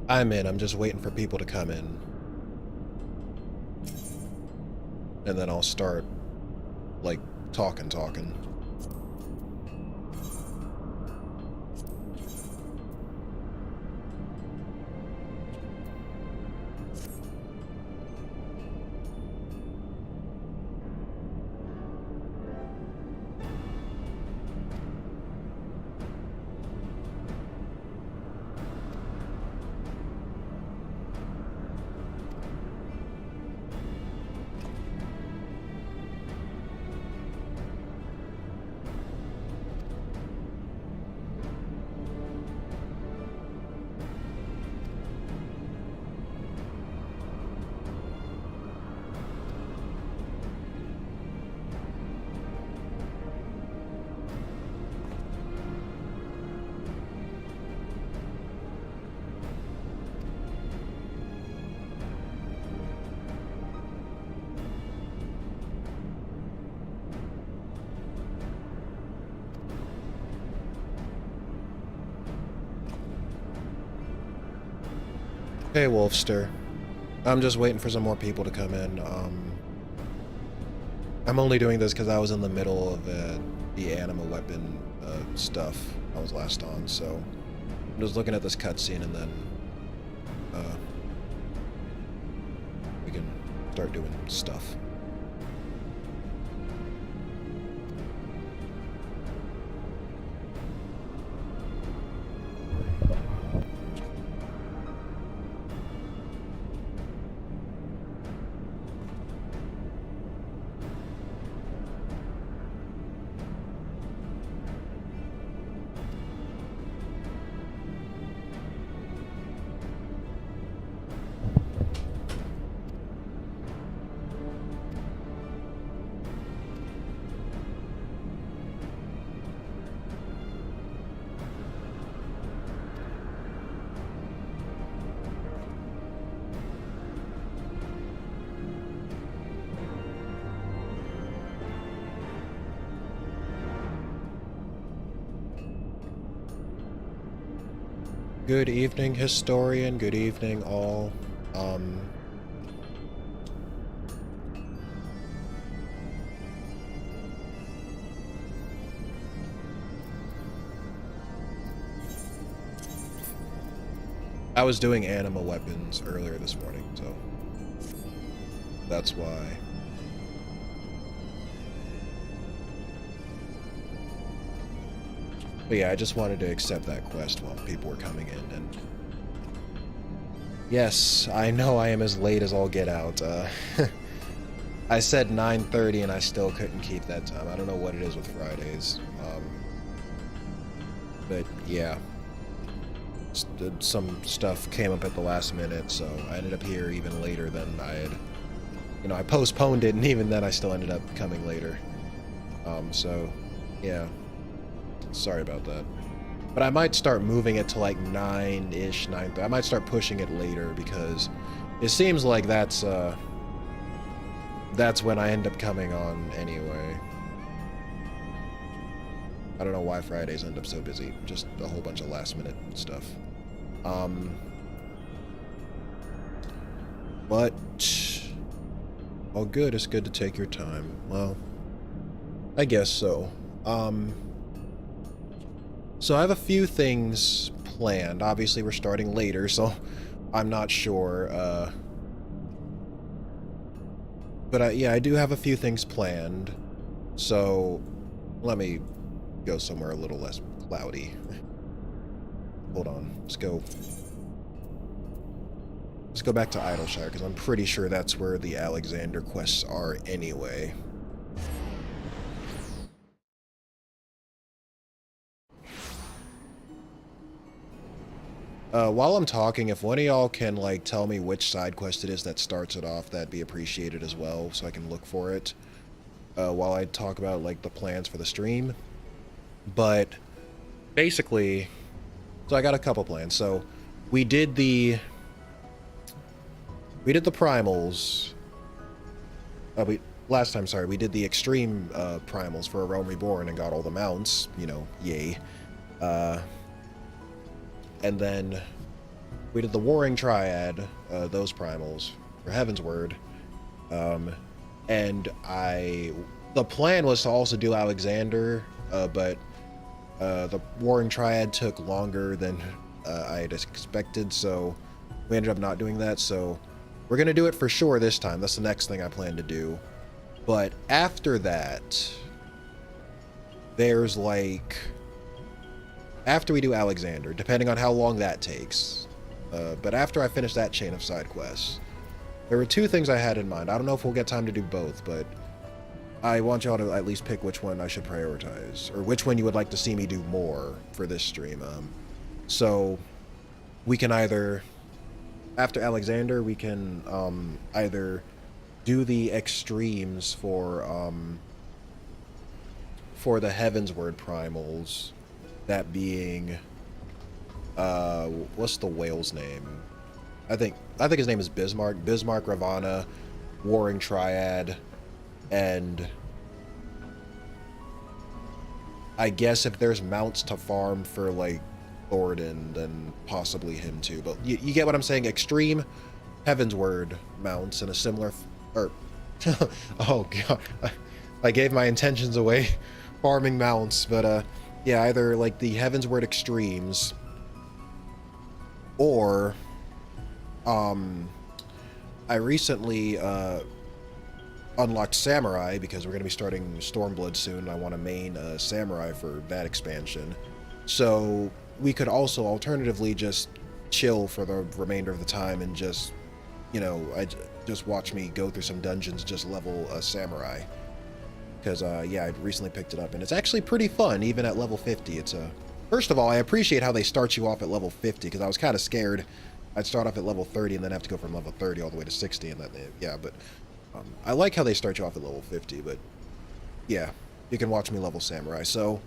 I'm in. I'm just waiting for people to come in. And then I'll start, like, talking. Hey, Wolfster. I'm just waiting for some more people to come in. I'm only doing this because I was in the middle of the anima weapon stuff I was last on, so I'm just looking at this cutscene and then we can start doing stuff. Good evening, historian. Good evening, all. I was doing anima weapons earlier this morning, so that's why. But yeah, I just wanted to accept that quest while people were coming in, and yes, I know I am as late as all get out. I said 9:30 and I still couldn't keep that time. I don't know what it is with Fridays. But yeah, some stuff came up at the last minute, so I ended up here even later than I had. You know, I postponed it, and even then I still ended up coming later. So yeah. Sorry about that. But I might start moving it to like 9-ish, 9:30. I might start pushing it later because it seems like that's when I end up coming on anyway. I don't know why Fridays end up so busy. Just a whole bunch of last minute stuff. But all good. It's good to take your time. Well, I guess so. So I have a few things planned. Obviously, we're starting later, so I'm not sure. But yeah, I do have a few things planned. So let me go somewhere a little less cloudy. Hold on. Let's go back to Idleshire, because I'm pretty sure that's where the Alexander quests are anyway. While I'm talking, if one of y'all can, like, tell me which side quest it is that starts it off, that'd be appreciated as well, so I can look for it, while I talk about, like, the plans for the stream. But, basically, so I got a couple plans. So, we did the primals. Last time, sorry, we did the extreme, primals for A Realm Reborn and got all the mounts, you know, yay. And then we did the Warring Triad, those primals for Heaven's Word, and the plan was to also do Alexander, but the Warring Triad took longer than I had expected, so we ended up not doing that. So we're gonna do it for sure this time. That's the next thing I plan to do. But after that, there's like, after we do Alexander, depending on how long that takes, but after I finish that chain of side quests, there were two things I had in mind. I don't know if we'll get time to do both, but I want y'all to at least pick which one I should prioritize, or which one you would like to see me do more for this stream. So we can either, after Alexander, we can either do the extremes for the Heaven's Word primals, that being what's the whale's name? I think his name is Bismarck, Ravana, Warring Triad, and I guess if there's mounts to farm for like Thornton, then possibly him too. But you get what I'm saying? Extreme Heaven's Word mounts and a similar oh god, I gave my intentions away. Farming mounts, but yeah, either like the Heaven's Word extremes, or I recently unlocked Samurai because we're going to be starting Stormblood soon. I want to main Samurai for that expansion, so we could also alternatively just chill for the remainder of the time and just, you know, just watch me go through some dungeons, just level a Samurai. Because, yeah, I recently picked it up, and it's actually pretty fun, even at level 50. It's first of all, I appreciate how they start you off at level 50, because I was kind of scared I'd start off at level 30 and then have to go from level 30 all the way to 60, and then, yeah, but I like how they start you off at level 50, but, yeah, you can watch me level Samurai. So,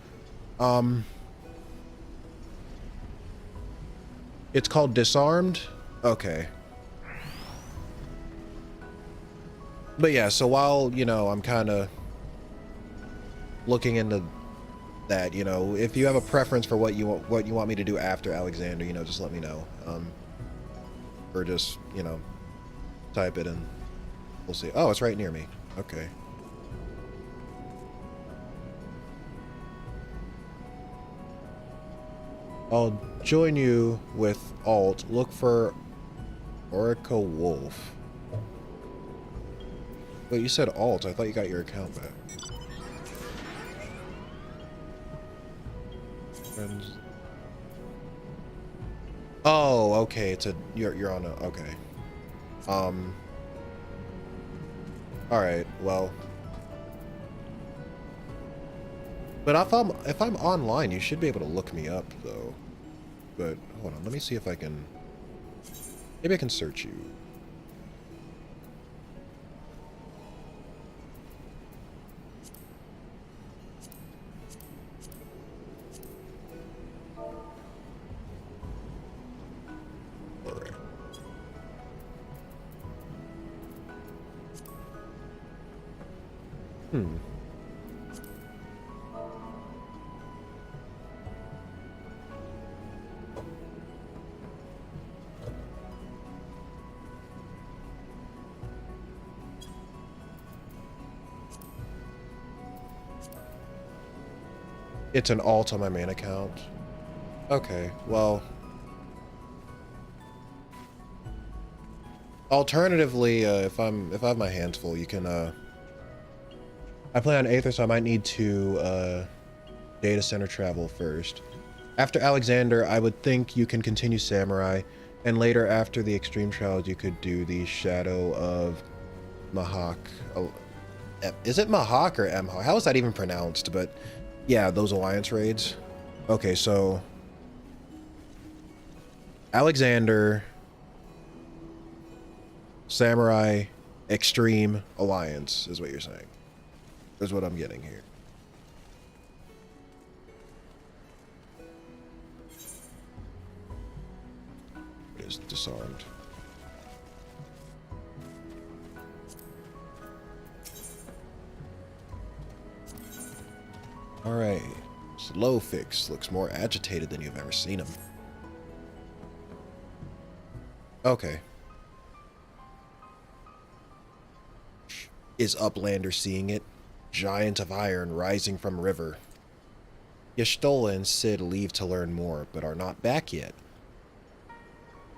it's called Disarmed? Okay. But, yeah, so while, you know, I'm kind of looking into that, you know, if you have a preference for what you want me to do after Alexander, you know, just let me know, or just, you know, type it and we'll see. Oh, it's right near me. Okay. I'll join you with Alt. Look for Orica Wolf. Wait, you said Alt. I thought you got your account back. Friends. Oh, okay. It's a you're on a okay. All right. Well, but if I'm online, you should be able to look me up though. But hold on, let me see if I can. Maybe I can search you. It's an alt on my main account. Okay, well, alternatively, if I have my hands full, you can I play on Aether, so I might need to data center travel first. After Alexander, I would think you can continue Samurai, and later after the Extreme Trials, you could do the Shadow of Mahak. Oh, is it Mahak or Mhak? How is that even pronounced? But yeah, those alliance raids. Okay, so Alexander, Samurai, Extreme, Alliance is what you're saying. Is what I'm getting here. It is disarmed. All right. Slow Fix looks more agitated than you've ever seen him. Okay. Is Uplander seeing it? Giant of iron rising from river. Y'shtola and Cid leave to learn more, but are not back yet.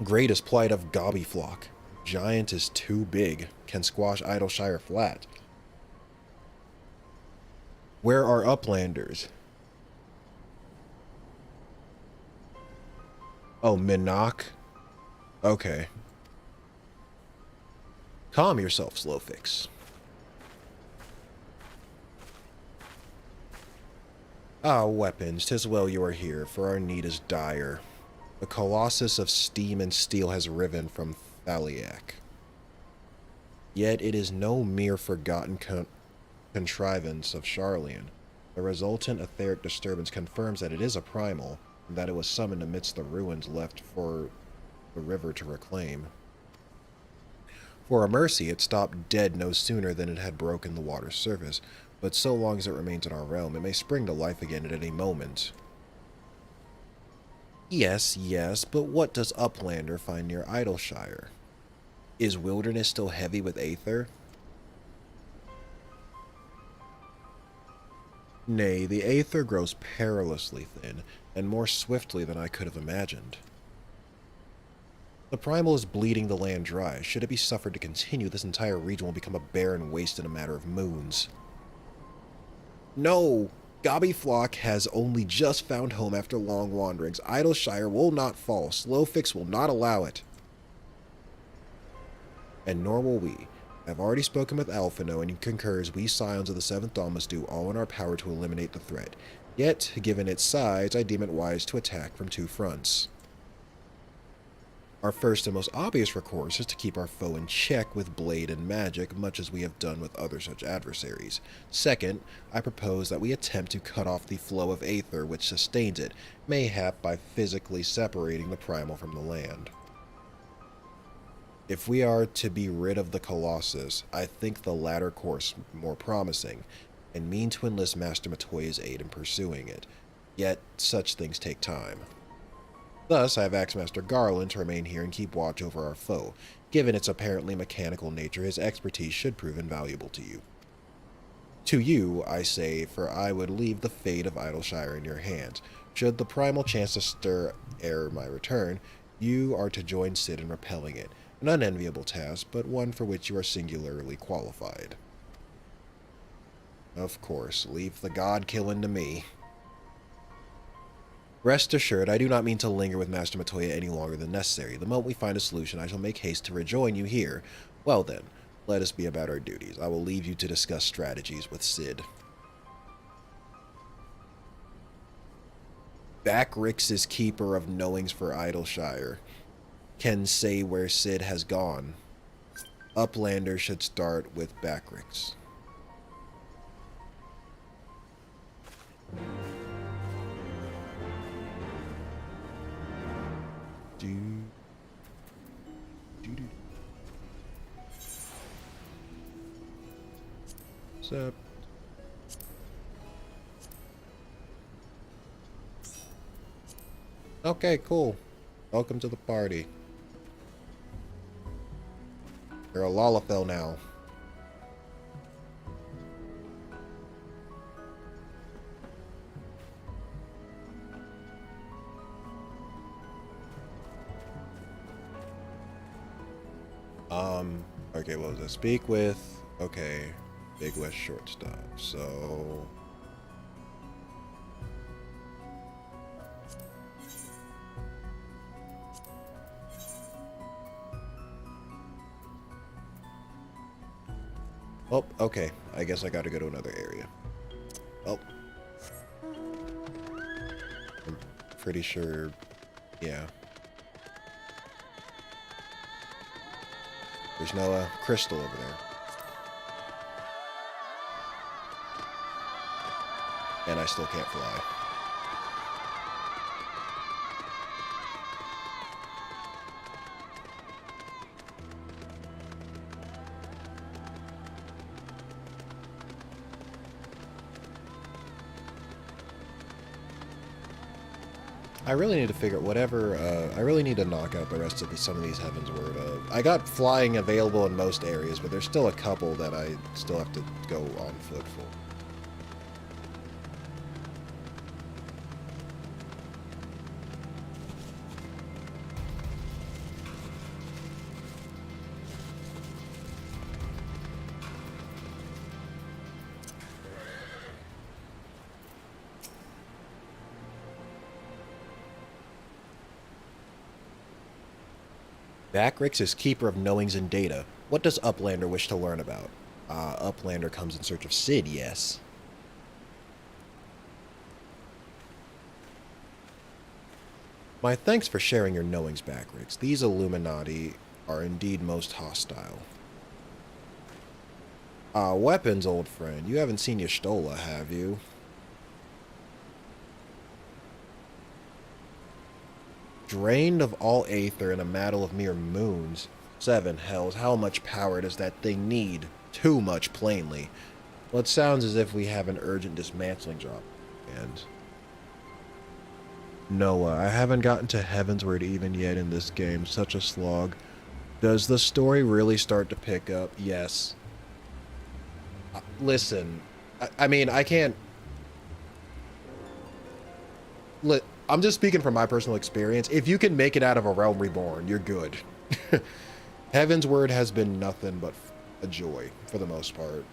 Greatest plight of Gobbyflock. Giant is too big. Can squash Idleshire flat. Where are Uplanders? Oh, Minnock? Okay. Calm yourself, Slowfix. Ah, weapons, 'tis well you are here, for our need is dire. The Colossus of steam and steel has riven from Thaliac. Yet it is no mere forgotten contrivance of Charlian. The resultant etheric disturbance confirms that it is a primal, and that it was summoned amidst the ruins left for the river to reclaim. For a mercy, it stopped dead no sooner than it had broken the water's surface, but so long as it remains in our realm, it may spring to life again at any moment. Yes, yes, but what does Uplander find near Idleshire? Is wilderness still heavy with aether? Nay, the aether grows perilously thin, and more swiftly than I could have imagined. The primal is bleeding the land dry. Should it be suffered to continue, this entire region will become a barren waste in a matter of moons. No! Gobbyflock has only just found home after long wanderings. Idleshire will not fall. Slowfix will not allow it. And nor will we. I have already spoken with Alphino, and he concurs we Scions of the Seventh Dawn must do all in our power to eliminate the threat. Yet, given its size, I deem it wise to attack from two fronts. Our first and most obvious recourse is to keep our foe in check with blade and magic, much as we have done with other such adversaries. Second, I propose that we attempt to cut off the flow of aether which sustains it, mayhap by physically separating the primal from the land. If we are to be rid of the Colossus, I think the latter course more promising, and mean to enlist Master Matoya's aid in pursuing it. Yet, such things take time. Thus, I have asked Master Garland to remain here and keep watch over our foe. Given its apparently mechanical nature, his expertise should prove invaluable to you. To you, I say, for I would leave the fate of Idleshire in your hands. Should the primal chance to stir ere my return, you are to join Cid in repelling it. An unenviable task, but one for which you are singularly qualified. Of course, leave the god-killing to me. Rest assured, I do not mean to linger with Master Matoya any longer than necessary. The moment we find a solution, I shall make haste to rejoin you here. Well then, let us be about our duties. I will leave you to discuss strategies with Cid. Backrix is keeper of knowings for Idleshire. Can say where Cid has gone. Uplander should start with Backrix. What's up? Okay, cool. Welcome to the party. You're a Lalafell now. Okay, what was I? Speak with, okay, Big West shortstop, so... Oh, okay. I guess I gotta go to another area. Oh. I'm pretty sure... Yeah. There's no crystal over there. And I still can't fly. I really need to figure out whatever, I really need to knock out the rest of some of these Heavensward. I got flying available in most areas, but there's still a couple that I still have to go on foot for. Backrix is keeper of knowings and data. What does Uplander wish to learn about? Uplander comes in search of Sid, yes. My thanks for sharing your knowings, Backrix. These Illuminati are indeed most hostile. Weapons, old friend. You haven't seen Y'shtola, have you? Drained of all aether in a battle of mere moons. 7 hells, how much power does that thing need? Too much, plainly. Well, it sounds as if we have an urgent dismantling job. And Noah, I haven't gotten to Heavensward even yet in this game. Such a slog. Does the story really start to pick up? Yes. Listen, I mean, I can't... I'm just speaking from my personal experience. If you can make it out of a Realm Reborn, you're good. Heavensward has been nothing but a joy, for the most part.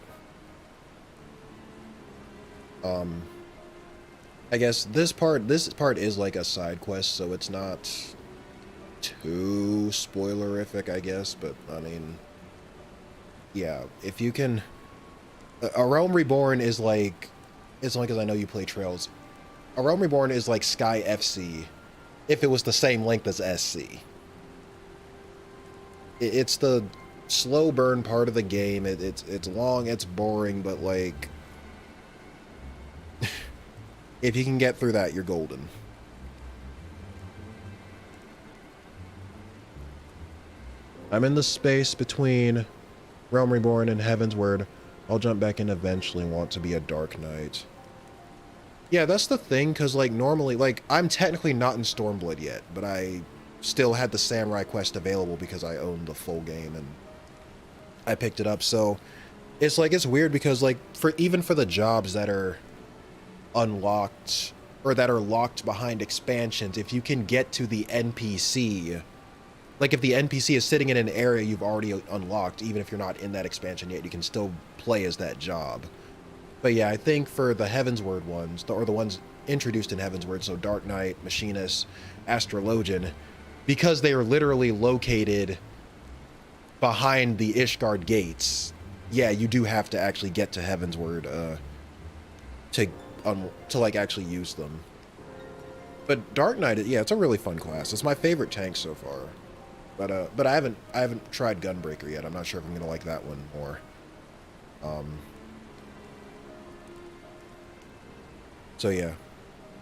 I guess this part is like a side quest, so it's not too spoilerific, I guess, but, I mean... Yeah, if you can... A Realm Reborn is like... As long as I know you play Trails... A Realm Reborn is like Sky FC, if it was the same length as SC. It's the slow burn part of the game. It's long, it's boring, but like... if you can get through that, you're golden. I'm in the space between Realm Reborn and Heavensward. I'll jump back in eventually and want to be a Dark Knight. Yeah, that's the thing, because, like, normally, like, I'm technically not in Stormblood yet, but I still had the Samurai quest available because I owned the full game, and I picked it up, so it's, like, it's weird because, like, even for the jobs that are unlocked, or that are locked behind expansions, if you can get to the NPC, like, if the NPC is sitting in an area you've already unlocked, even if you're not in that expansion yet, you can still play as that job. But yeah, I think for the Heavensward ones, or the ones introduced in Heavensward, so Dark Knight, Machinist, Astrologian, because they are literally located behind the Ishgard gates, yeah, you do have to actually get to Heavensward to like actually use them. But Dark Knight, yeah, it's a really fun class. It's my favorite tank so far. But I haven't tried Gunbreaker yet. I'm not sure if I'm gonna like that one more. So yeah,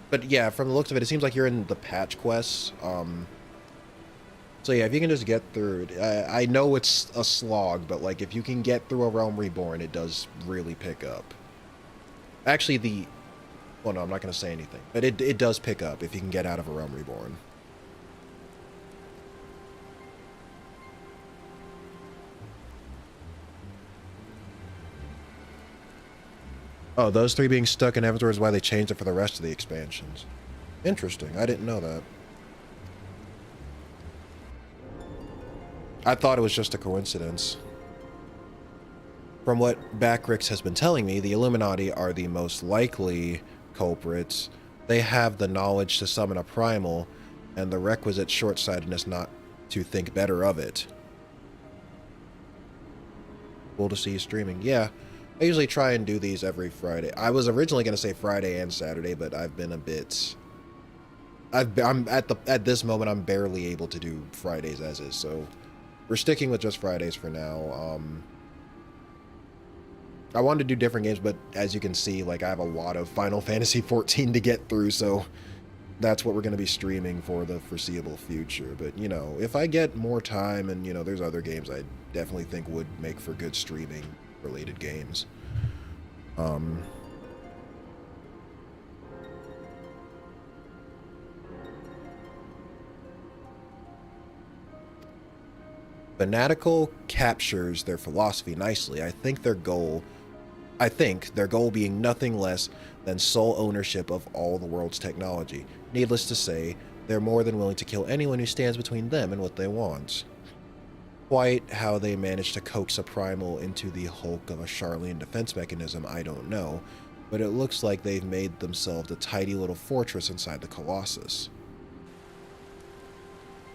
but yeah, from the looks of it, it seems like you're in the patch quests. So yeah, if you can just get through it, I know it's a slog, but like if you can get through a Realm Reborn, it does really pick up. Actually, well, no, I'm not going to say anything, but it does pick up if you can get out of a Realm Reborn. Oh, those 3 being stuck in Heavensward is why they changed it for the rest of the expansions. Interesting. I didn't know that. I thought it was just a coincidence. From what Backrix has been telling me, the Illuminati are the most likely culprits. They have the knowledge to summon a primal, and the requisite short-sightedness not to think better of it. Cool to see you streaming. Yeah. I usually try and do these every Friday. I was originally going to say Friday and Saturday, but I've been a bit... I'm at this moment, I'm barely able to do Fridays as is, so we're sticking with just Fridays for now. I wanted to do different games, but as you can see, like, I have a lot of Final Fantasy XIV to get through, so that's what we're going to be streaming for the foreseeable future. But, you know, if I get more time and, you know, there's other games I definitely think would make for good streaming related games. Fanatical captures their philosophy nicely. I think their goal being nothing less than sole ownership of all the world's technology. Needless to say, they're more than willing to kill anyone who stands between them and what they want. Quite how they managed to coax a primal into the hulk of a Charlian defense mechanism, I don't know, but it looks like they've made themselves a tidy little fortress inside the Colossus.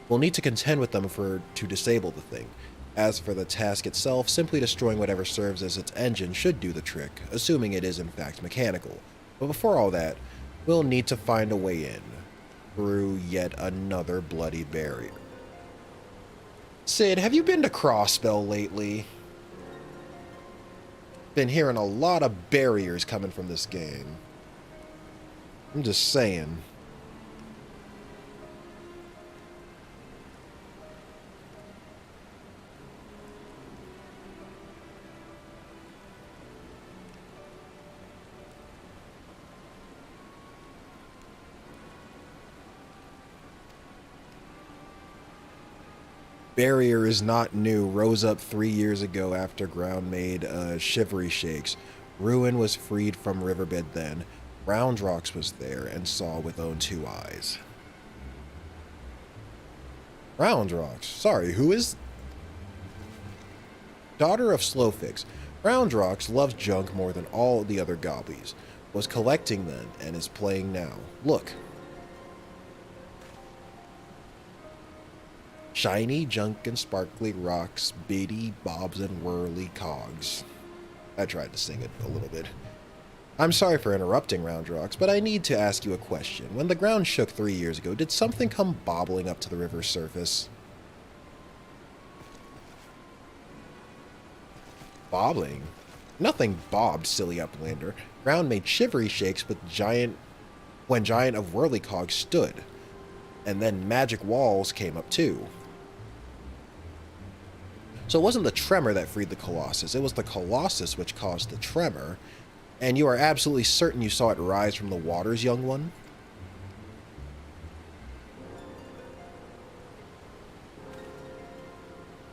We'll need to contend with them to disable the thing. As for the task itself, simply destroying whatever serves as its engine should do the trick, assuming it is in fact mechanical. But before all that, we'll need to find a way in, through yet another bloody barrier. Sid, have you been to Crossbell lately? Been hearing a lot of barriers coming from this game. I'm just saying. Barrier is not new, rose up 3 years ago after ground made shivery shakes. Ruin was freed from riverbed then. Roundrox was there and saw with own 2 eyes. Roundrox? Sorry, who is... Daughter of Slowfix. Roundrox loves junk more than all the other gobbies. Was collecting then and is playing now. Look. Shiny, junk, and sparkly rocks, bitty, bobs, and whirly cogs. I tried to sing it a little bit. I'm sorry for interrupting, Roundrox, but I need to ask you a question. When the ground shook 3 years ago, did something come bobbling up to the river's surface? Bobbling? Nothing bobbed, silly uplander. Ground made shivery shakes when Giant of Whirlycog stood. And then magic walls came up too. So it wasn't the tremor that freed the Colossus, it was the Colossus which caused the tremor, and you are absolutely certain you saw it rise from the waters, young one?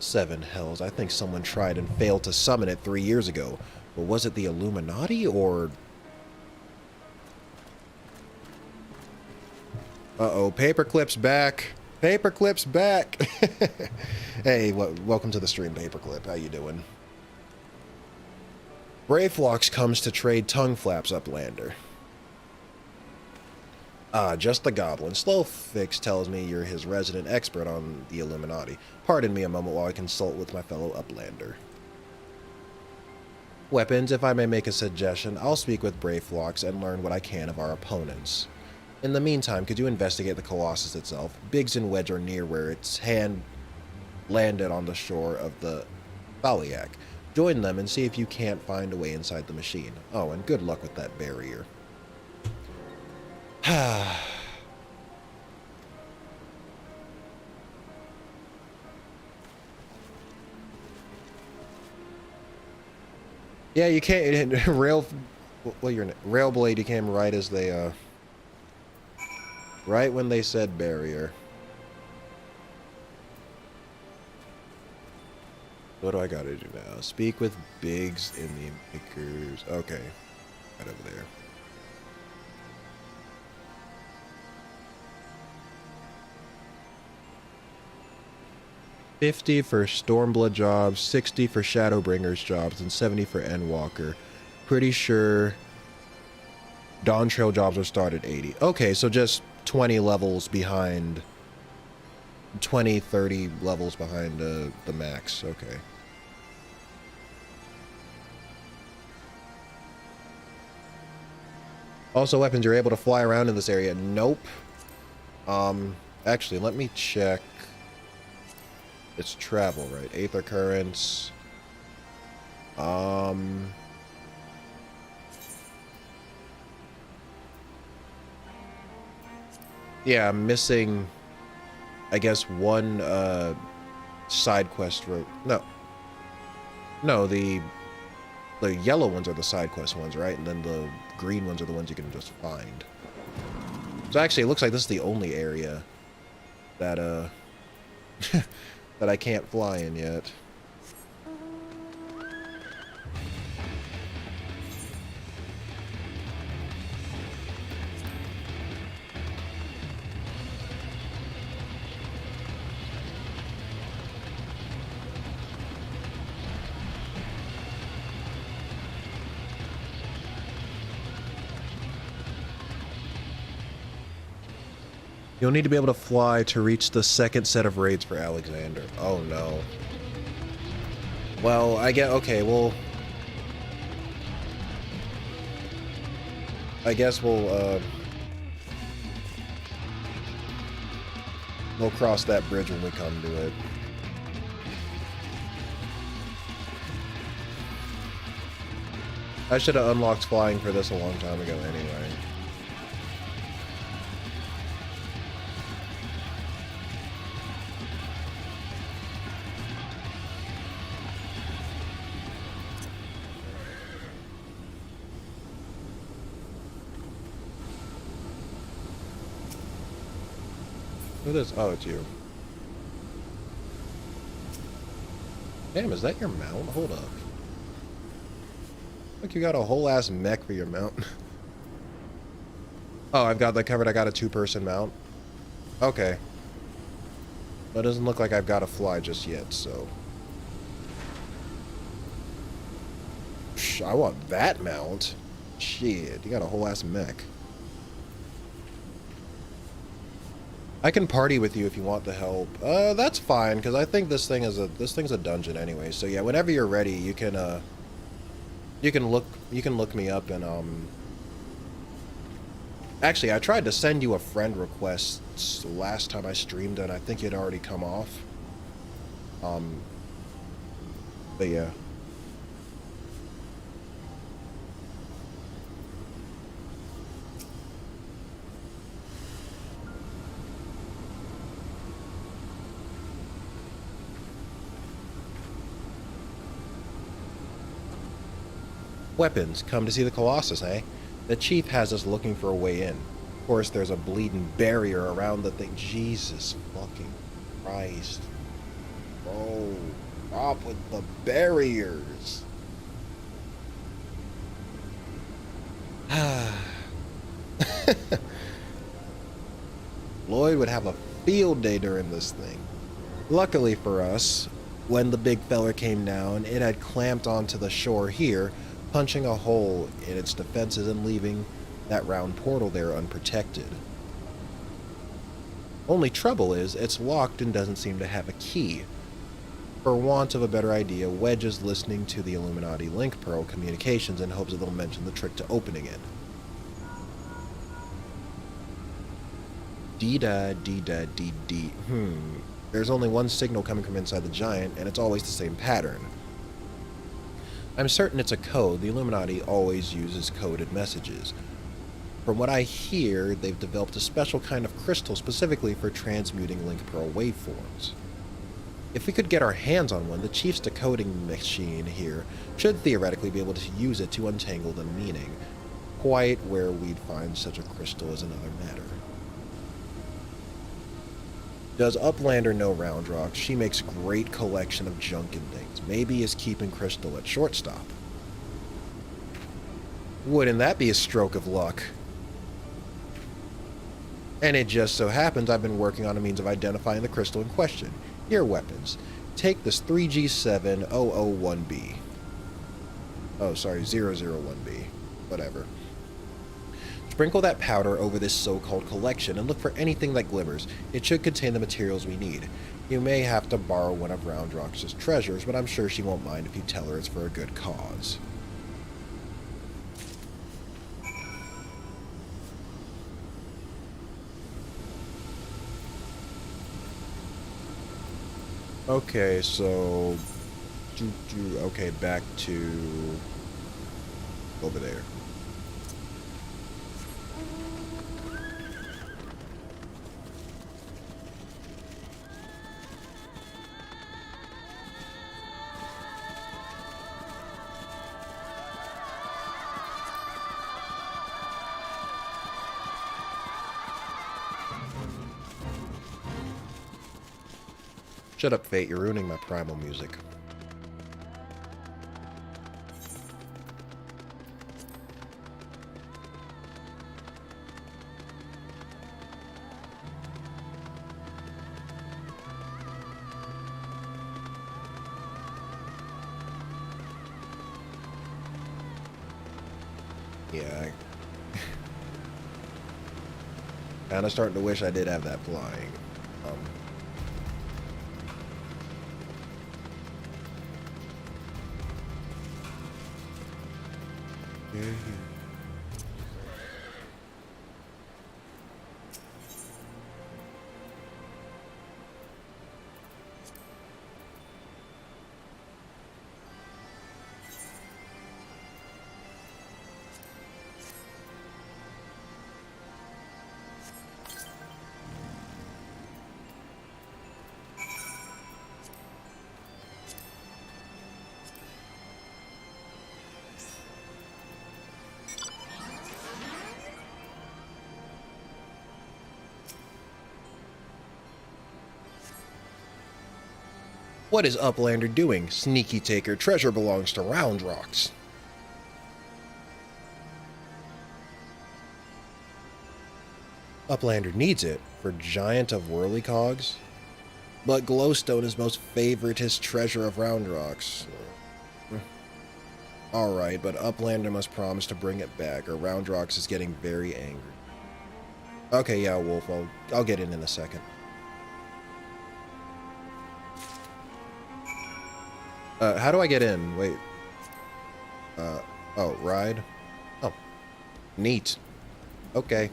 Seven hells, I think someone tried and failed to summon it 3 years ago, but was it the Illuminati, or... Uh-oh, Paperclip's back. Paperclip's back. Hey, welcome to the stream, Paperclip. How you doing? Brayflox comes to trade tongue flaps, Uplander. Ah, just the goblin. Slowfix tells me you're his resident expert on the Illuminati. Pardon me a moment while I consult with my fellow Uplander. Weapons, if I may make a suggestion, I'll speak with Brayflox and learn what I can of our opponents. In the meantime, could you investigate the Colossus itself? Biggs and Wedge are near where its hand landed on the shore of the Thaliac. Join them and see if you can't find a way inside the machine. Oh, and good luck with that barrier. Yeah, you can't... Railblade, you came right as they, right when they said barrier. What do I gotta do now? Speak with Biggs in the Makers. Okay. Right over there. $50 for Stormblood jobs, $60 for Shadowbringers jobs, and $70 for Endwalker. Pretty sure Dawn Trail jobs are started at $80. Okay, so just 20 levels behind, 20, 30 levels behind the max. Okay. Also, weapons, you're able to fly around in this area. Nope. Actually, let me check. It's travel, right? Aether currents. Yeah, I'm missing, I guess, one side quest route. No, the yellow ones are the side quest ones, right? And then the green ones are the ones you can just find. So actually, it looks like this is the only area that that I can't fly in yet. You'll need to be able to fly to reach the second set of raids for Alexander. Oh no. Well, I get, okay, well, I guess we'll cross that bridge when we come to it. I should have unlocked flying for this a long time ago anyway. Who is? Oh, it's you. Damn, is that your mount? Hold up. Look, you got a whole ass mech for your mount. Oh, I've got that covered. I got a 2-person mount. Okay. But it doesn't look like I've got to fly just yet, so. Psh, I want that mount. Shit, you got a whole ass mech. I can party with you if you want the help. That's fine, because I think this thing's a dungeon anyway. So yeah, whenever you're ready, you can look me up and actually, I tried to send you a friend request last time I streamed and I think you'd already come off. But yeah. Weapons, come to see the Colossus, eh? The chief has us looking for a way in. Of course, there's a bleeding barrier around the thing. Jesus fucking Christ. Oh, stop with the barriers. Lloyd would have a field day during this thing. Luckily for us, when the big feller came down, it had clamped onto the shore here, punching a hole in its defenses and leaving that round portal there unprotected. Only trouble is, it's locked and doesn't seem to have a key. For want of a better idea, Wedge is listening to the Illuminati Link Pearl communications in hopes that they'll mention the trick to opening it. Dee-da, dee-da, dee-dee. There's only one signal coming from inside the giant, and it's always the same pattern. I'm certain it's a code. The Illuminati always uses coded messages. From what I hear, they've developed a special kind of crystal specifically for transmuting Link Pearl waveforms. If we could get our hands on one, the Chief's decoding machine here should theoretically be able to use it to untangle the meaning. Quite where we'd find such a crystal is another matter. Does Uplander know Round Rock? She makes great collection of junk and things. Maybe is keeping Crystal at shortstop. Wouldn't that be a stroke of luck? And it just so happens I've been working on a means of identifying the crystal in question. Here, weapons. Take this 3G7001B. Oh, sorry, 001B. Whatever. Sprinkle that powder over this so-called collection and look for anything that glimmers. It should contain the materials we need. You may have to borrow one of Round Rock's treasures, but I'm sure she won't mind if you tell her it's for a good cause. Okay, so... Okay, back to... over there. Shut up, Fate. You're ruining my primal music. Yeah, kind of starting to wish I did have that flying. What is Uplander doing? Sneaky taker. Treasure belongs to Round Rocks. Uplander needs it for Giant of Whirlycogs. But Glowstone is most favoritist treasure of Round Rocks. Alright, but Uplander must promise to bring it back, or Round Rocks is getting very angry. Okay, yeah, Wolf, I'll get in a second. How do I get in? Wait. Oh, ride? Oh. Neat. Okay.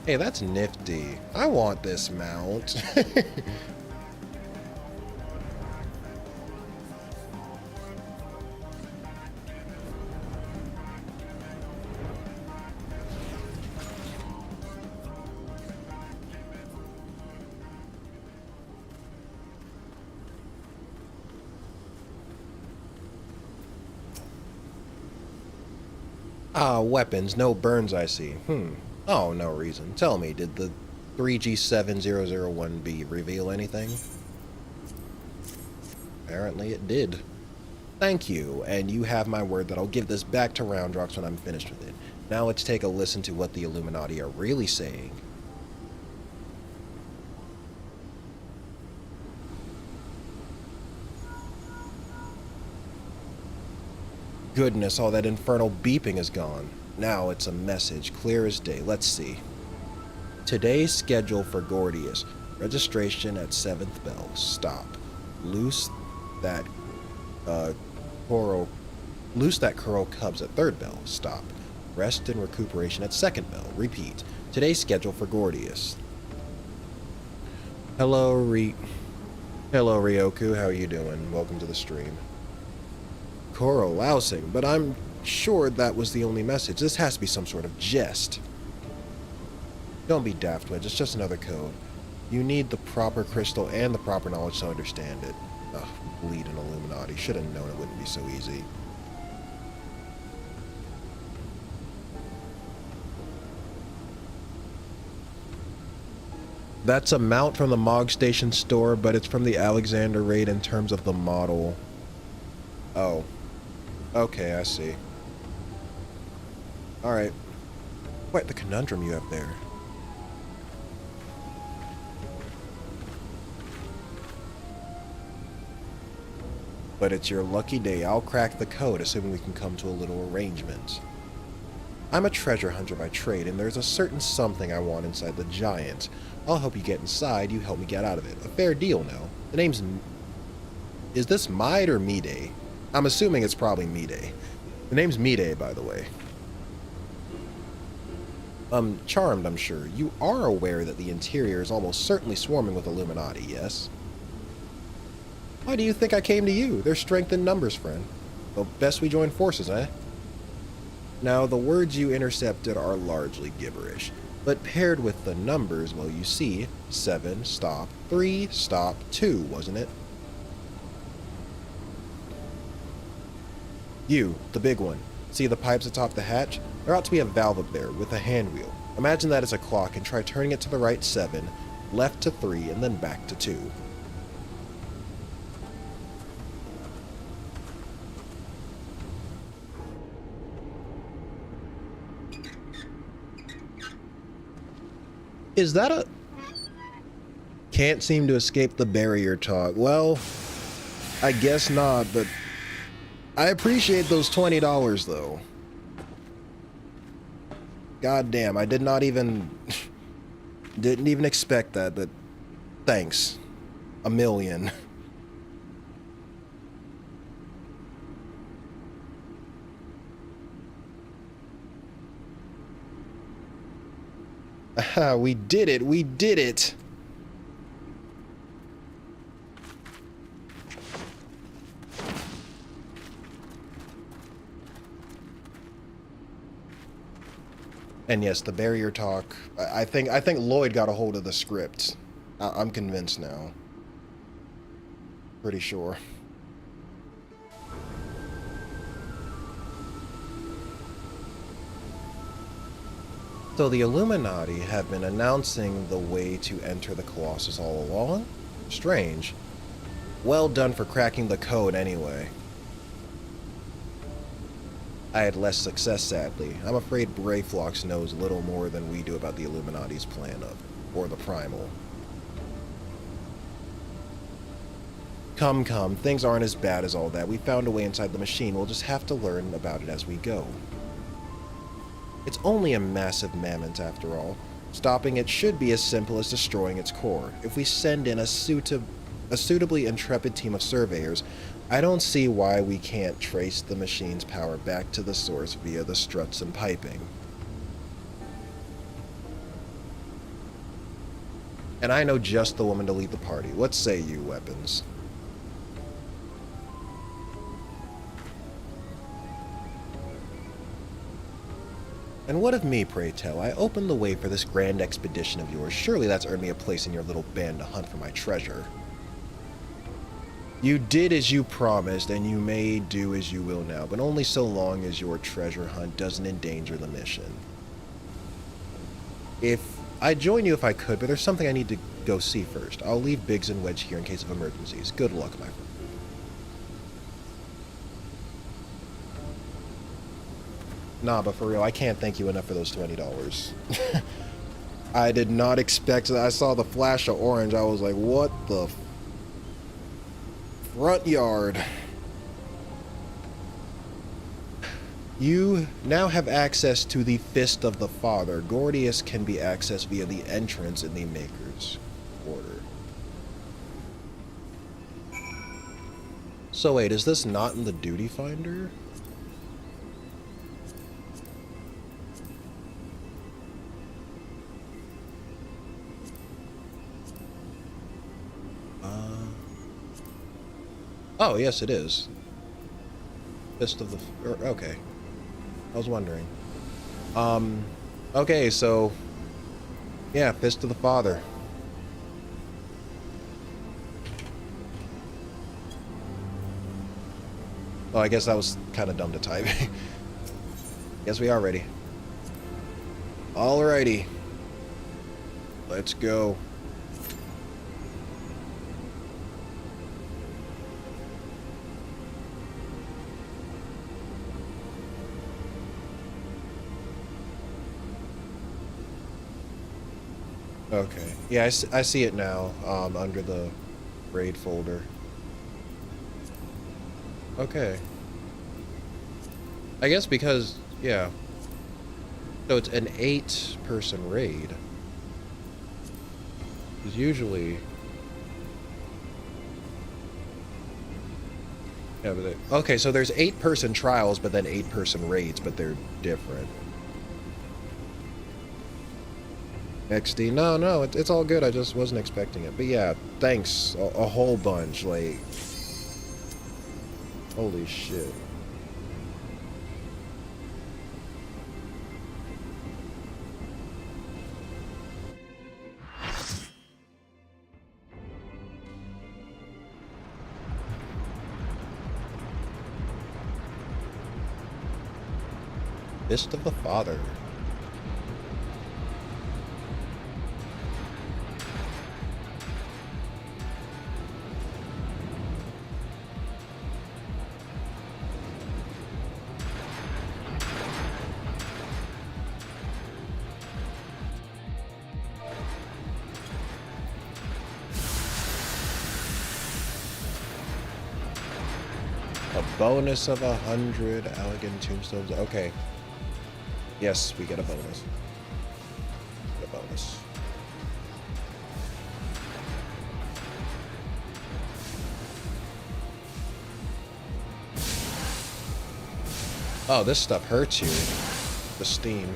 Hey, that's nifty. I want this mount. Ah, weapons, no burns I see. Oh, no reason. Tell me, did the 3G7001B reveal anything? Apparently it did. Thank you, and you have my word that I'll give this back to Round Rocks when I'm finished with it. Now let's take a listen to what the Illuminati are really saying. Goodness, all that infernal beeping is gone. Now it's a message, clear as day. Let's see. Today's schedule for Gordius. Registration at 7th bell. Stop. Loose that coral cubs at 3rd bell. Stop. Rest and recuperation at 2nd bell. Repeat. Today's schedule for Gordius. Hello, Ryoku. How are you doing? Welcome to the stream. Coral lousing, but I'm sure that was the only message. This has to be some sort of jest. Don't be daft, Wedge. It's just another code. You need the proper crystal and the proper knowledge to understand it. Ugh, bleeding Illuminati. Should have known it wouldn't be so easy. That's a mount from the Mog Station store, but it's from the Alexander raid in terms of the model. Oh. Okay, I see. Alright. Quite the conundrum you have there. But it's your lucky day. I'll crack the code, assuming we can come to a little arrangement. I'm a treasure hunter by trade, and there's a certain something I want inside the giant. I'll help you get inside, you help me get out of it. A fair deal, no? The name's... Is this Mide or Mide? I'm assuming it's probably Mide. The name's Mide, by the way. Charmed, I'm sure. You are aware that the interior is almost certainly swarming with Illuminati, yes? Why do you think I came to you? There's strength in numbers, friend. Well, best we join forces, eh? Now, the words you intercepted are largely gibberish. But paired with the numbers, well, you see 7, stop, 3, stop, 2, wasn't it? You, the big one. See the pipes atop the hatch? There ought to be a valve up there with a hand wheel. Imagine that as a clock and try turning it to the right 7, left to 3, and then back to 2. Is that a... Can't seem to escape the barrier talk. Well, I guess not, but I appreciate those $20 though. God damn, I did not even... didn't even expect that, but thanks. A million. Aha, we did it, we did it! And yes, the barrier talk, I think Lloyd got a hold of the script. I'm convinced now. Pretty sure. So the Illuminati have been announcing the way to enter the Colossus all along? Strange. Well done for cracking the code anyway. I had less success, sadly. I'm afraid Brayflox knows little more than we do about the Illuminati's plan or the Primal. Come, things aren't as bad as all that. We found a way inside the machine. We'll just have to learn about it as we go. It's only a massive mammoth after all. Stopping it should be as simple as destroying its core. If we send in a suitably intrepid team of surveyors, I don't see why we can't trace the machine's power back to the source via the struts and piping. And I know just the woman to lead the party. What say you, Weapons? And what of me, pray tell? I opened the way for this grand expedition of yours. Surely that's earned me a place in your little band to hunt for my treasure. You did as you promised, and you may do as you will now, but only so long as your treasure hunt doesn't endanger the mission. I'd join you if I could, but there's something I need to go see first. I'll leave Biggs and Wedge here in case of emergencies. Good luck, my friend. Nah, but for real, I can't thank you enough for those $20. I did not expect that. I saw the flash of orange. I was like, what the... front yard. You now have access to the Fist of the Father. Gordius can be accessed via the entrance in the Maker's Quarter. So wait, is this not in the Duty Finder? Oh, yes, it is. Fist of the... okay. I was wondering. Okay, so... yeah, Fist of the Father. Oh, I guess that was kind of dumb to type. Guess we are ready. Alrighty. Let's go. Okay. Yeah, I see it now, under the raid folder. Okay. I guess because, yeah. So it's an 8-person raid. Because usually... yeah, but okay, so there's 8-person trials, but then 8-person raids, but they're different. XD, no, it's all good. I just wasn't expecting it. But yeah, thanks a whole bunch. Like, holy shit. Fist of the Father. A bonus of 100 elegant tombstones. Okay. Yes, we get a bonus. Get a bonus. Oh, this stuff hurts you. The steam.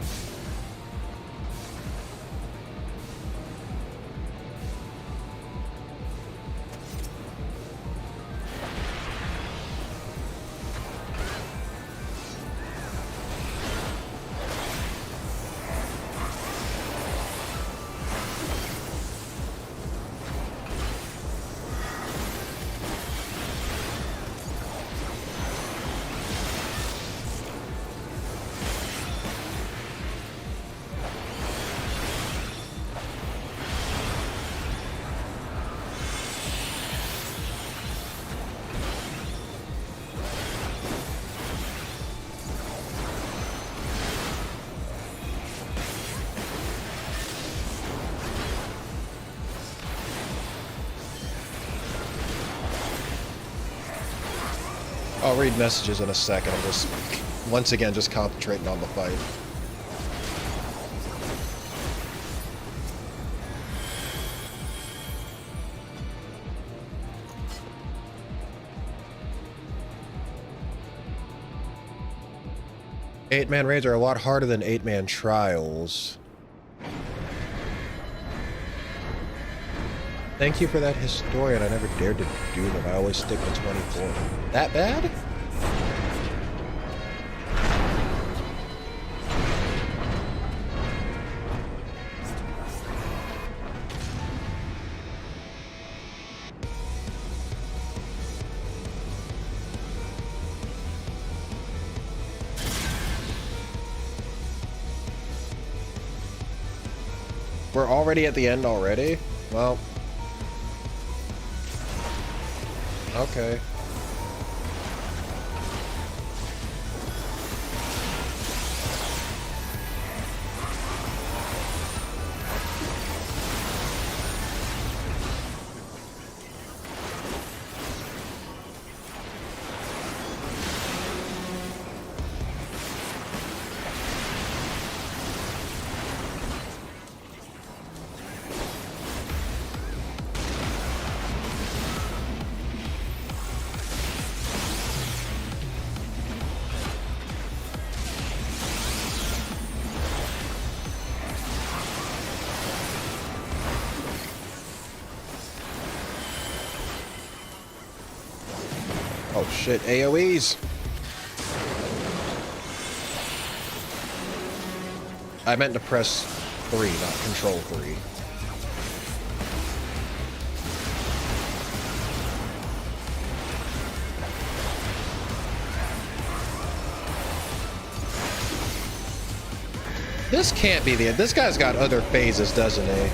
I'll read messages in a second. I'm just, once again, just concentrating on the fight. Eight-man raids are a lot harder than eight-man trials. Thank you for that, historian. I never dared to do them. I always stick to 24. That bad? We're already at the end already? Well... okay. Oh shit, AoEs! I meant to press 3, not control 3. This can't be the end. This guy's got other phases, doesn't he?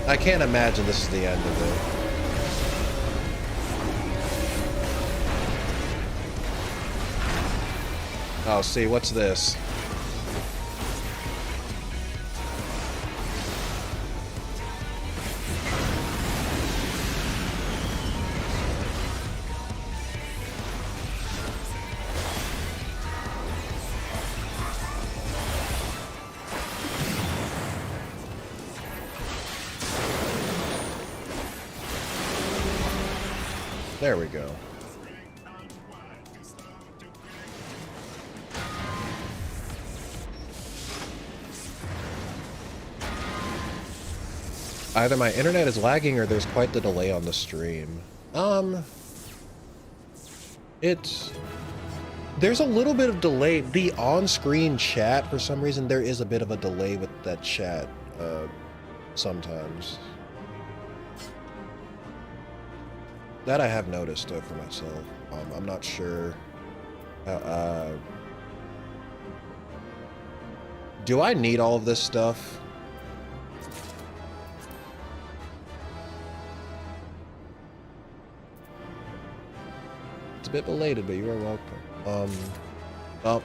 I can't imagine this is the end of it. Oh, see, what's this? There we go. Either my internet is lagging or there's quite the delay on the stream. There's a little bit of delay. The on-screen chat, for some reason, there is a bit of a delay with that chat, sometimes. That I have noticed, for myself. I'm not sure. Do I need all of this stuff? It's a bit belated, but you are welcome. Well,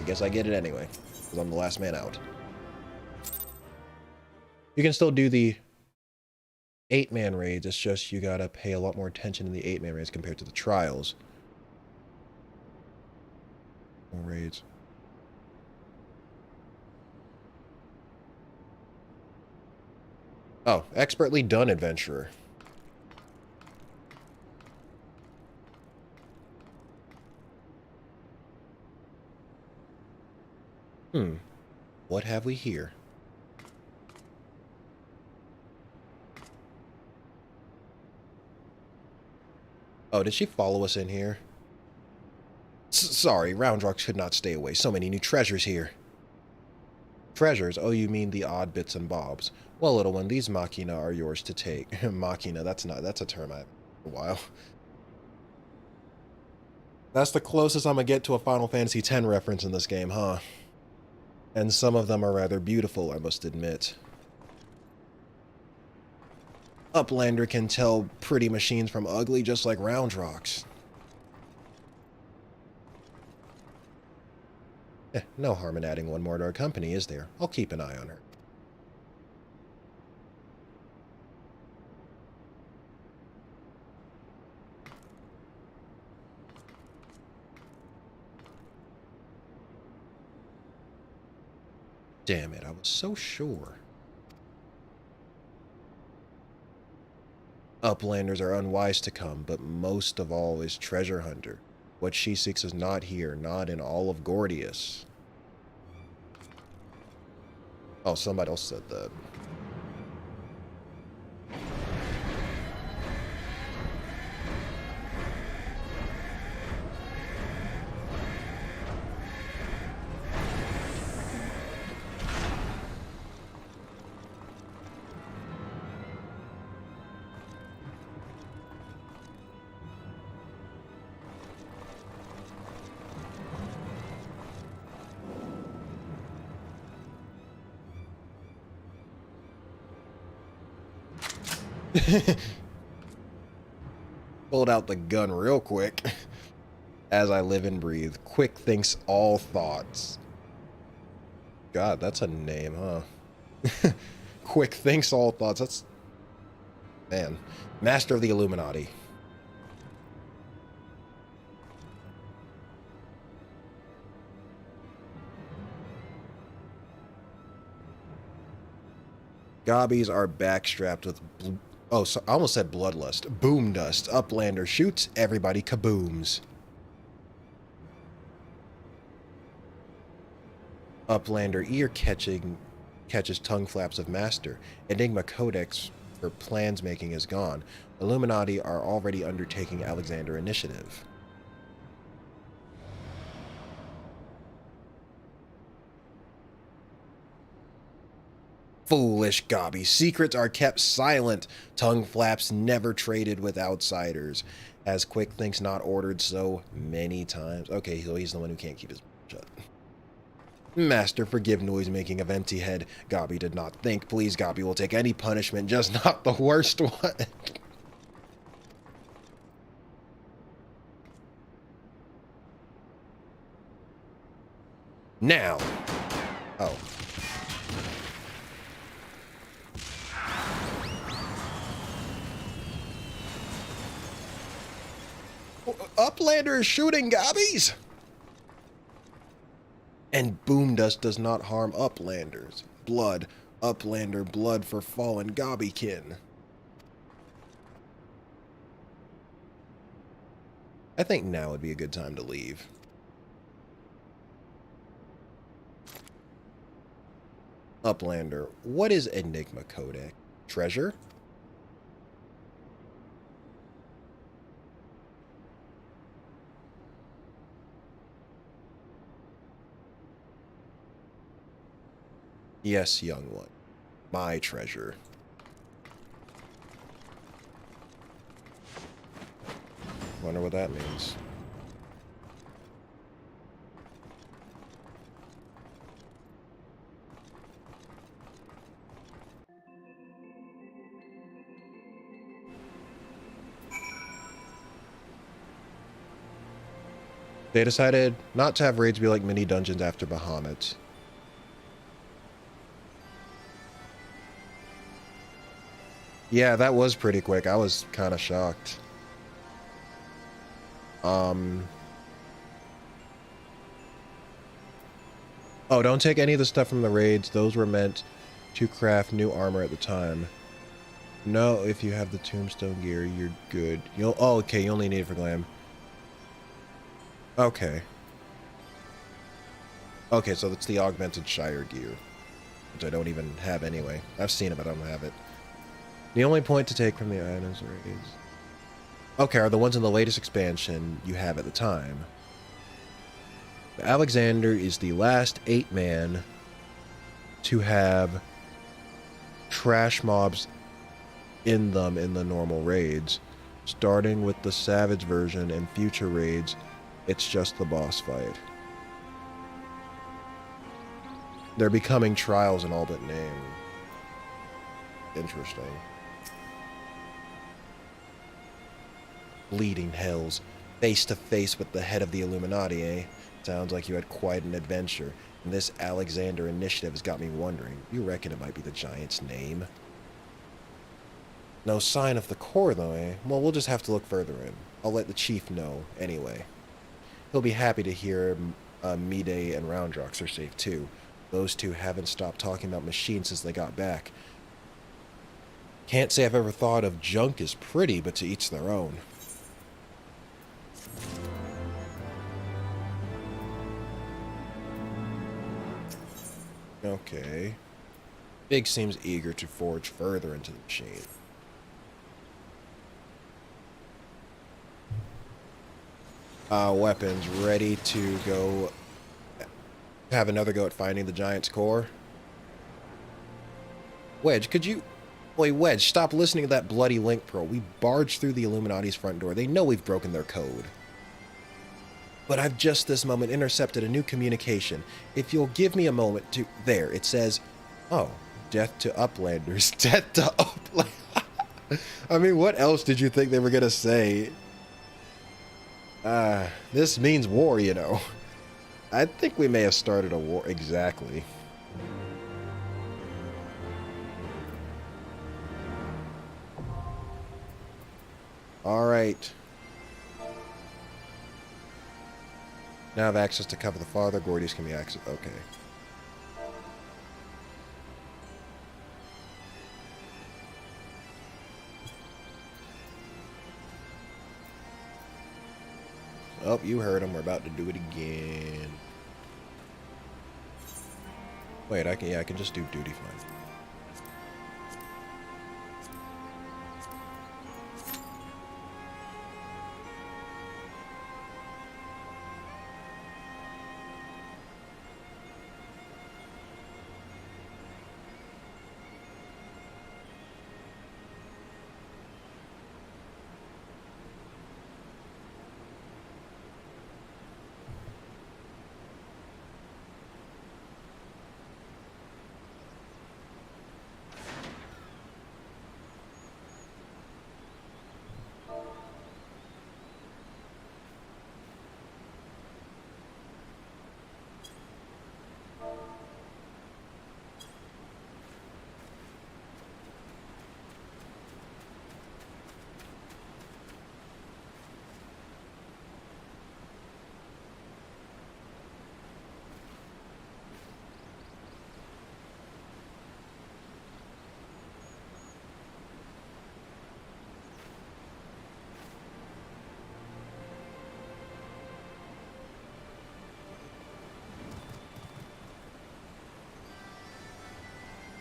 I guess I get it anyway, because I'm the last man out. You can still do the 8-man raids, it's just you gotta pay a lot more attention in the 8-man raids compared to the trials. More raids. Oh, expertly done, adventurer. What have we here? Oh, did she follow us in here? Sorry, Roundrock could not stay away. So many new treasures here. Treasures? Oh, you mean the odd bits and bobs. Well, little one, these machina are yours to take. Machina, that's a term I've heard in a while. That's the closest I'm gonna get to a Final Fantasy X reference in this game, huh? And some of them are rather beautiful, I must admit. Uplander can tell pretty machines from ugly just like Roundrocks. No harm in adding one more to our company, is there? I'll keep an eye on her. Damn it, I was so sure. Uplanders are unwise to come, but most of all is Treasure Hunter. What she seeks is not here, not in all of Gordius. Oh, somebody else said that. Pulled out the gun real quick. As I live and breathe. Quick thinks all thoughts. God, that's a name, huh? Quick thinks all thoughts. That's... Man. Master of the Illuminati. Gobbies are backstrapped with... Oh, so I almost said bloodlust. Boom dust. Uplander shoots. Everybody kabooms. Uplander ear catches tongue flaps of master. Enigma Codex for plans making is gone. Illuminati are already undertaking Alexander initiative. Foolish Gobby. Secrets are kept silent. Tongue flaps never traded with outsiders. As Quick thinks not ordered so many times. Okay, so he's the one who can't keep his mouth shut. Master, forgive noise-making of empty head. Gobby did not think. Please, Gobby will take any punishment, just not the worst one. Now. Oh. Uplander is shooting Gobbies! And boom dust does not harm Uplanders. Blood. Uplander blood for fallen Gobbykin. I think now would be a good time to leave. Uplander, what is Enigma Codex? Treasure? Yes, young one. My treasure. Wonder what that means. They decided not to have raids be like mini dungeons after Bahamut. Yeah, that was pretty quick. I was kind of shocked. Oh, don't take any of the stuff from the raids. Those were meant to craft new armor at the time. No, if you have the tombstone gear, you're good. Oh, okay, you only need it for glam. Okay. Okay, so that's the augmented Shire gear, which I don't even have anyway. I've seen it, but I don't have it. The only point to take from the items raids. Okay, are the ones in the latest expansion you have at the time. Alexander is the last 8-man to have trash mobs in them in the normal raids. Starting with the Savage version and future raids, it's just the boss fight. They're becoming trials in all but name. Interesting. Bleeding hells. Face to face with the head of the Illuminati, eh? Sounds like you had quite an adventure. And this Alexander initiative has got me wondering. You reckon it might be the giant's name? No sign of the core, though, eh? Well, we'll just have to look further in. I'll let the chief know, anyway. He'll be happy to hear Mide and Roundrox are safe, too. Those two haven't stopped talking about machines since they got back. Can't say I've ever thought of junk as pretty, but to each their own. Okay. Big seems eager to forge further into the machine. Weapons ready to go have another go at finding the giant's core. Wedge, could you... Wait, Wedge, stop listening to that bloody Link Pro. We barged through the Illuminati's front door. They know we've broken their code. But I've just this moment intercepted a new communication. If you'll give me a moment to... There, it says... Oh, death to Uplanders. Death to Uplanders. I mean, what else did you think they were gonna say? This means war, you know. I think we may have started a war. Exactly. Alright. Now I have access to cover the father. Gordius can be accessed. Okay. Oh, you heard him. We're about to do it again. Wait, I can just do duty fine.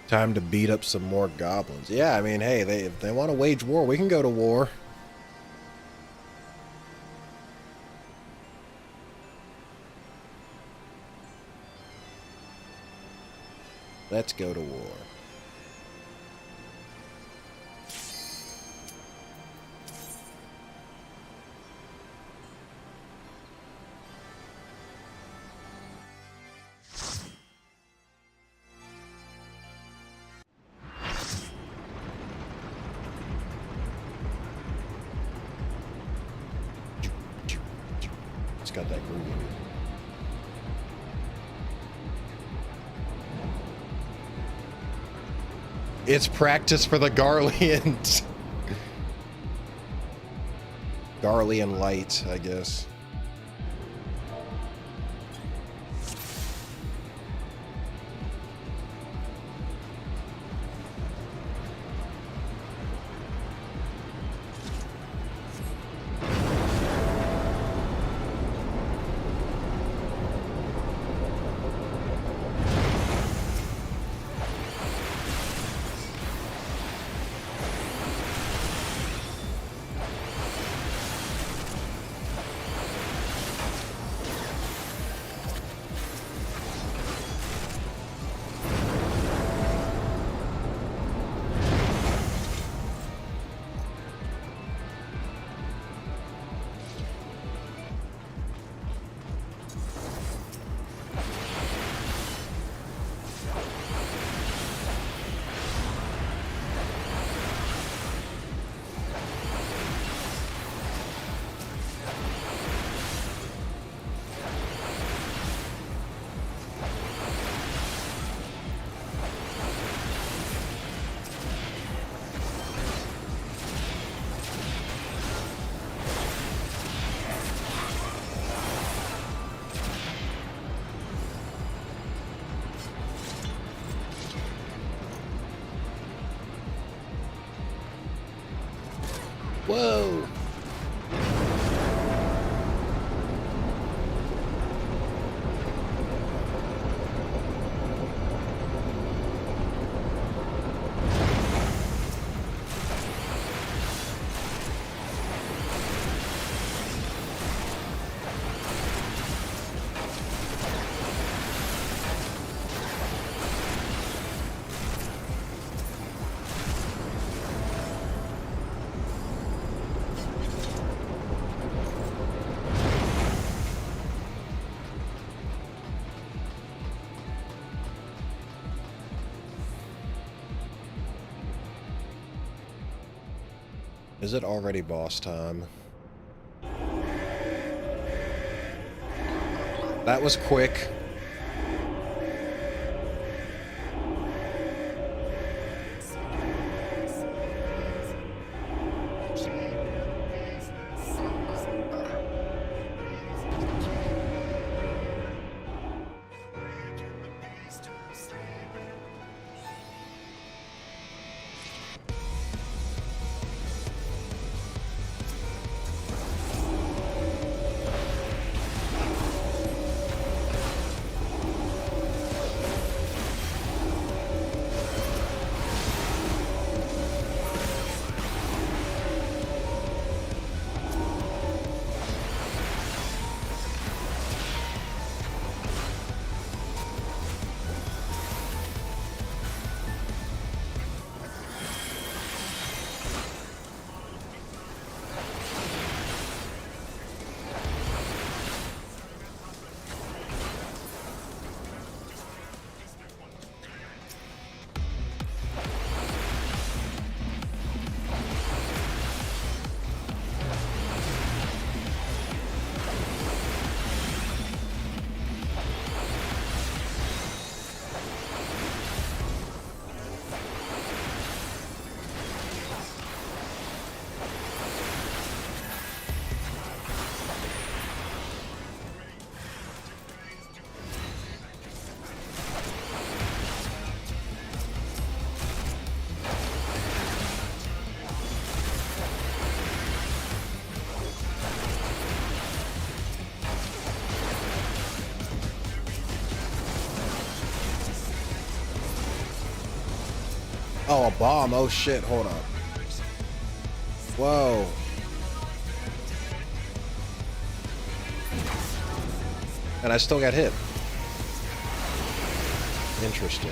Time to beat up some more goblins. Yeah, I mean, hey, if they want to wage war, we can go to war. Let's go to war. Got that groove. It's practice for the Garleans. Garlean light, I guess. Whoa! Is it already boss time? That was quick. Oh, a bomb. Oh, shit. Hold on. Whoa. And I still got hit. Interesting.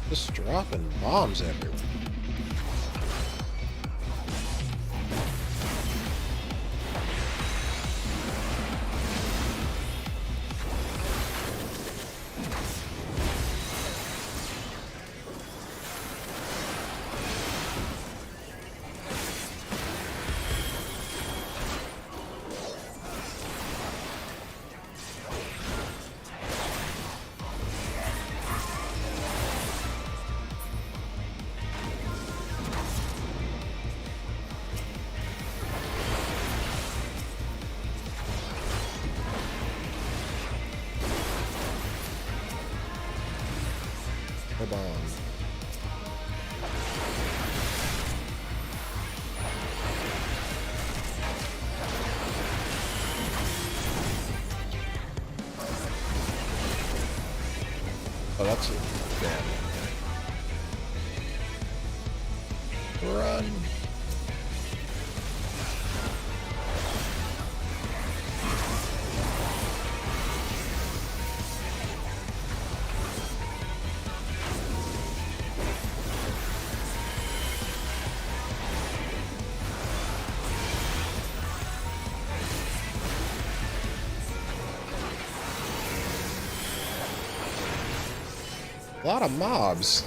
Just dropping bombs everywhere. bomb. Oh, that's it. Damn. Run. A lot of mobs.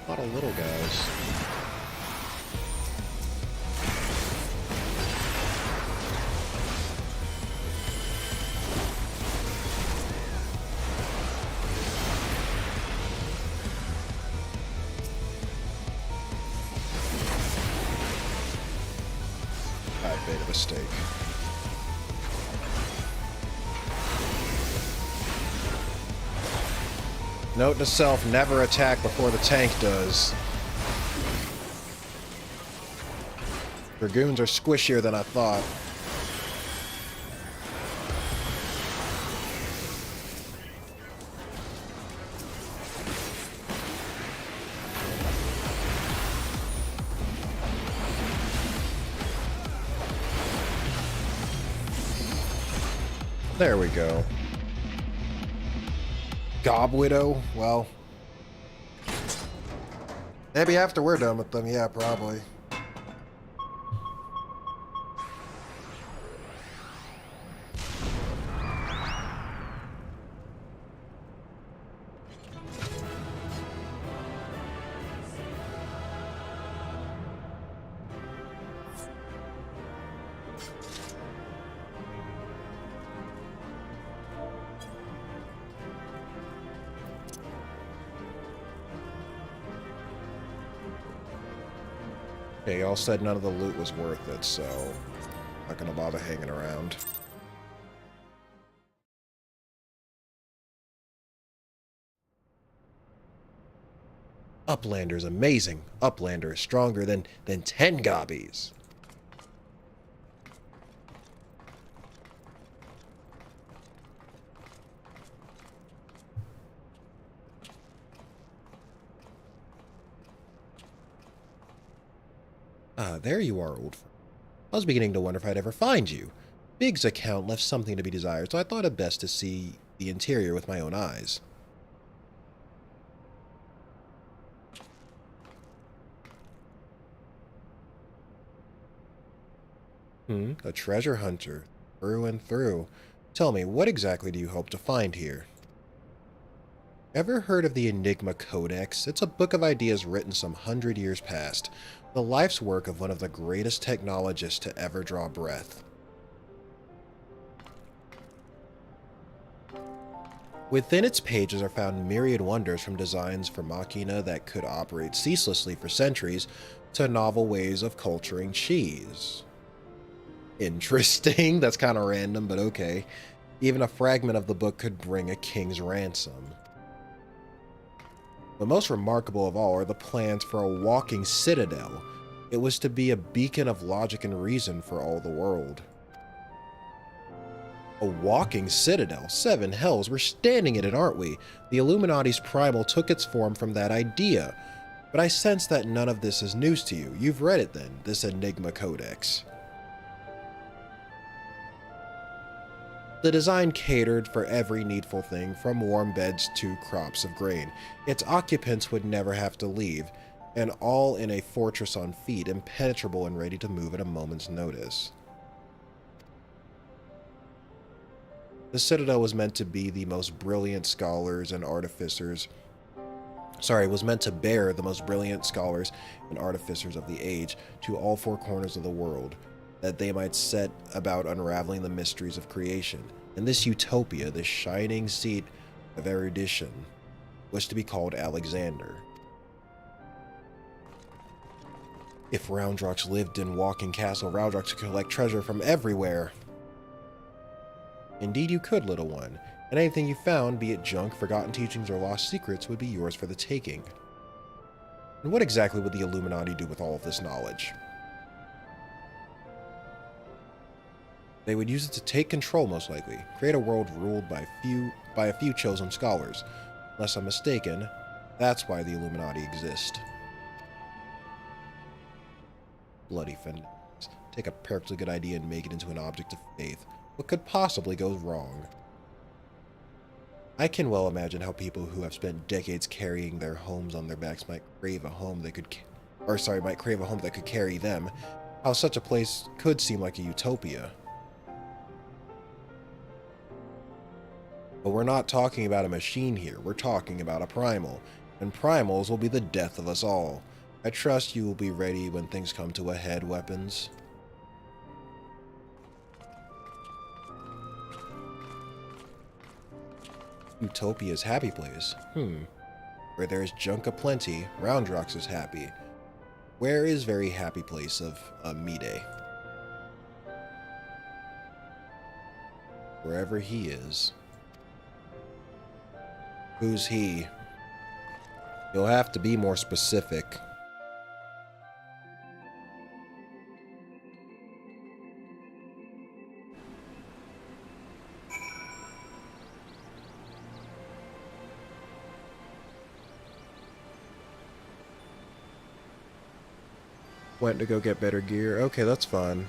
A lot of little guys. I made a mistake. Note to self, never attack before the tank does. Dragoons are squishier than I thought. There we go. Gob Widow? Well, maybe after we're done with them, yeah, probably. Okay, y'all said none of the loot was worth it, so not gonna bother hanging around. Uplander's amazing. Uplander is stronger than 10 gobbies. Ah, there you are, old friend. I was beginning to wonder if I'd ever find you. Big's account left something to be desired, so I thought it best to see the interior with my own eyes. A treasure hunter, through and through. Tell me, what exactly do you hope to find here? Ever heard of the Enigma Codex? It's a book of ideas written some 100 years past, the life's work of one of the greatest technologists to ever draw breath. Within its pages are found myriad wonders, from designs for machina that could operate ceaselessly for centuries to novel ways of culturing cheese. Interesting. That's kind of random, but okay. Even a fragment of the book could bring a king's ransom. The most remarkable of all are the plans for a walking citadel. It was to be a beacon of logic and reason for all the world. A walking citadel? Seven hells, we're standing in it, aren't we? The Illuminati's primal took its form from that idea. But I sense that none of this is news to you. You've read it then, this Enigma Codex. The design catered for every needful thing, from warm beds to crops of grain. Its occupants would never have to leave, and all in a fortress on feet, impenetrable and ready to move at a moment's notice. The Citadel was meant to be the most brilliant scholars and artificers. Was meant to bear the most brilliant scholars and artificers of the age to all four corners of the world, that they might set about unraveling the mysteries of creation. And this utopia, this shining seat of erudition, was to be called Alexander. If Roundrox lived in Walking Castle, Roundrox could collect treasure from everywhere. Indeed you could, little one, and anything you found, be it junk, forgotten teachings, or lost secrets, would be yours for the taking. And what exactly would the Illuminati do with all of this knowledge? They would use it to take control, most likely, create a world ruled by a few chosen scholars. Unless I'm mistaken, that's why the Illuminati exist. Bloody fanatics. Take a perfectly good idea and make it into an object of faith. What could possibly go wrong? I can well imagine how people who have spent decades carrying their homes on their backs might crave a home that could carry them. How such a place could seem like a utopia. But we're not talking about a machine here, we're talking about a primal, and primals will be the death of us all. I trust you will be ready when things come to a head, weapons. Utopia's happy place. Where there is junk aplenty, Roundrox is happy. Where is very happy place of Mide? Wherever he is. Who's he? You'll have to be more specific. Went to go get better gear. Okay, that's fine.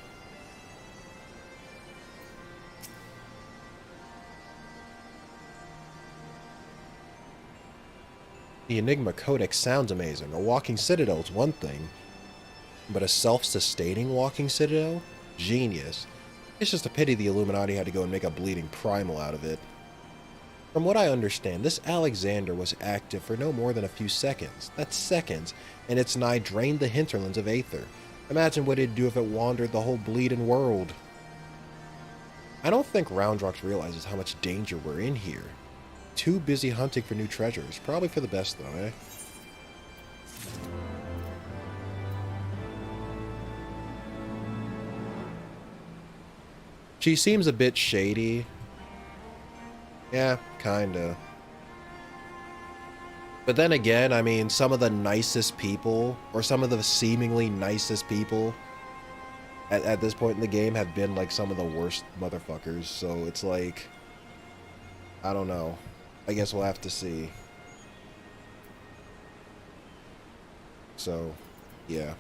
The Enigma Codex sounds amazing. A walking citadel is one thing, but a self-sustaining walking citadel? Genius. It's just a pity the Illuminati had to go and make a bleeding primal out of it. From what I understand, this Alexander was active for no more than a few seconds. That's seconds, and it's nigh drained the hinterlands of Aether. Imagine what it'd do if it wandered the whole bleeding world. I don't think Roundrox realizes how much danger we're in here. Too busy hunting for new treasures. Probably for the best, though, eh? She seems a bit shady. Yeah, kinda. But then again, I mean, some of the nicest people, or some of the seemingly nicest people at this point in the game have been, like, some of the worst motherfuckers. So it's like, I don't know. I guess we'll have to see. So, yeah.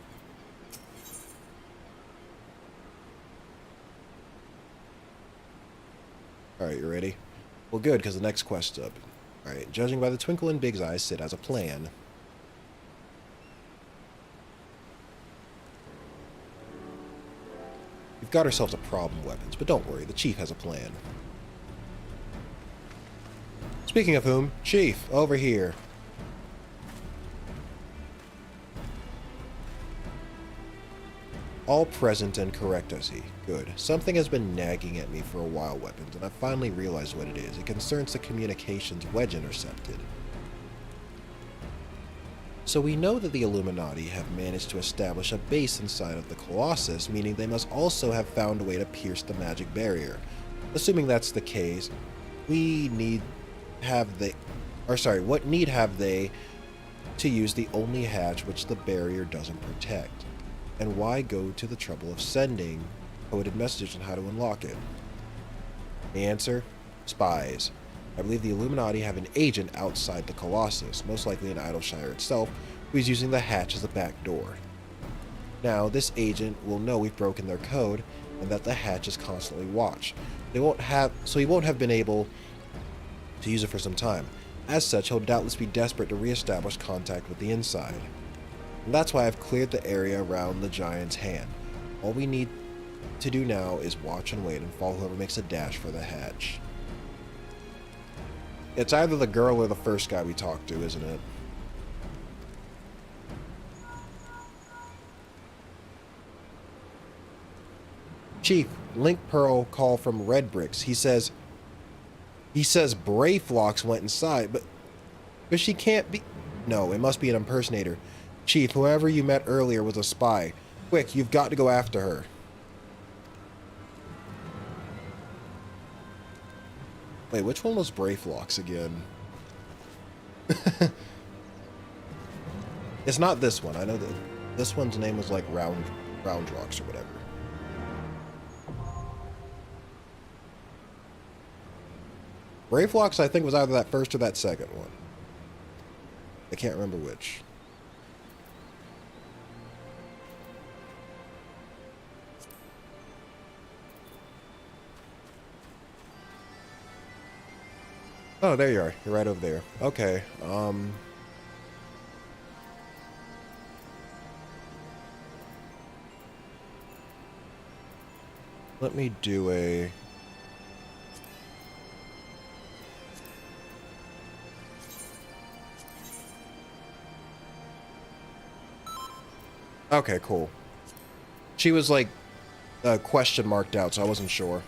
Alright, you ready? Well, good, because the next quest's up. Alright, judging by the twinkle in Big's eyes, Sid has a plan. We've got ourselves a problem, weapons, but don't worry, the Chief has a plan. Speaking of whom, Chief, over here. All present and correct, I see. Good. Something has been nagging at me for a while, weapons, and I've finally realized what it is. It concerns the communications Wedge intercepted. So we know that the Illuminati have managed to establish a base inside of the Colossus, meaning they must also have found a way to pierce the magic barrier. Assuming that's the case, what need have they to use the only hatch which the barrier doesn't protect? And why go to the trouble of sending coded messages on how to unlock it? The answer? Spies. I believe the Illuminati have an agent outside the Colossus, most likely in Idleshire itself, who is using the hatch as a back door. Now, this agent will know we've broken their code, and that the hatch is constantly watched. So he won't have been able to use it for some time. As such, he'll doubtless be desperate to re-establish contact with the inside. And that's why I've cleared the area around the giant's hand. All we need to do now is watch and wait and follow whoever makes a dash for the hatch. It's either the girl or the first guy we talked to, isn't it? Chief, Link Pearl call from Red Bricks. He says Brayflox went inside, but she can't be. No, it must be an impersonator. Chief, whoever you met earlier was a spy. Quick, you've got to go after her. Wait, which one was Brayflox again? It's not this one. I know that this one's name was like Roundrocks or whatever. Brayflox, I think, was either that first or that second one. I can't remember which. Oh, there you are. You're right over there. Okay, let me do a... Okay, cool. She was like question marked out, so I wasn't sure.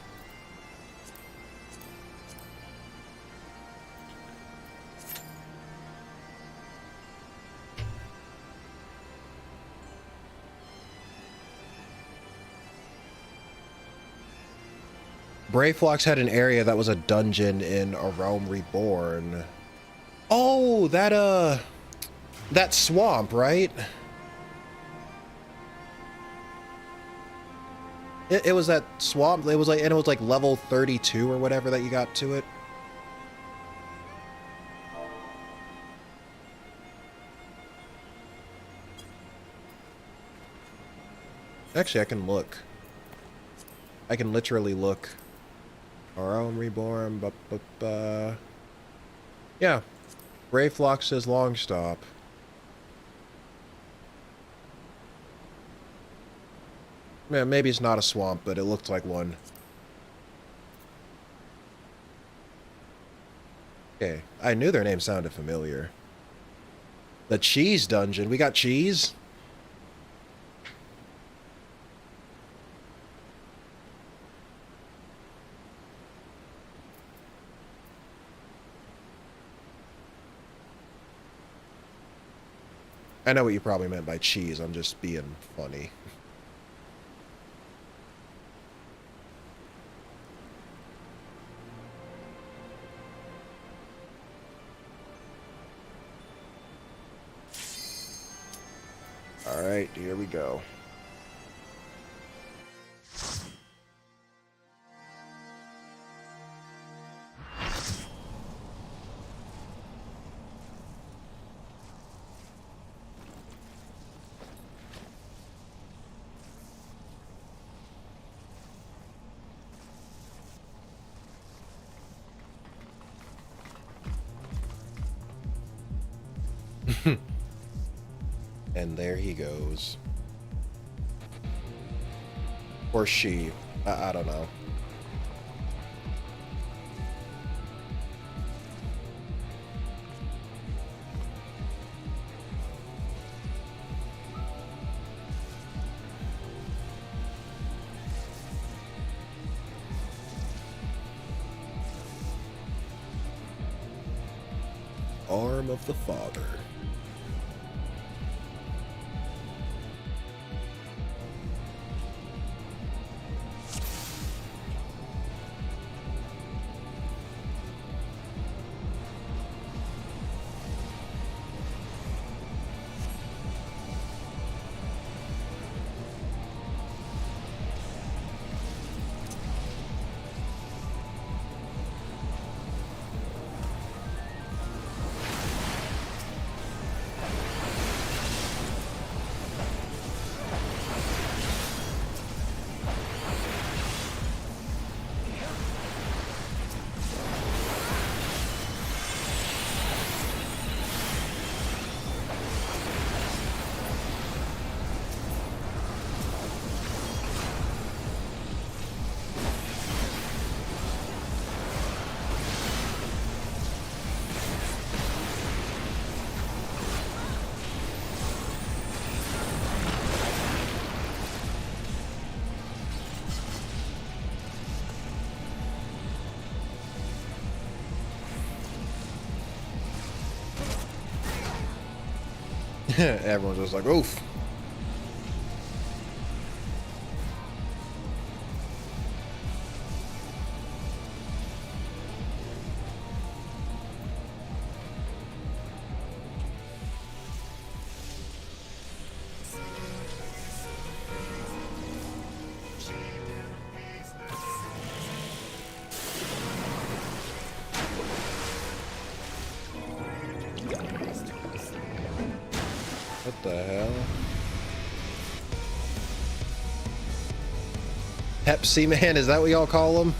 Brayflox had an area that was a dungeon in A Realm Reborn. Oh, that swamp, right? It was that swamp. It was like level 32 or whatever that you got to it. Actually, I can look. I can literally look. Our Own Reborn, yeah. Brayflox says long stop. Yeah, maybe it's not a swamp, but it looked like one. Okay, I knew their name sounded familiar. The Cheese Dungeon. We got cheese? I know what you probably meant by cheese. I'm just being funny. All right, here we go. And there he goes. Or she. I don't know. Arm of the Father. Everyone's just like, oof. Pepsi Man, is that what y'all call him?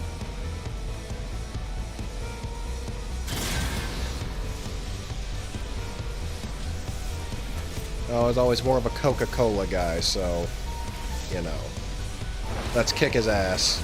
Oh, I was always more of a Coca-Cola guy, so, you know. Let's kick his ass.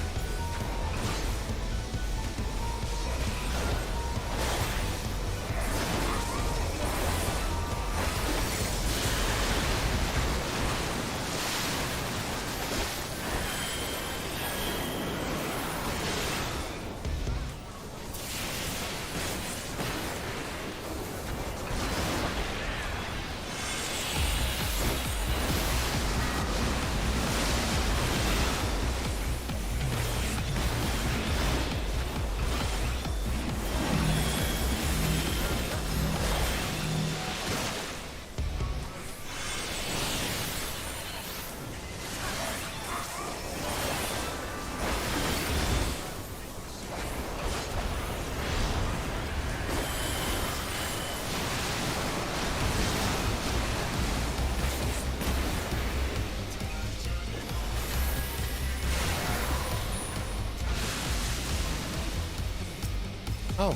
Oh.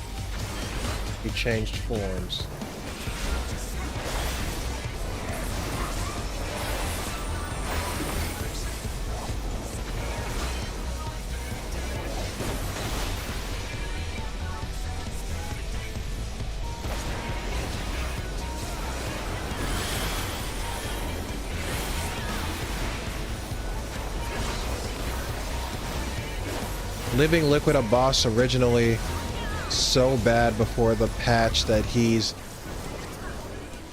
He changed forms. Living Liquid, a boss originally so bad before the patch that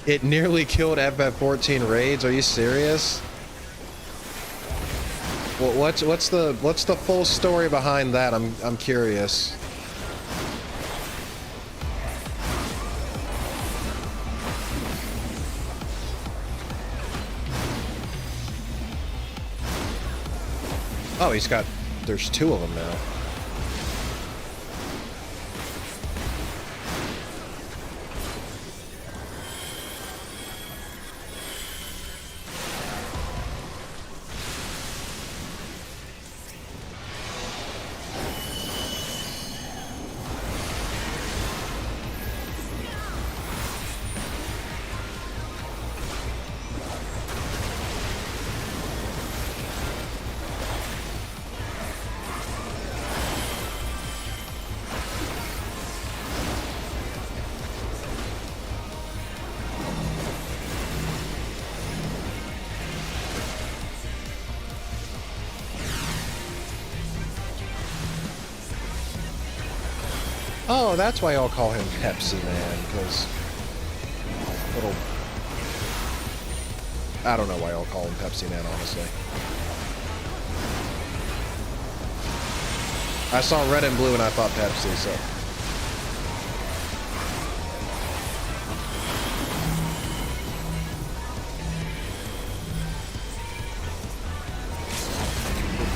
it nearly killed FF14 raids. Are you serious? Well, what's the full story behind that? I'm curious. Oh, there's two of them now. Oh, that's why I'll call him Pepsi Man, because little... I don't know why I'll call him Pepsi Man, honestly. I saw red and blue and I thought Pepsi, so...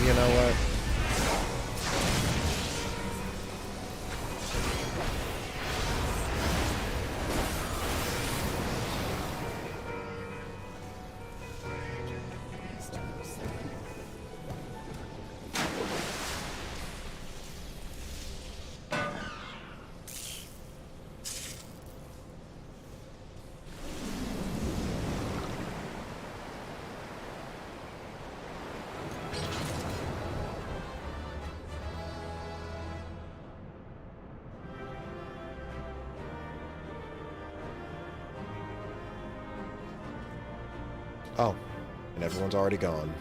You know what? Oh, and everyone's already gone.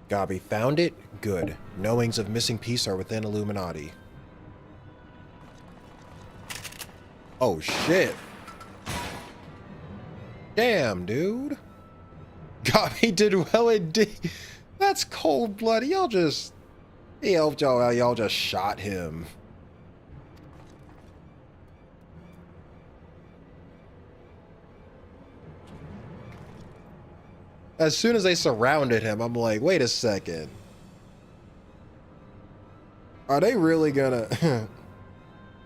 Gabi found it? Good. Knowings of missing piece are within Illuminati. Oh, shit. Damn, dude. God, he did well indeed. That's cold-blooded. Y'all just... Y'all just shot him. As soon as they surrounded him, I'm like, wait a second. Are they really gonna...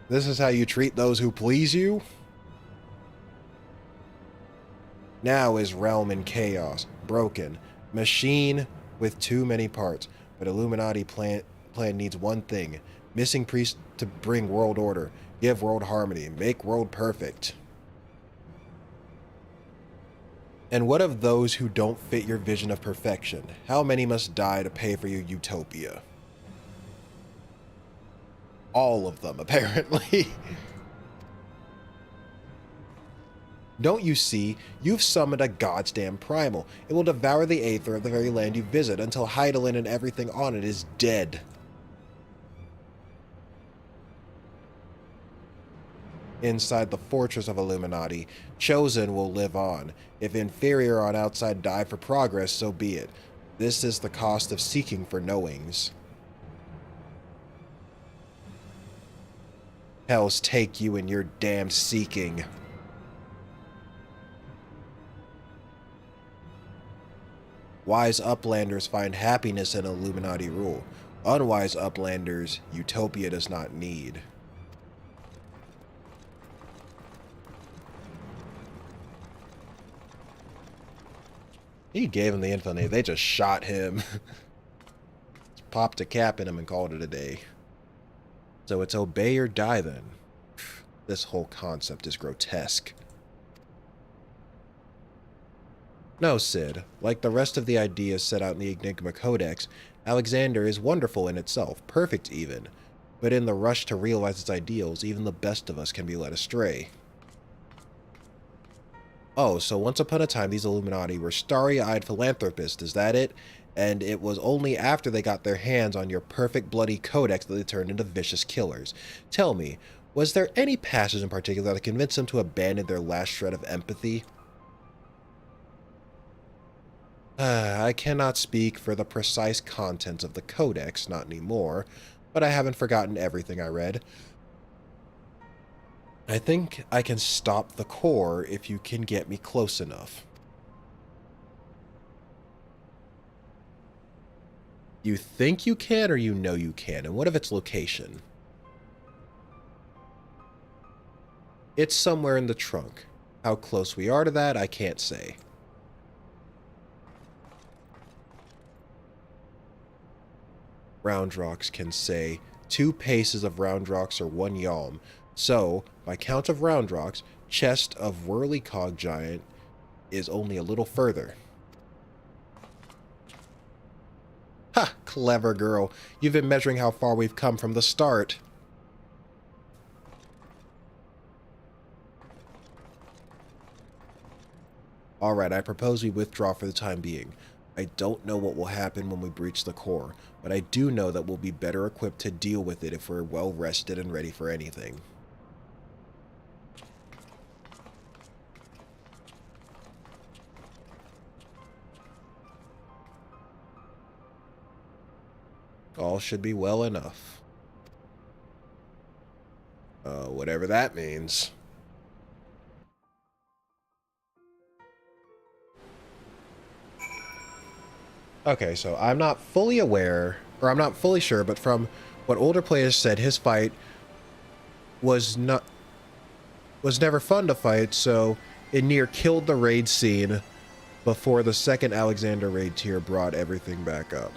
This is how you treat those who please you? Now is realm in chaos, broken, machine with too many parts. But Illuminati plan needs one thing. Missing priest to bring world order, give world harmony, make world perfect. And what of those who don't fit your vision of perfection? How many must die to pay for your utopia? All of them, apparently. Don't you see? You've summoned a goddamn primal. It will devour the aether of the very land you visit until Heidelin and everything on it is dead. Inside the fortress of Illuminati, Chosen will live on. If inferior on outside die for progress, so be it. This is the cost of seeking for knowings. Hells take you and your damned seeking. Wise uplanders find happiness in Illuminati rule. Unwise uplanders, utopia does not need. He gave him the infamy. They just shot him. Popped a cap in him and called it a day. So it's obey or die then. This whole concept is grotesque. No, Sid. Like the rest of the ideas set out in the Enigma Codex, Alexander is wonderful in itself, perfect even. But in the rush to realize its ideals, even the best of us can be led astray. Oh, so once upon a time these Illuminati were starry-eyed philanthropists, is that it? And it was only after they got their hands on your perfect bloody codex that they turned into vicious killers. Tell me, was there any passage in particular that convinced them to abandon their last shred of empathy? I cannot speak for the precise contents of the codex, not anymore, but I haven't forgotten everything I read. I think I can stop the core if you can get me close enough. You think you can, or you know you can? And what of its location? It's somewhere in the trunk. How close we are to that, I can't say. Roundrocks can say 2 paces of Roundrocks are 1 yalm. So, by count of Roundrocks, chest of Whirly-Cog Giant is only a little further. Ha! Clever girl. You've been measuring how far we've come from the start. Alright, I propose we withdraw for the time being. I don't know what will happen when we breach the core, but I do know that we'll be better equipped to deal with it if we're well rested and ready for anything. All should be well enough. Whatever that means. Okay, so I'm not fully aware, or I'm not fully sure, but from what older players said, his fight was never fun to fight, so it near killed the raid scene before the second Alexander raid tier brought everything back up.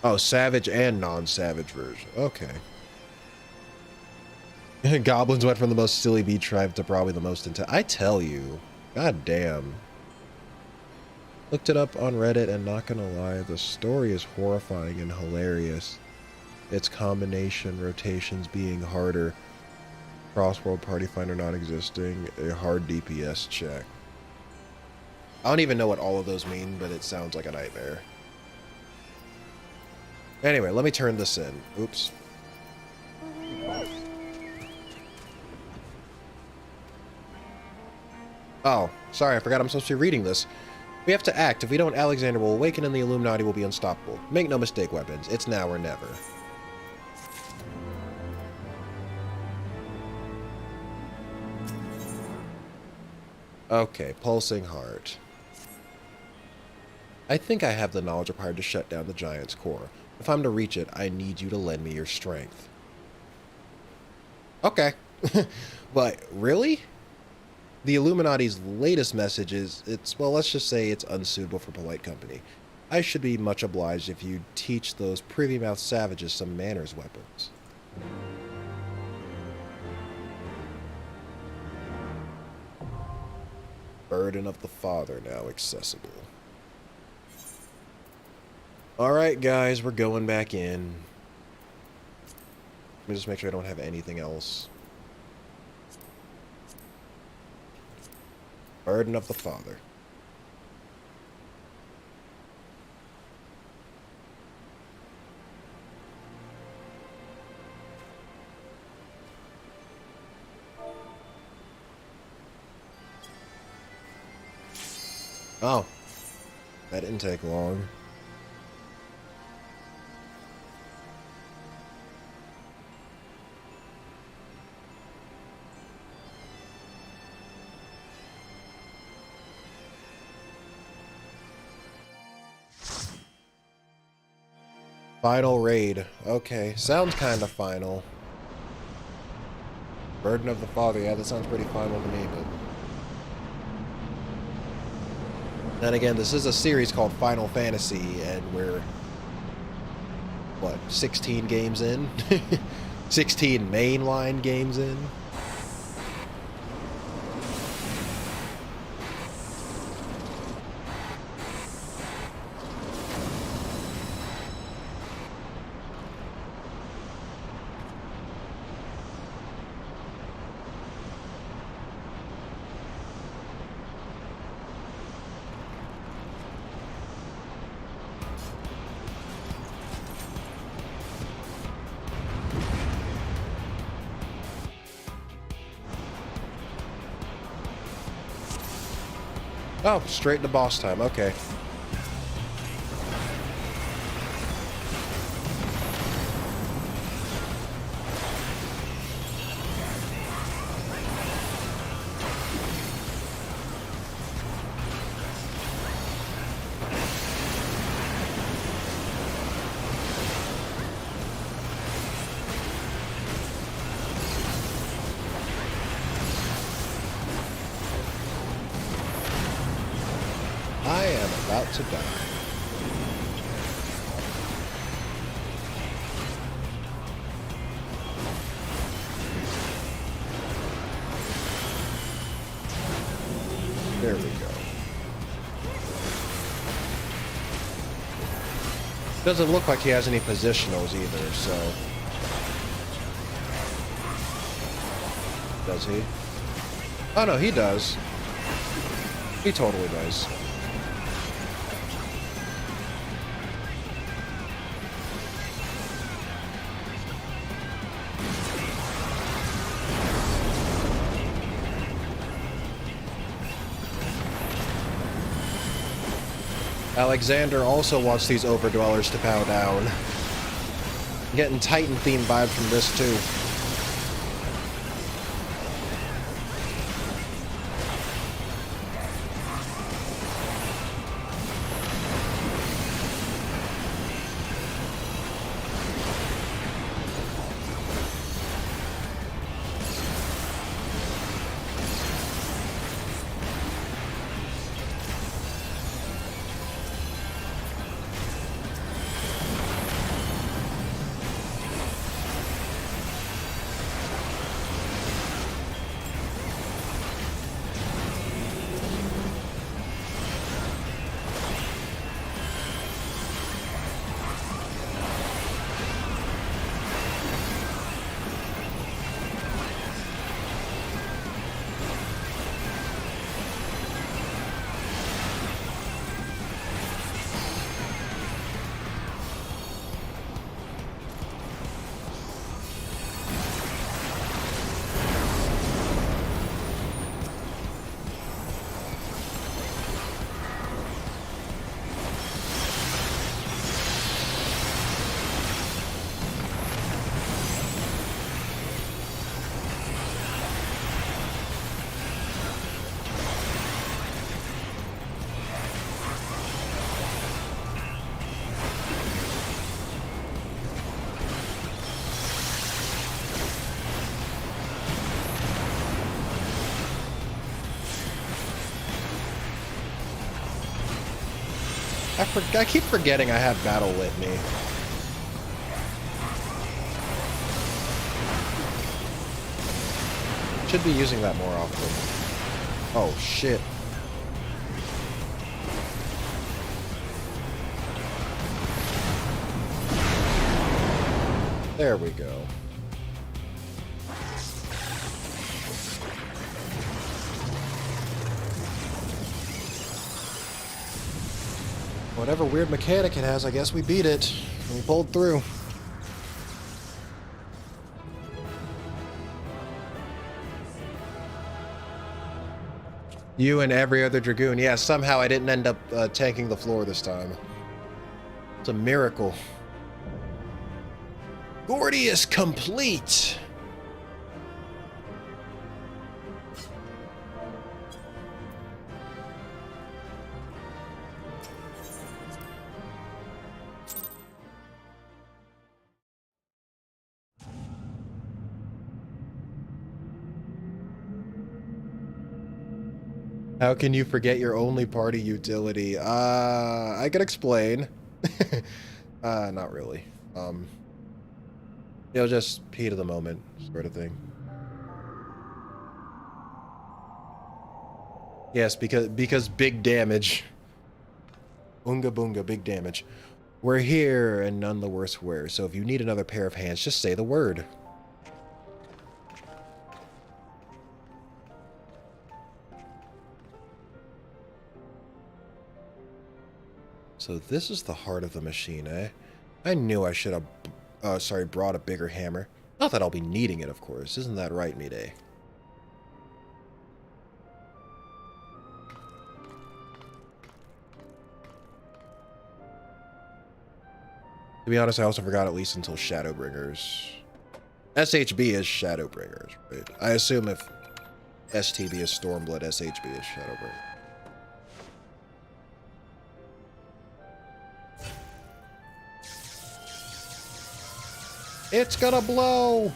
Oh, savage and non-savage version. Okay. Goblins went from the most silly bee tribe to probably the most intense. I tell you. God damn. Looked it up on Reddit, and not gonna lie, the story is horrifying and hilarious. Its combination, rotations being harder, crossworld party finder not existing, a hard DPS check. I don't even know what all of those mean, but it sounds like a nightmare. Anyway, let me turn this in. Oops. Oh, sorry, I forgot I'm supposed to be reading this. We have to act. If we don't, Alexander will awaken and the Illuminati will be unstoppable. Make no mistake, weapons. It's now or never. Okay, pulsing heart. I think I have the knowledge required to shut down the Giant's core. If I'm to reach it, I need you to lend me your strength. Okay. But, really? The Illuminati's latest message is, well, let's just say it's unsuitable for polite company. I should be much obliged if you teach those privy-mouthed savages some manners, weapons. Burden of the Father now accessible. Alright, guys, we're going back in. Let me just make sure I don't have anything else. Burden of the Father. Oh. That didn't take long. Final raid. Okay, sounds kind of final. Burden of the Father. Yeah, that sounds pretty final to me, but... Then again, this is a series called Final Fantasy, and we're... what, 16 games in? 16 mainline games in? Oh, straight to boss time. Okay. I am about to die. There we go. Doesn't look like he has any positionals either, so... Does he? Oh no, he does. He totally does. Alexander also wants these overdwellers to bow down. I'm getting Titan theme vibes from this too. I keep forgetting I have Battle Litany. Should be using that more often. Oh, shit. There we go. Whatever weird mechanic it has, I guess we beat it. We pulled through. You and every other Dragoon. Yeah, somehow I didn't end up tanking the floor this time. It's a miracle. Gordius complete! How can you forget your only party utility? I could explain. Not really. You know, just heat of the moment sort of thing. Yes, because big damage. Oonga boonga, big damage. We're here and none the worse where, so if you need another pair of hands, just say the word. So this is the heart of the machine, eh? I knew I should have, brought a bigger hammer. Not that I'll be needing it, of course. Isn't that right, Mide? To be honest, I also forgot at least until Shadowbringers. SHB is Shadowbringers, right? I assume if STB is Stormblood, SHB is Shadowbringers. It's gonna blow!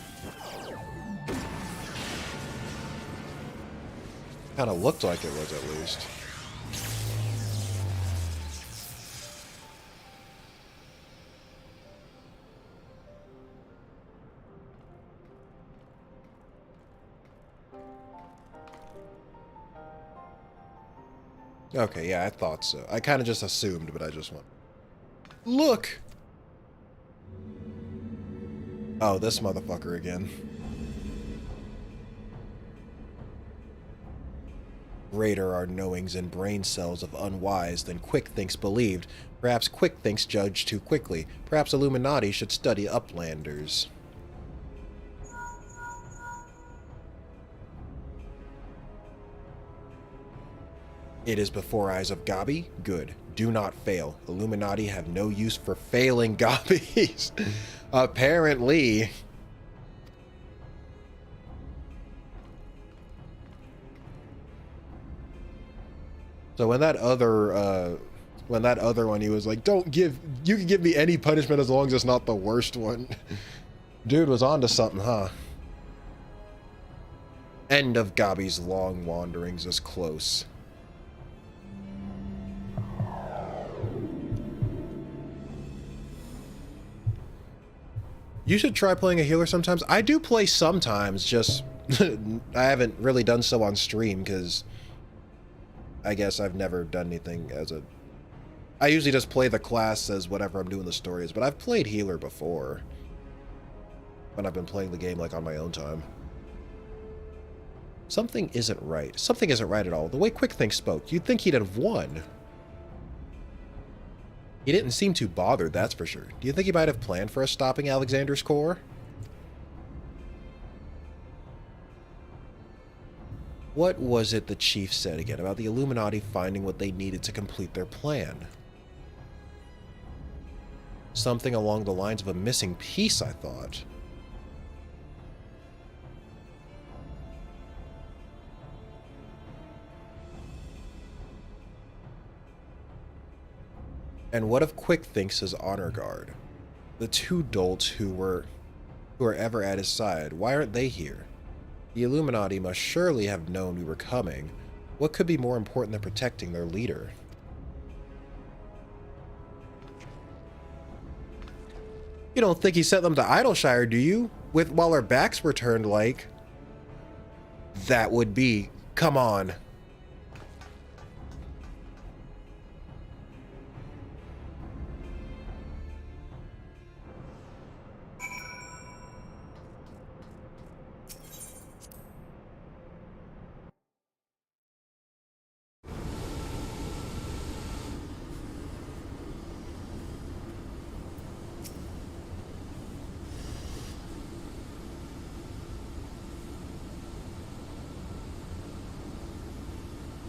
Kinda looked like it was, at least. Okay, yeah, I thought so. I kinda just assumed, but I just went... Look! Oh, this motherfucker again. Greater are knowings and brain cells of unwise than Quick thinks believed. Perhaps Quick thinks judged too quickly. Perhaps Illuminati should study Uplanders. It is before eyes of Gabi? Good. Do not fail. Illuminati have no use for failing Gabis. Apparently. So when that other one, he was like, you can give me any punishment as long as it's not the worst one. Dude was onto something, huh? End of Gabi's long wanderings is close. You should try playing a healer sometimes. I do play sometimes, just I haven't really done so on stream because I guess I've never done anything as a... I usually just play the class as whatever I'm doing the story is, but I've played healer before when I've been playing the game like on my own time. Something isn't right. Something isn't right at all. The way Quickthink spoke, you'd think he'd have won. He didn't seem too bothered, that's for sure. Do you think he might have planned for us stopping Alexander's core? What was it the chief said again about the Illuminati finding what they needed to complete their plan? Something along the lines of a missing piece, I thought. And what if Quick thinks his honor guard? The two dolts who are ever at his side, why aren't they here? The Illuminati must surely have known we were coming. What could be more important than protecting their leader? You don't think he sent them to Idleshire, do you? While our backs were turned, like... That would be... Come on.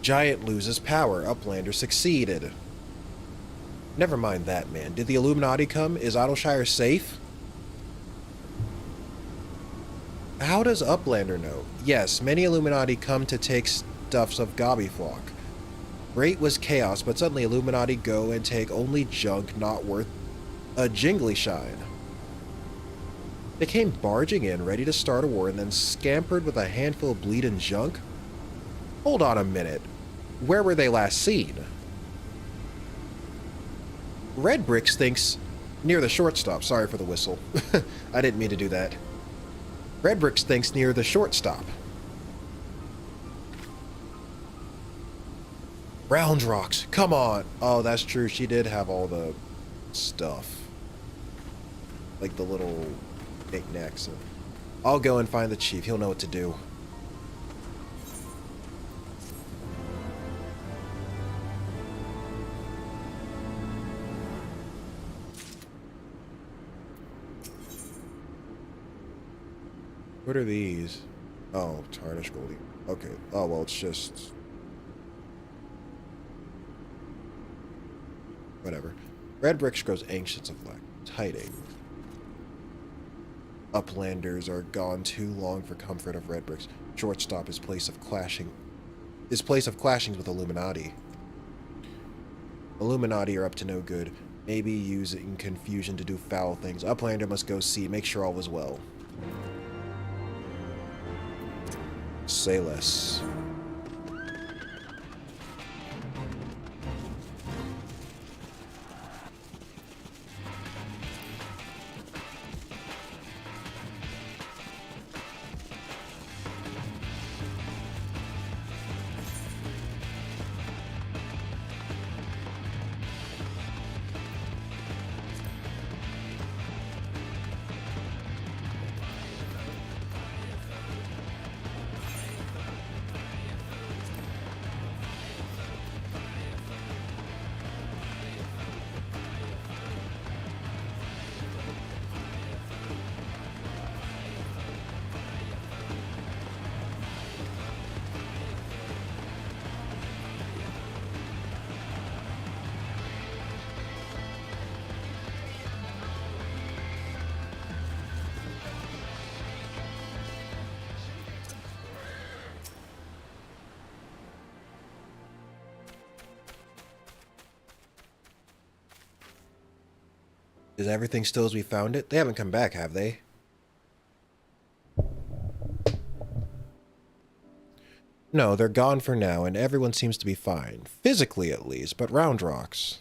Giant loses power. Uplander succeeded. Never mind that, man. Did the Illuminati come? Is Idleshire safe? How does Uplander know? Yes, many Illuminati come to take stuffs of Gobbyflock. Great was chaos, but suddenly Illuminati go and take only junk not worth a jingly shine. They came barging in, ready to start a war, and then scampered with a handful of bleeding junk? Hold on a minute. Where were they last seen? Red Bricks thinks... Near the shortstop. Sorry for the whistle. I didn't mean to do that. Red Bricks thinks near the shortstop. Round rocks. Come on. Oh, that's true. She did have all the stuff. Like the little knickknacks. I'll go and find the chief. He'll know what to do. What are these? Oh, tarnished gold. Okay. Oh, well, it's just... Whatever. Red Bricks grows anxious of lack of tidings. Uplanders are gone too long for comfort of Red Bricks. Shortstop is place of clashings with Illuminati. Illuminati are up to no good. Maybe using confusion to do foul things. Uplander must go see, make sure all was well. Say less. Is everything still as we found it? They haven't come back, have they? No, they're gone for now, and everyone seems to be fine. Physically, at least, but Round Rocks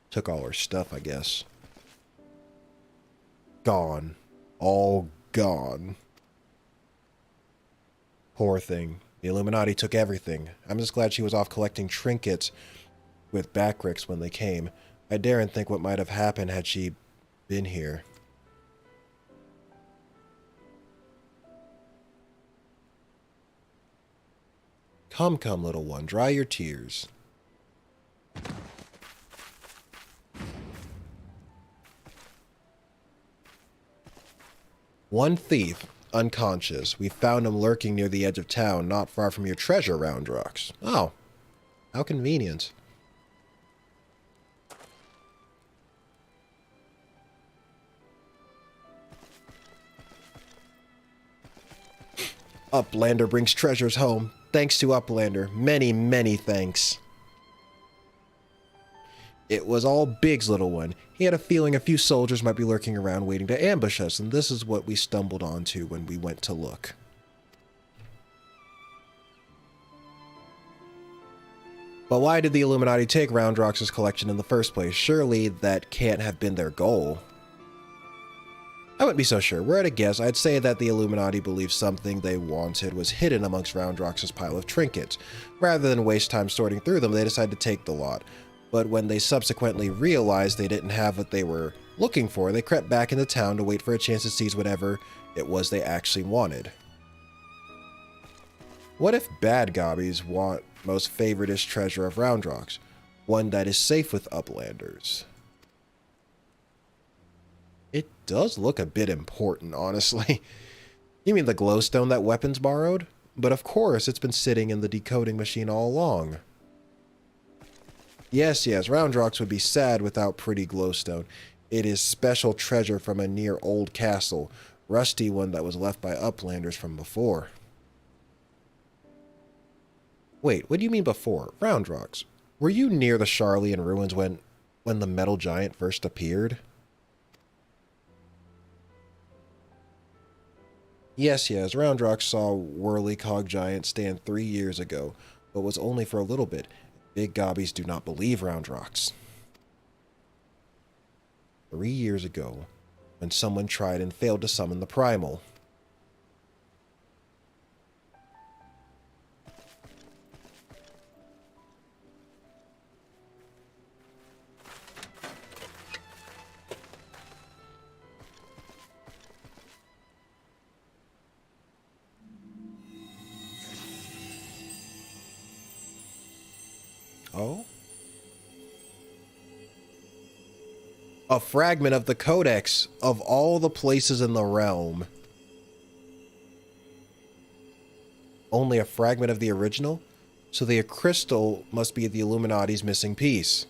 took all her stuff, I guess. Gone. All gone. Poor thing. The Illuminati took everything. I'm just glad she was off collecting trinkets with Backricks when they came. I daren't think what might have happened had she been here. Come, come, little one, dry your tears. One thief, unconscious. We found him lurking near the edge of town, not far from your treasure, Round Rocks. Oh, how convenient. Uplander brings treasures home. Thanks to Uplander. Many, many thanks. It was all Big's little one. He had a feeling a few soldiers might be lurking around waiting to ambush us, and this is what we stumbled onto when we went to look. But why did the Illuminati take Roundrox's collection in the first place? Surely that can't have been their goal. I wouldn't be so sure. Were I to guess, I'd say that the Illuminati believed something they wanted was hidden amongst Roundrox's pile of trinkets. Rather than waste time sorting through them, they decided to take the lot. But when they subsequently realized they didn't have what they were looking for, they crept back into town to wait for a chance to seize whatever it was they actually wanted. What if bad gobbies want most favoritist treasure of Roundrox? One that is safe with uplanders. It does look a bit important, honestly. You mean the glowstone that Weapons borrowed? But of course, it's been sitting in the decoding machine all along. Yes, Roundrox would be sad without pretty glowstone. It is special treasure from a near old castle, rusty one that was left by uplanders from before. Wait, what do you mean before? Roundrox, were you near the Charlian ruins when the metal giant first appeared? Yes, Roundrox saw Whirly-Cog Giant stand 3 years ago, but was only for a little bit. Big gobbies do not believe Roundrox. 3 years ago, when someone tried and failed to summon the Primal. Oh? A fragment of the Codex of all the places in the realm. Only a fragment of the original? So the crystal must be the Illuminati's missing piece.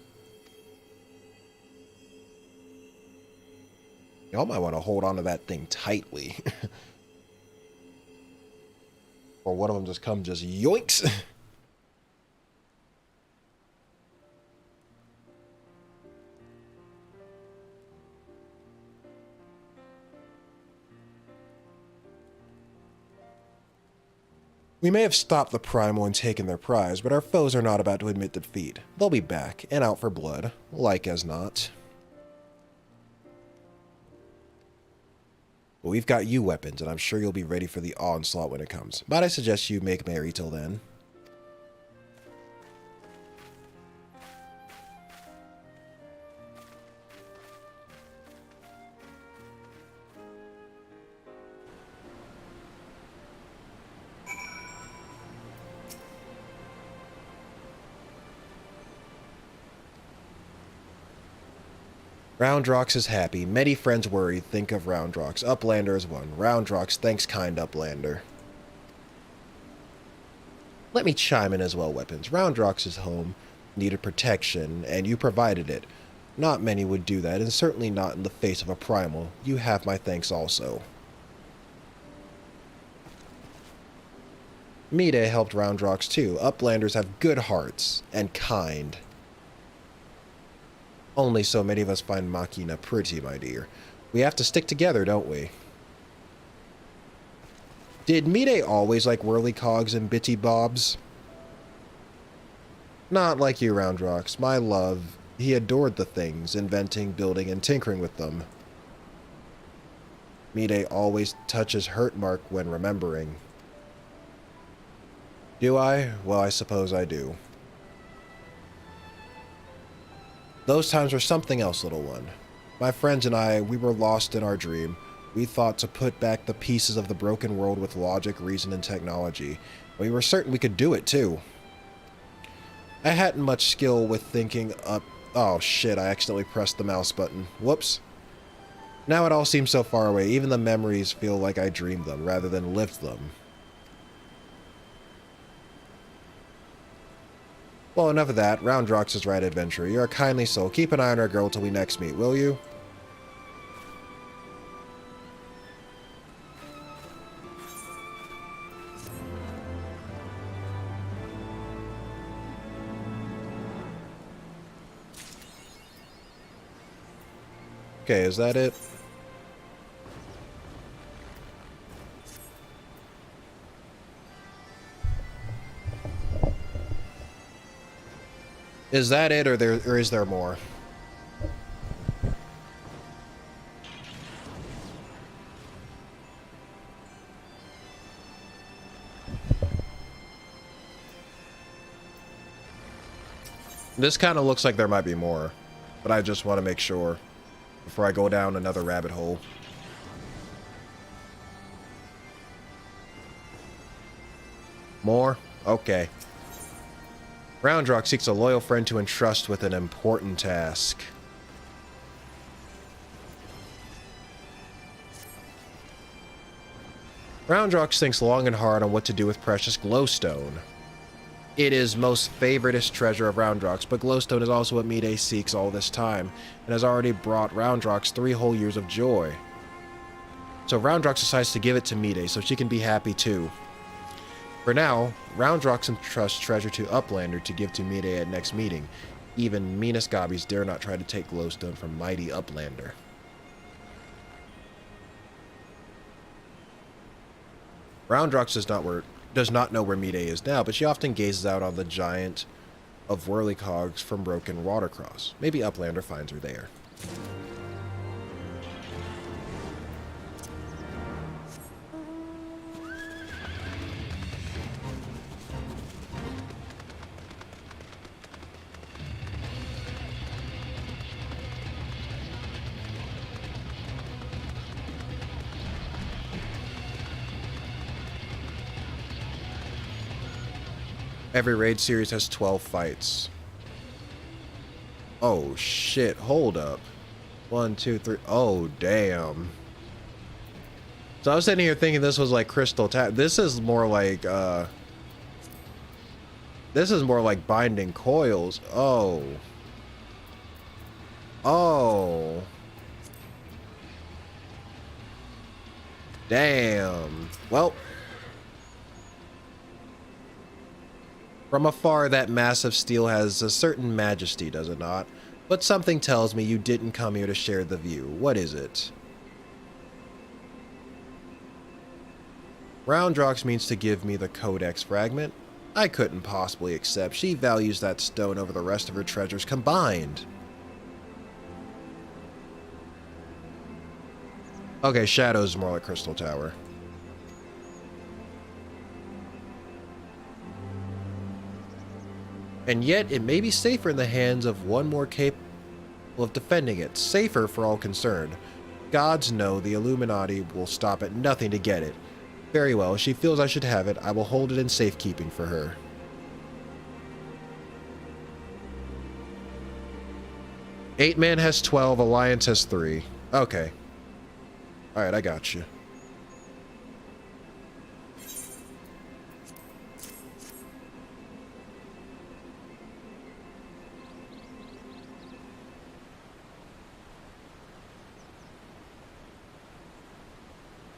Y'all might want to hold on to that thing tightly. Or one of them just yoinks. We may have stopped the Primal and taken their prize, but our foes are not about to admit defeat. They'll be back, and out for blood, like as not. But we've got you weapons, and I'm sure you'll be ready for the onslaught when it comes. But I suggest you make merry till then. Roundrox is happy. Many friends worried. Think of Roundrox. Uplander is one. Roundrox, thanks kind Uplander. Let me chime in as well, weapons. Roundrox's home needed protection, and you provided it. Not many would do that, and certainly not in the face of a Primal. You have my thanks also. Mide helped Roundrox too. Uplanders have good hearts, and kind. Only so many of us find Machina pretty, my dear. We have to stick together, don't we? Did Mide always like whirly-cogs and bitty bobs? Not like you, Roundrox. My love, he adored the things, inventing, building, and tinkering with them. Mide always touches hurt mark when remembering. Do I? Well, I suppose I do. Those times were something else, little one. My friends and I, we were lost in our dream. We thought to put back the pieces of the broken world with logic, reason, and technology. We were certain we could do it, too. I hadn't much skill with thinking up... Oh, shit, I accidentally pressed the mouse button. Whoops. Now it all seems so far away. Even the memories feel like I dreamed them, rather than lived them. Well, enough of that. Roundrox is right, adventurer. You're a kindly soul. Keep an eye on our girl till we next meet, will you? Okay, is that it? Is that it, or is there more? This kind of looks like there might be more, but I just want to make sure before I go down another rabbit hole. More? Okay. Roundrock seeks a loyal friend to entrust with an important task. Roundrock thinks long and hard on what to do with precious glowstone. It is most favoritist treasure of Roundrock's, but glowstone is also what Mide seeks all this time, and has already brought Roundrock's 3 whole years of joy. So Roundrock decides to give it to Mide so she can be happy too. For now, Roundrock entrusts treasure to Uplander to give to Mide at next meeting. Even meanest gobbies dare not try to take glowstone from mighty Uplander. Roundrox does not know where Mide is now, but she often gazes out on the giant of whirlycogs from Broken Watercross. Maybe Uplander finds her there. Every raid series has 12 fights. Oh shit, hold up. 1, 2, 3. Oh damn. So I was sitting here thinking this was like Crystal Tap. This is more like Binding Coils. Oh. Oh. Damn. Well, from afar, that massive steel has a certain majesty, does it not? But something tells me you didn't come here to share the view. What is it? Roundrox means to give me the Codex fragment. I couldn't possibly accept. She values that stone over the rest of her treasures combined. Okay, Shadow's more like Crystal Tower. And yet, it may be safer in the hands of one more capable of defending it. Safer for all concerned. Gods know the Illuminati will stop at nothing to get it. Very well, if she feels I should have it, I will hold it in safekeeping for her. Eight Man has 12, Alliance has 3. Okay. Alright, I got you.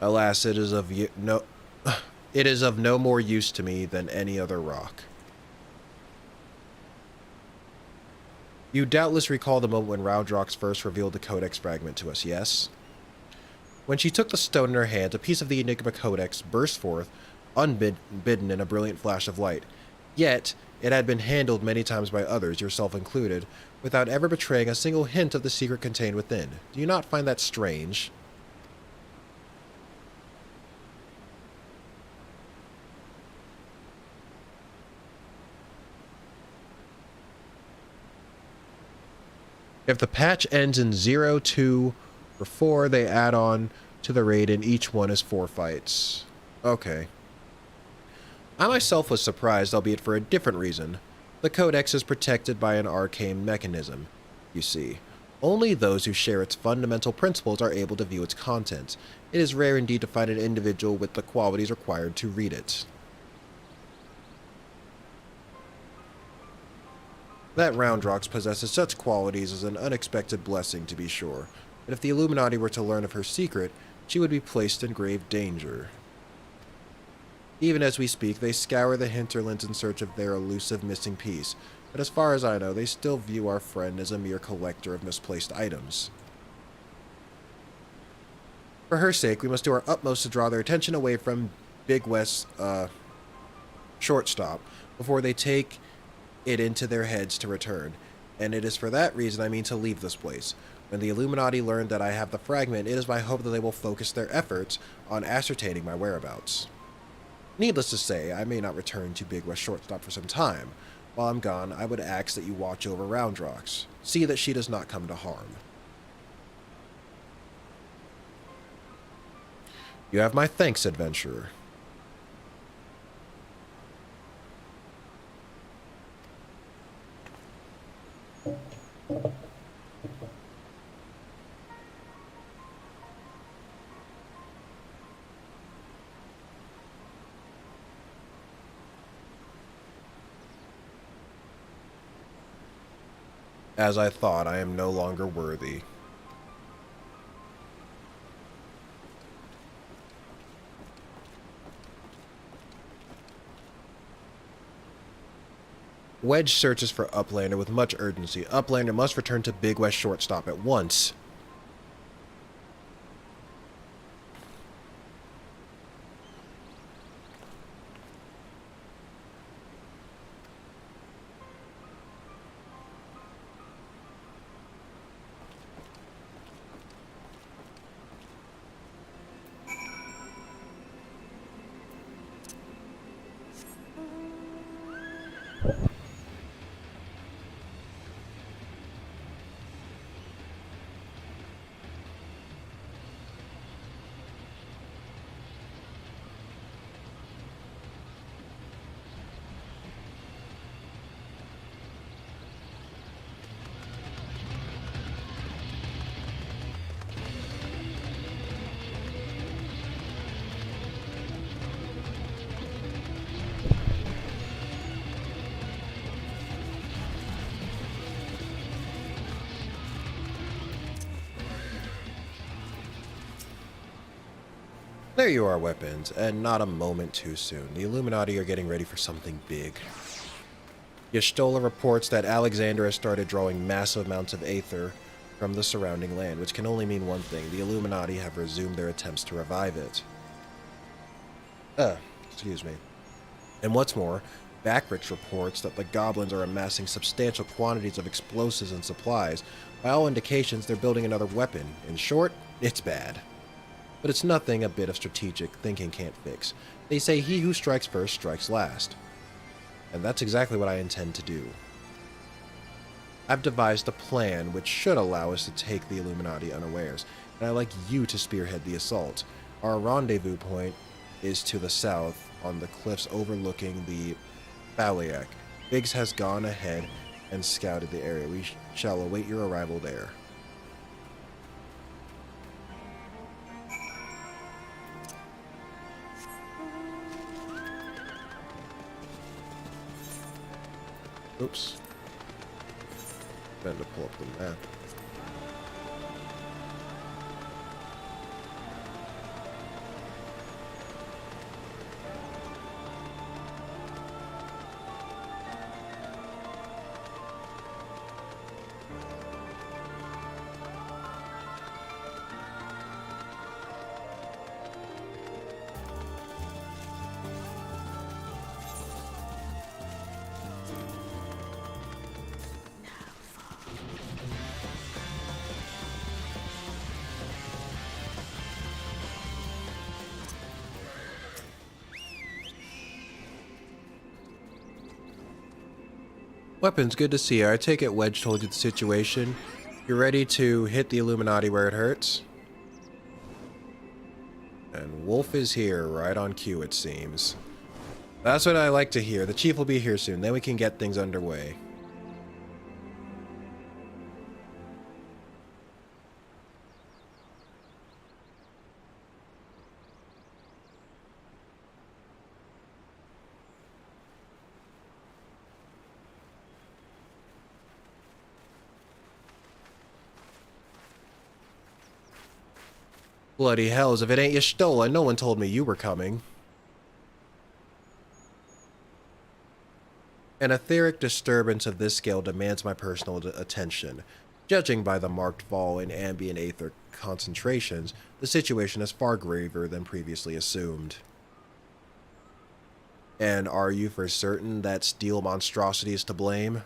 Alas, it is of no more use to me than any other rock. You doubtless recall the moment when Roundrox first revealed the Codex fragment to us, yes? When she took the stone in her hand, a piece of the Enigma Codex burst forth, unbidden in a brilliant flash of light. Yet, it had been handled many times by others, yourself included, without ever betraying a single hint of the secret contained within. Do you not find that strange? If the patch ends in 0, 2, or 4, they add on to the raid, and each one is 4 fights. Okay. I myself was surprised, albeit for a different reason. The Codex is protected by an arcane mechanism, you see. Only those who share its fundamental principles are able to view its contents. It is rare indeed to find an individual with the qualities required to read it. That Roundrox possesses such qualities is an unexpected blessing, to be sure. But if the Illuminati were to learn of her secret, she would be placed in grave danger. Even as we speak, they scour the hinterlands in search of their elusive missing piece, but as far as I know, they still view our friend as a mere collector of misplaced items. For her sake, we must do our utmost to draw their attention away from Big West's shortstop before they take it into their heads to return, and it is for that reason I mean to leave this place. When the Illuminati learn that I have the fragment, it is my hope that they will focus their efforts on ascertaining my whereabouts. Needless to say, I may not return to Big West Shortstop for some time. While I'm gone, I would ask that you watch over Round Rocks. See that she does not come to harm. You have my thanks, adventurer. As I thought, I am no longer worthy. Wedge searches for Uplander with much urgency. Uplander must return to Big West Shortstop at once. There you are, weapons, and not a moment too soon. The Illuminati are getting ready for something big. Y'shtola reports that Alexander has started drawing massive amounts of aether from the surrounding land, which can only mean one thing. The Illuminati have resumed their attempts to revive it. Excuse me. And what's more, Backrich reports that the goblins are amassing substantial quantities of explosives and supplies. By all indications, they're building another weapon. In short, it's bad. But it's nothing a bit of strategic thinking can't fix. They say he who strikes first strikes last. And that's exactly what I intend to do. I've devised a plan which should allow us to take the Illuminati unawares, and I'd like you to spearhead the assault. Our rendezvous point is to the south, on the cliffs overlooking the Baliak. Biggs has gone ahead and scouted the area. We shall await your arrival there. Oops. Better to pull up the map. Weapons, good to see you. I take it Wedge told you the situation. You're ready to hit the Illuminati where it hurts? And Wolf is here, right on cue, it seems. That's what I like to hear. The chief will be here soon, then we can get things underway. Bloody hells, if it ain't Y'shtola, no one told me you were coming. An etheric disturbance of this scale demands my personal attention. Judging by the marked fall in ambient aether concentrations, the situation is far graver than previously assumed. And are you for certain that steel monstrosity is to blame?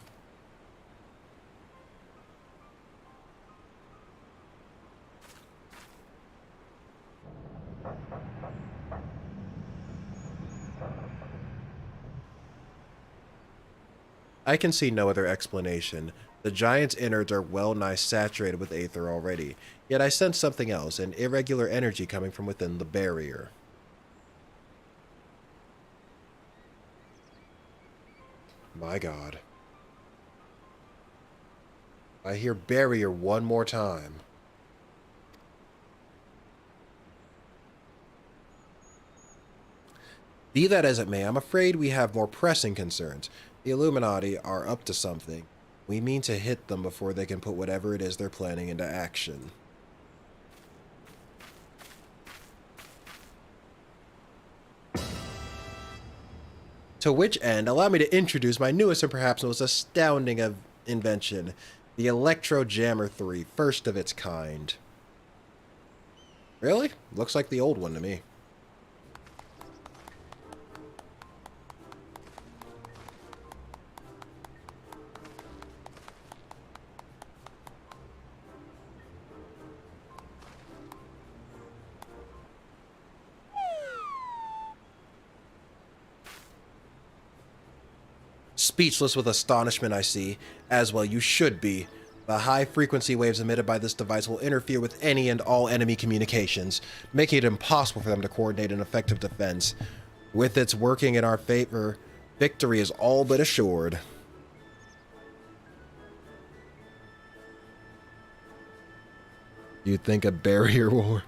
I can see no other explanation. The giant's innards are well nigh saturated with aether already, yet I sense something else, an irregular energy coming from within the barrier. My God. I hear barrier one more time. Be that as it may, I'm afraid we have more pressing concerns. The Illuminati are up to something. We mean to hit them before they can put whatever it is they're planning into action. To which end, allow me to introduce my newest and perhaps most astounding invention, the Electro Jammer 3, first of its kind. Really? Looks like the old one to me. Speechless with astonishment, I see. As well you should be. The high-frequency waves emitted by this device will interfere with any and all enemy communications, making it impossible for them to coordinate an effective defense. With its working in our favor, victory is all but assured. You think a barrier will...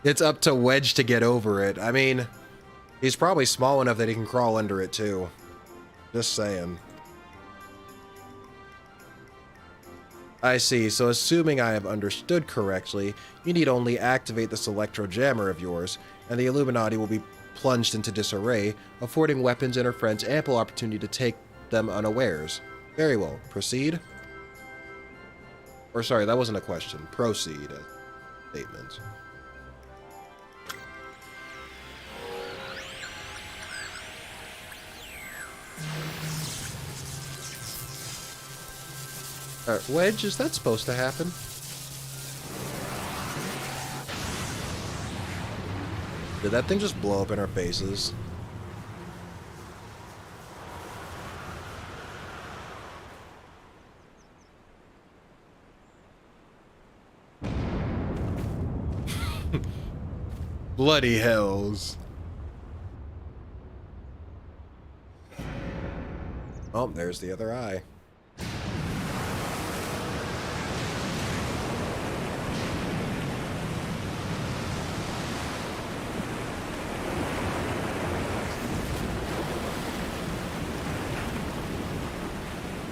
It's up to Wedge to get over it. I mean, he's probably small enough that he can crawl under it, too. Just saying. I see, so assuming I have understood correctly, you need only activate this electro jammer of yours, and the Illuminati will be plunged into disarray, affording weapons and her friends ample opportunity to take them unawares. Very well, proceed? Or sorry, that wasn't a question. Proceed. Statements. Wedge, is that supposed to happen? Did that thing just blow up in our faces? Bloody hells. Oh, there's the other eye.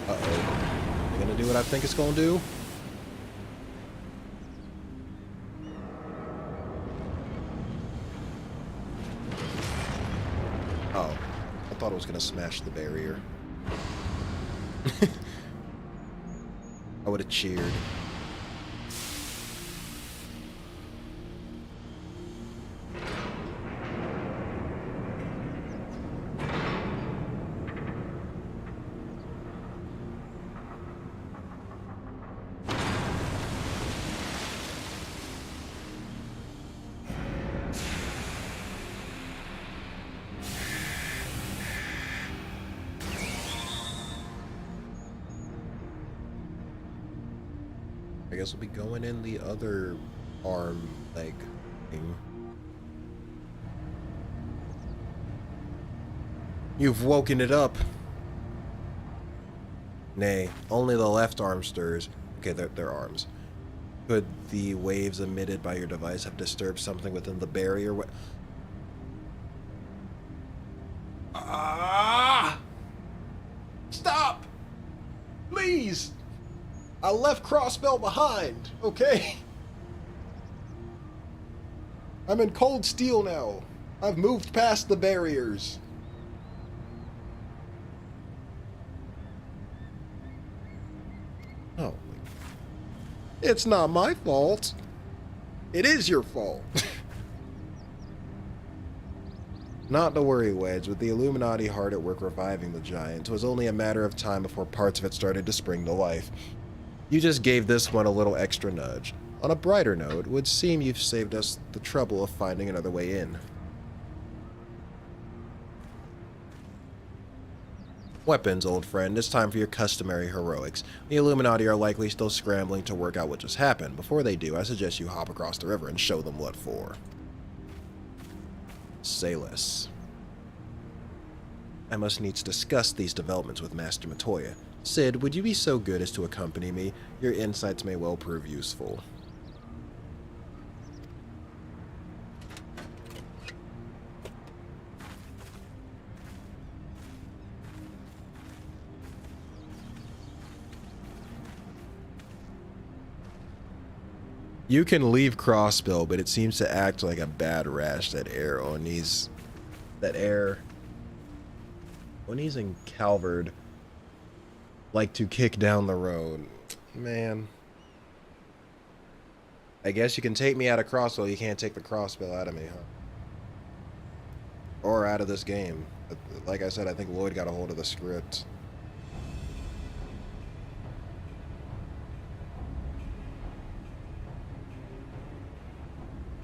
Uh-oh. You gonna do what I think it's gonna do? Oh. I thought it was gonna smash the barrier. I would have cheered. I guess we'll be going in the other arm leg thing. You've woken it up. Nay, only the left arm stirs. Okay, they're arms. Could the waves emitted by your device have disturbed something within the barrier? Ah! Stop! Please! I left Crossbell behind, okay? I'm in cold steel now. I've moved past the barriers. Oh. It's not my fault. It is your fault. Not to worry, Wedge. With the Illuminati hard at work reviving the giant, it was only a matter of time before parts of it started to spring to life. You just gave this one a little extra nudge. On a brighter note, it would seem you've saved us the trouble of finding another way in. Weapons, old friend. It's time for your customary heroics. The Illuminati are likely still scrambling to work out what just happened. Before they do, I suggest you hop across the river and show them what for. Say less. I must needs discuss these developments with Master Matoya. Sid, would you be so good as to accompany me? Your insights may well prove useful. You can leave Crossbill, but it seems to act like a bad rash, that air Oni's... That air... Oni's and Calvard like to kick down the road. Man. I guess you can take me out of Crossbill, you can't take the Crossbill out of me, huh? Or out of this game. Like I said, I think Lloyd got a hold of the script.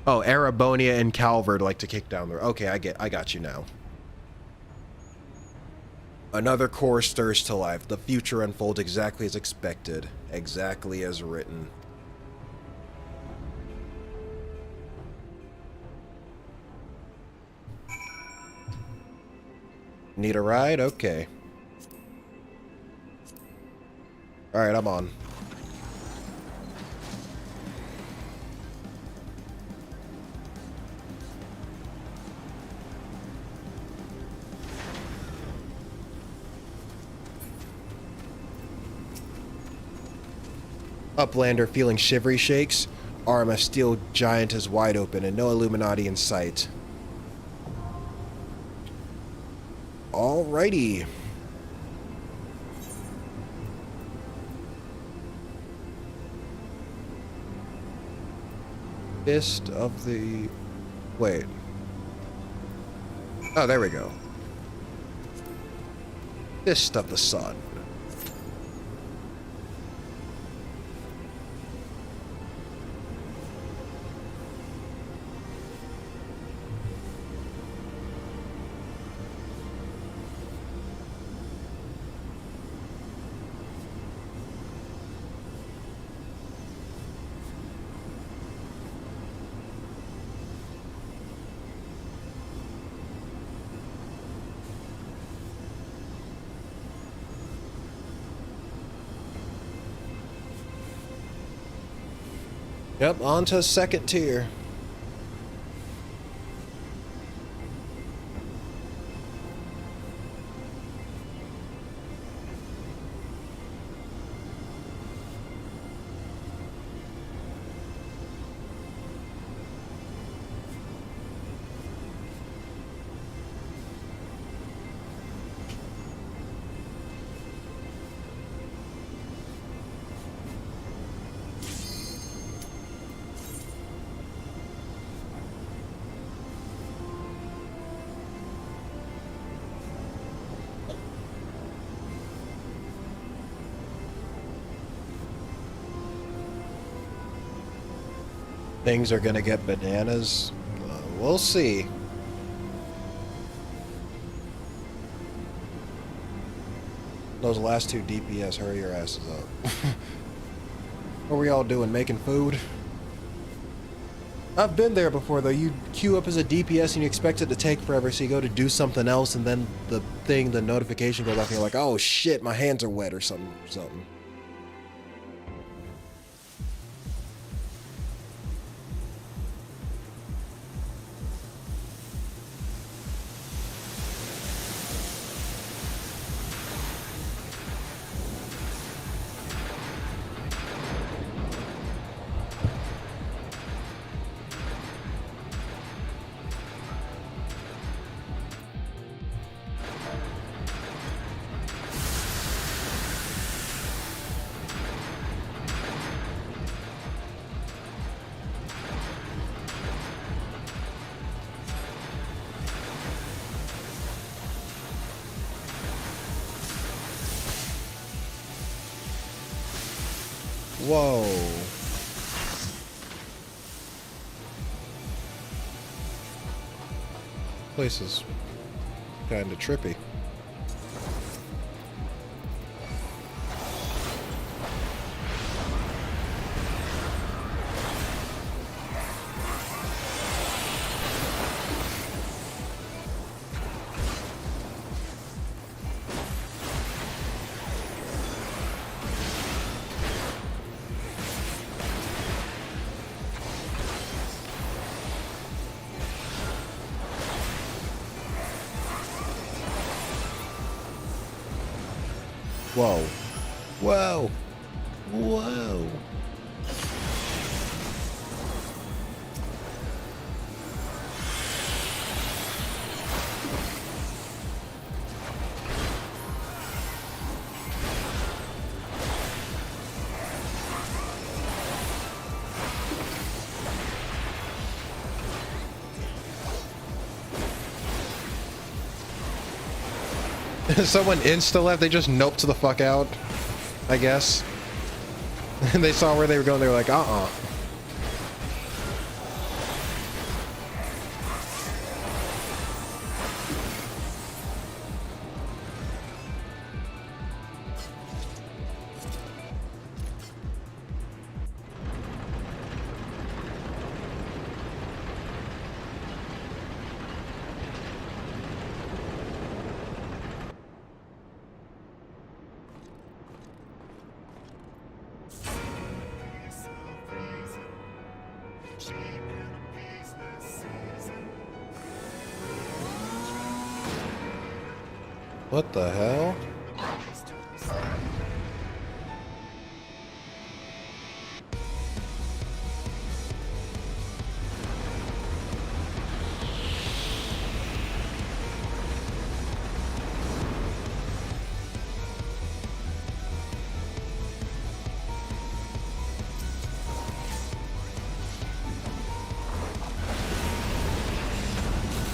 Oh, Arabonia and Calvard like to kick down the... Okay, I got you now. Another core stirs to life. The future unfolds exactly as expected. Exactly as written. Need a ride? Okay. Alright, I'm on. Uplander feeling shivery shakes. Arm of steel giant is wide open and no Illuminati in sight. Alrighty. Fist of the... Wait. Oh, there we go. Fist of the Sun. Yep, on to second tier. Things are gonna get bananas. We'll see. Those last two DPS, hurry your asses up. What are we all doing? Making food? I've been there before, though. You queue up as a DPS and you expect it to take forever, so you go to do something else, and then the notification goes off, and you're like, oh shit, my hands are wet or something. Whoa. Place is kind of trippy. Whoa. Whoa. Whoa. Someone insta-left, they just noped the fuck out, I guess. And they saw where they were going, they were like, uh-uh. What the hell?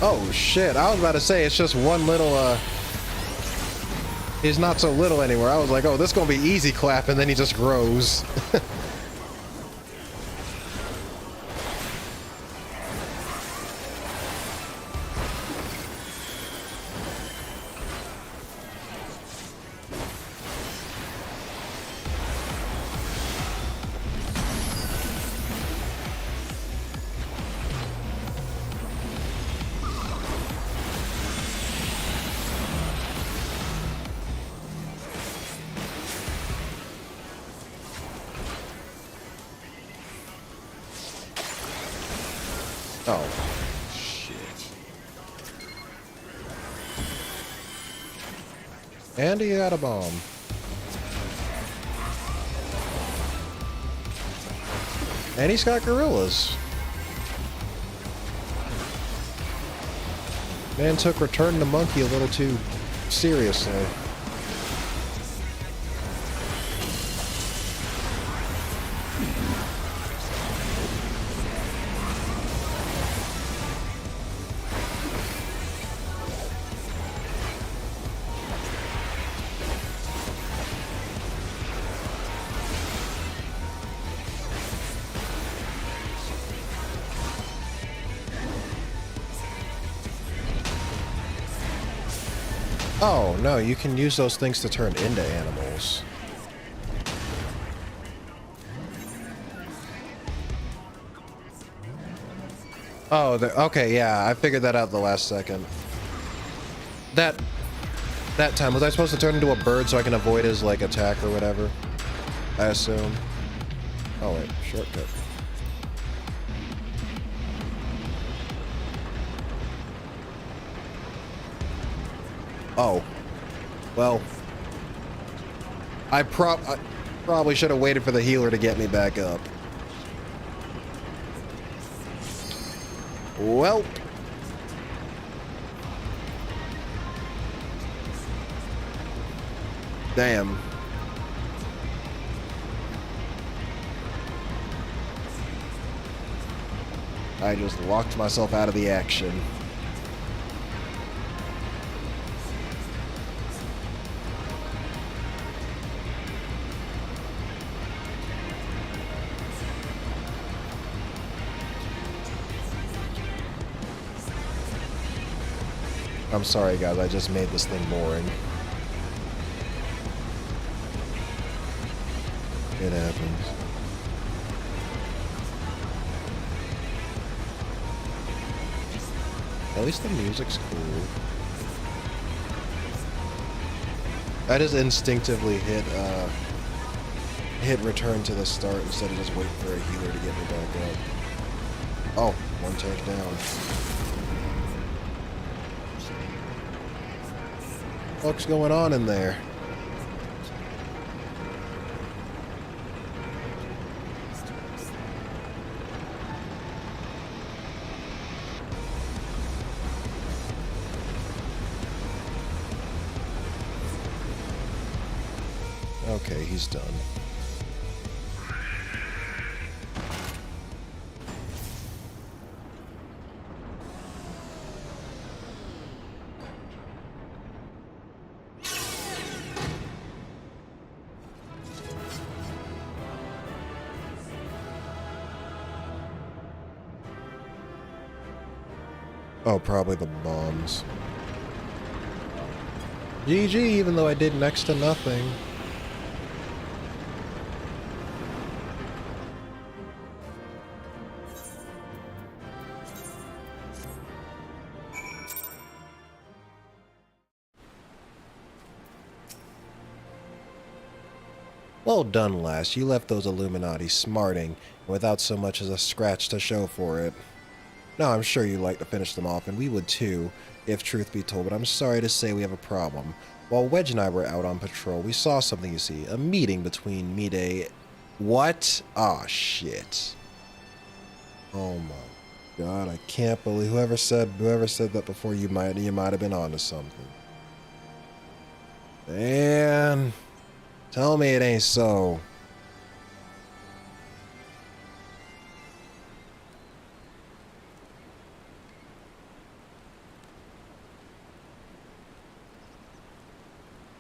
Oh shit, I was about to say it's just one little he's not so little anymore. I was like, oh, this is gonna be easy clap, and then he just grows. Oh, shit. And he got a bomb. And he's got gorillas. Man took Return to Monkey a little too seriously. Oh, no, you can use those things to turn into animals. Oh, okay, yeah, I figured that out the last second. That time, was I supposed to turn into a bird so I can avoid his, like, attack or whatever? I assume. Oh, wait, shortcut. Oh. Well. I probably should have waited for the healer to get me back up. Well. Damn. I just locked myself out of the action. I'm sorry, guys. I just made this thing boring. It happens. At least the music's cool. I just instinctively hit return to the start instead of just waiting for a healer to get me back up. Oh, one tank down. What's going on in there? Okay, he's done. Oh, probably the bombs. GG, even though I did next to nothing. Well done, lass. You left those Illuminati smarting, without so much as a scratch to show for it. Now, I'm sure you'd like to finish them off, and we would too, if truth be told, but I'm sorry to say we have a problem. While Wedge and I were out on patrol, we saw something, you see. A meeting between Mide... What? Aw, shit. Oh my god, I can't believe... Whoever said that before, you might have been onto something. Man... Tell me it ain't so.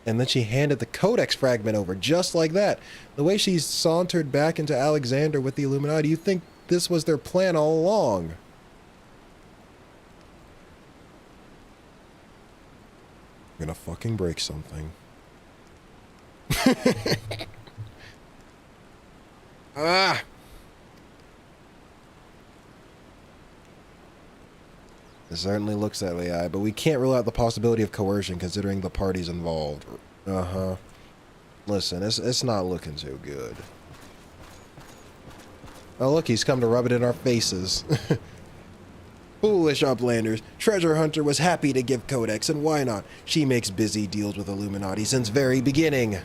And then she handed the codex fragment over, just like that. The way she sauntered back into Alexander with the Illuminati, you think this was their plan all along. I'm gonna fucking break something. Ah! It certainly looks that way, but we can't rule out the possibility of coercion considering the parties involved. Uh-huh. Listen, it's not looking too good. Oh, look, he's come to rub it in our faces. Foolish uplanders. Treasure Hunter was happy to give Codex, and why not? She makes busy deals with Illuminati since very beginning.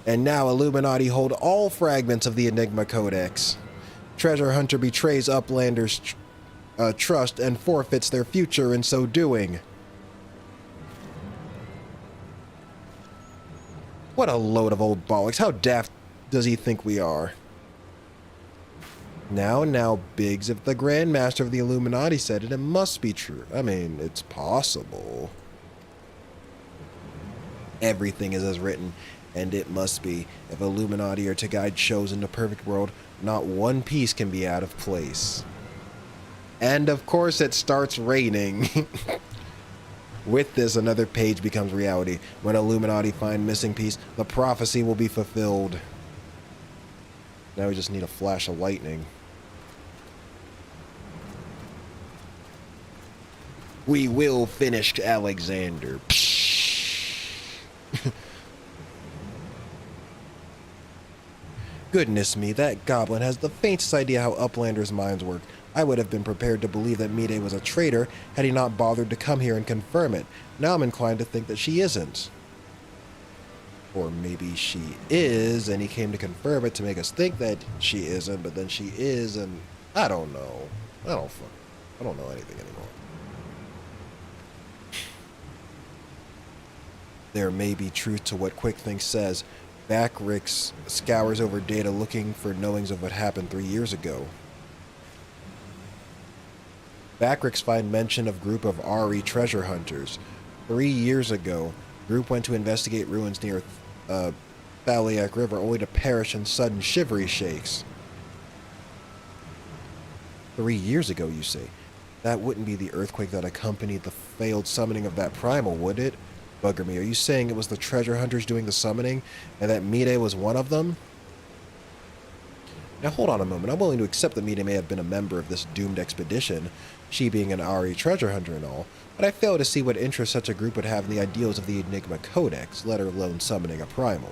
And now Illuminati hold all fragments of the Enigma Codex. Treasure Hunter betrays Uplanders' trust and forfeits their future in so doing. What a load of old bollocks. How daft does he think we are? Now, Biggs, if the Grand Master of the Illuminati said it, it must be true. I mean, it's possible. Everything is as written, and it must be. If Illuminati are to guide shows in the perfect world, not one piece can be out of place. And of course it starts raining. With this, another page becomes reality. When Illuminati find missing piece, the prophecy will be fulfilled. Now we just need a flash of lightning. We will finish Alexander. Goodness me, that goblin has the faintest idea how Uplanders' minds work. I would have been prepared to believe that Mide was a traitor had he not bothered to come here and confirm it. Now I'm inclined to think that she isn't. Or maybe she is, and he came to confirm it to make us think that she isn't, but then she is, and I don't know. I don't know anything anymore. There may be truth to what QuickThink says. Backrix scours over data looking for knowings of what happened 3 years ago. Backrix find mention of group of Ari treasure hunters. 3 years ago, group went to investigate ruins near Thaliak River only to perish in sudden shivery shakes. 3 years ago, you say? That wouldn't be the earthquake that accompanied the failed summoning of that primal, would it? Bugger me, are you saying it was the treasure hunters doing the summoning, and that Mide was one of them? Now hold on a moment, I'm willing to accept that Mide may have been a member of this doomed expedition, she being an Ari treasure hunter and all, but I fail to see what interest such a group would have in the ideals of the Enigma Codex, let alone summoning a primal.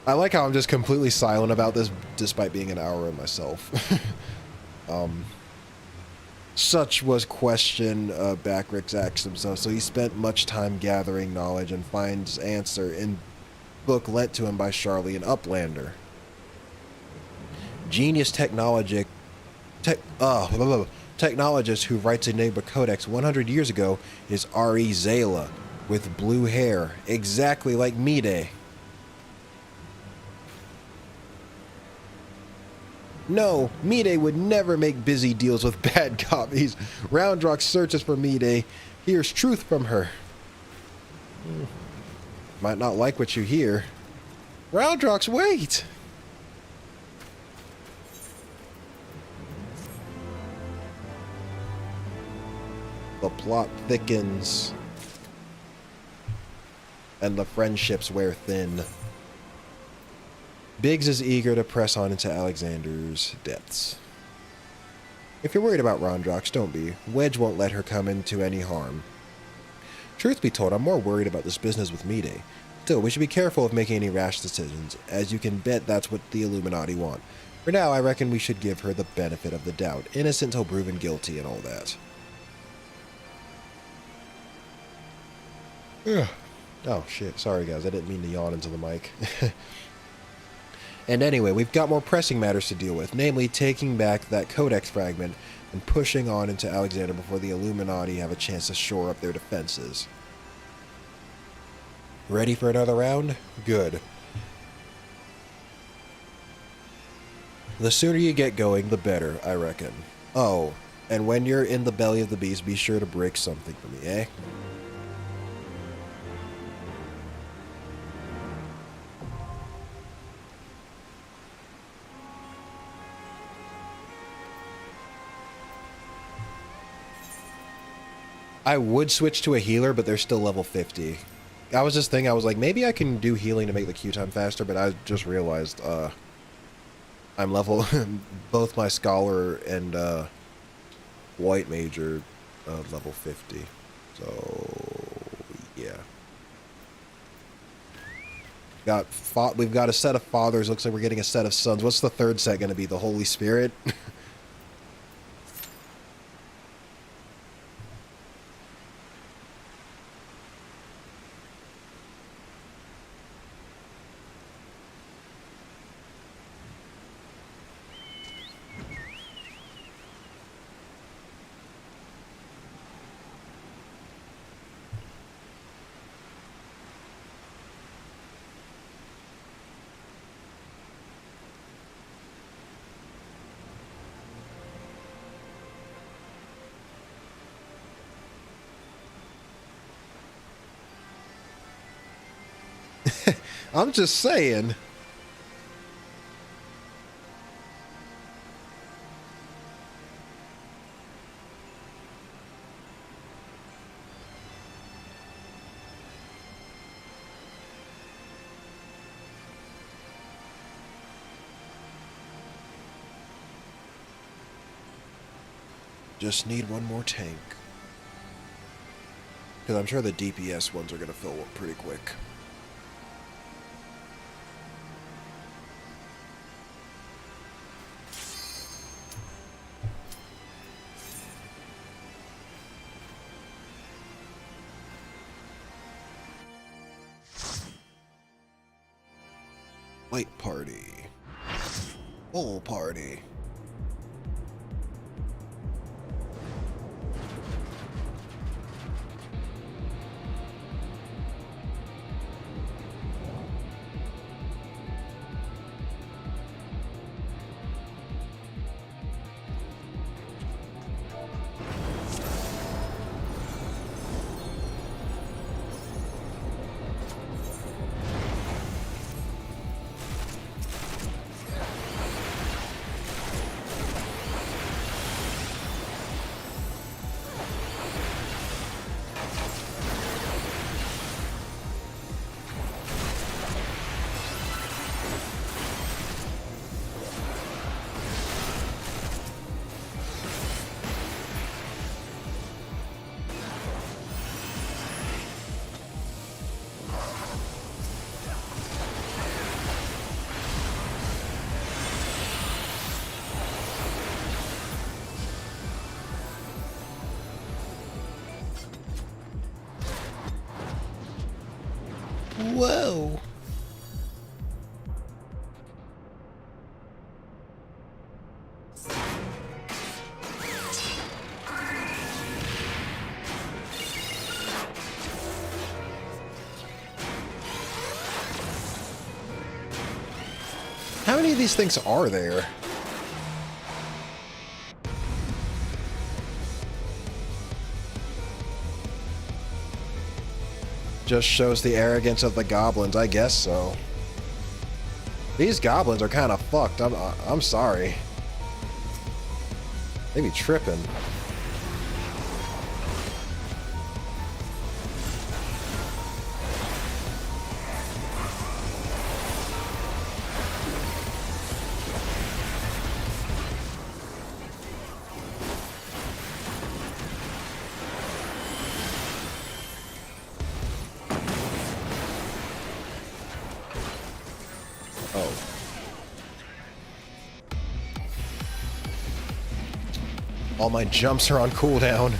I like how I'm just completely silent about this, despite being an hour in myself. Such was question Backrix asked himself, so he spent much time gathering knowledge and finds answer in book lent to him by Charlie and Uplander. Genius technologist who writes Enigma Codex 100 years ago is R.E. Zayla, with blue hair, exactly like Mide. No, Mide would never make busy deals with bad copies. Roundrock searches for Mide, hears truth from her. Might not like what you hear. Roundrock's wait! The plot thickens, and the friendships wear thin. Biggs is eager to press on into Alexander's depths. If you're worried about Roundrox, don't be. Wedge won't let her come into any harm. Truth be told, I'm more worried about this business with Mide. Still, we should be careful of making any rash decisions, as you can bet that's what the Illuminati want. For now, I reckon we should give her the benefit of the doubt, innocent till proven guilty and all that. Ugh. Oh, shit. Sorry, guys. I didn't mean to yawn into the mic. And anyway, we've got more pressing matters to deal with, namely taking back that Codex fragment and pushing on into Alexander before the Illuminati have a chance to shore up their defenses. Ready for another round? Good. The sooner you get going, the better, I reckon. Oh, and when you're in the belly of the beast, be sure to break something for me, eh? I would switch to a healer, but they're still level 50. I was just thinking, I was like, maybe I can do healing to make the queue time faster, but I just realized, I'm level, both my Scholar and, White Mage are, level 50. So, yeah. We've got a set of fathers, looks like we're getting a set of sons. What's the third set going to be, the Holy Spirit? I'm just saying. Just need one more tank. Because I'm sure the DPS ones are going to fill up pretty quick. Light party. Full party. Whoa! How many of these things are there? Just shows the arrogance of the goblins, I guess so. These goblins are kind of fucked. I'm sorry. They be tripping. All my jumps are on cooldown.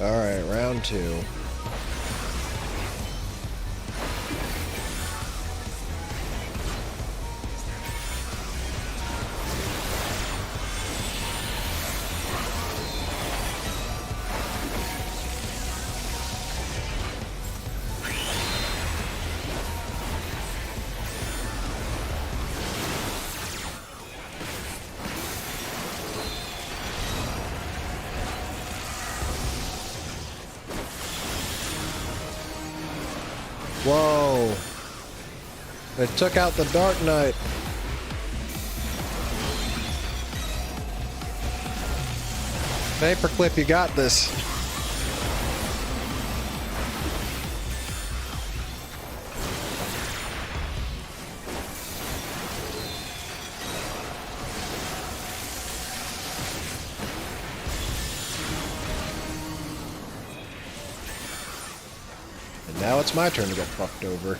Alright, round 2. Whoa! It took out the Dark Knight. Paperclip, you got this. Now it's my turn to get fucked over.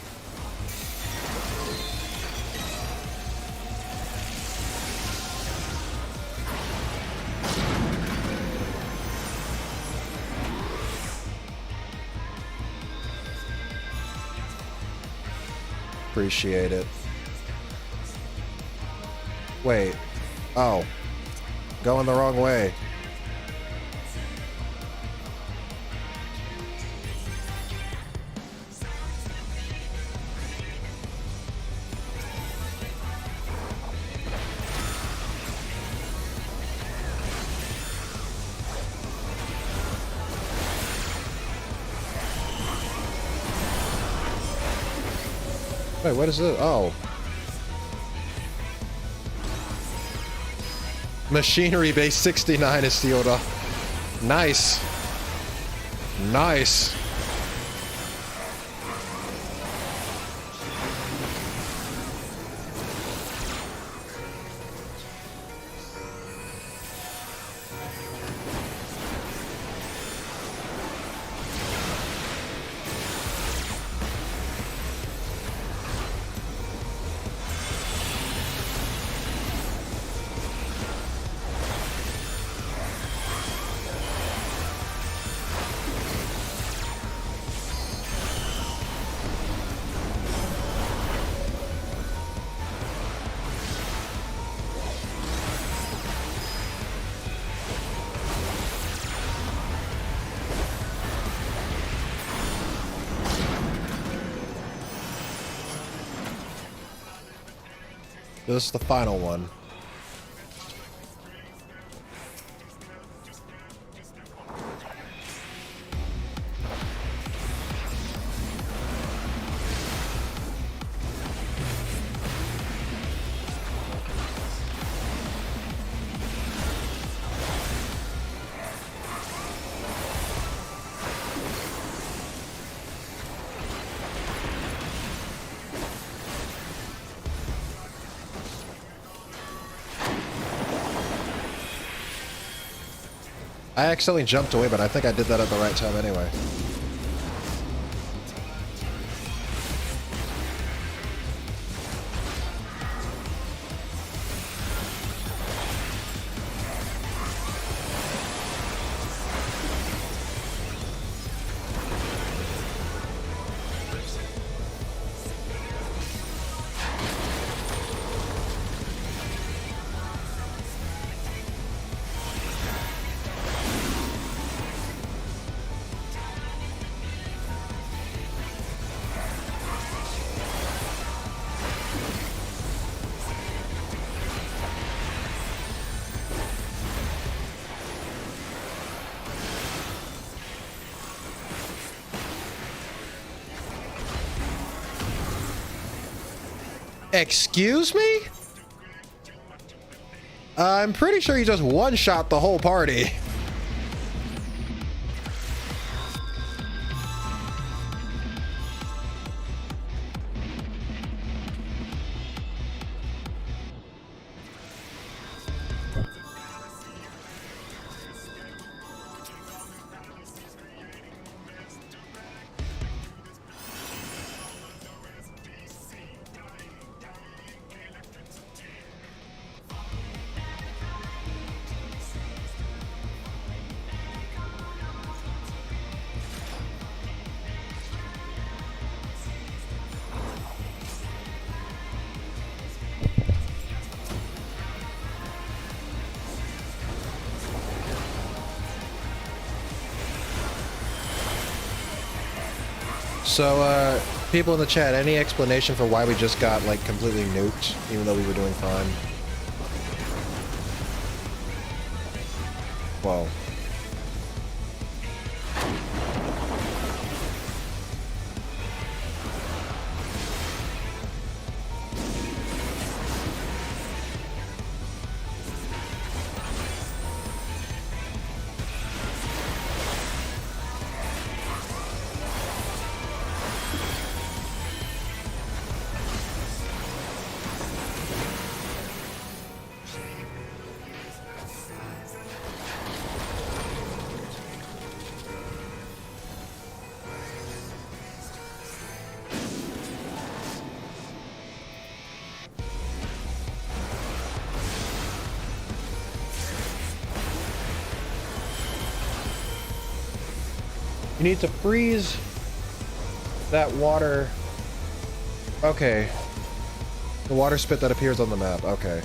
Appreciate it. Wait. Oh. Going the wrong way. Wait, what is it? Oh. Machinery base 69 is sealed off. Nice. Nice. This is the final one. I accidentally jumped away, but I think I did that at the right time anyway. Excuse me? I'm pretty sure you just one-shot the whole party. So, people in the chat, any explanation for why we just got, like, completely nuked, even though we were doing fine? Well... You need to freeze that water. Okay. The water spit that appears on the map. Okay.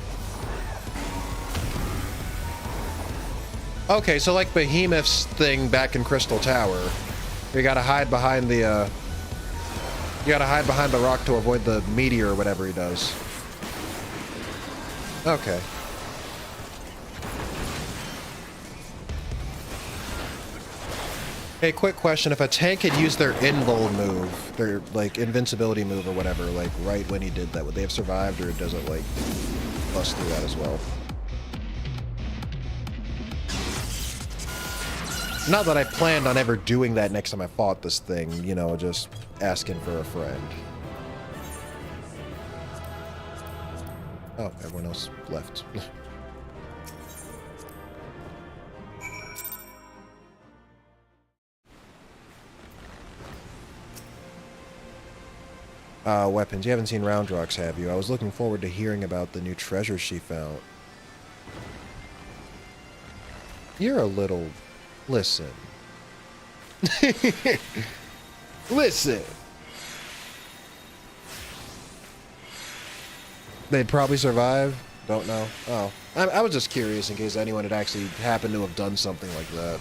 Okay, so like Behemoth's thing back in Crystal Tower. You gotta hide behind the, you gotta hide behind the rock to avoid the meteor or whatever he does. Okay. Hey, quick question. If a tank had used their invul move, their, like, invincibility move or whatever, like, right when he did that, would they have survived, or does it, like, bust through that as well? Not that I planned on ever doing that next time I fought this thing, you know, just asking for a friend. Oh, everyone else left. Weapons. You haven't seen Roundrox, have you? I was looking forward to hearing about the new treasure she found. You're a little... Listen. Listen! They'd probably survive? Don't know. Oh. I was just curious in case anyone had actually happened to have done something like that.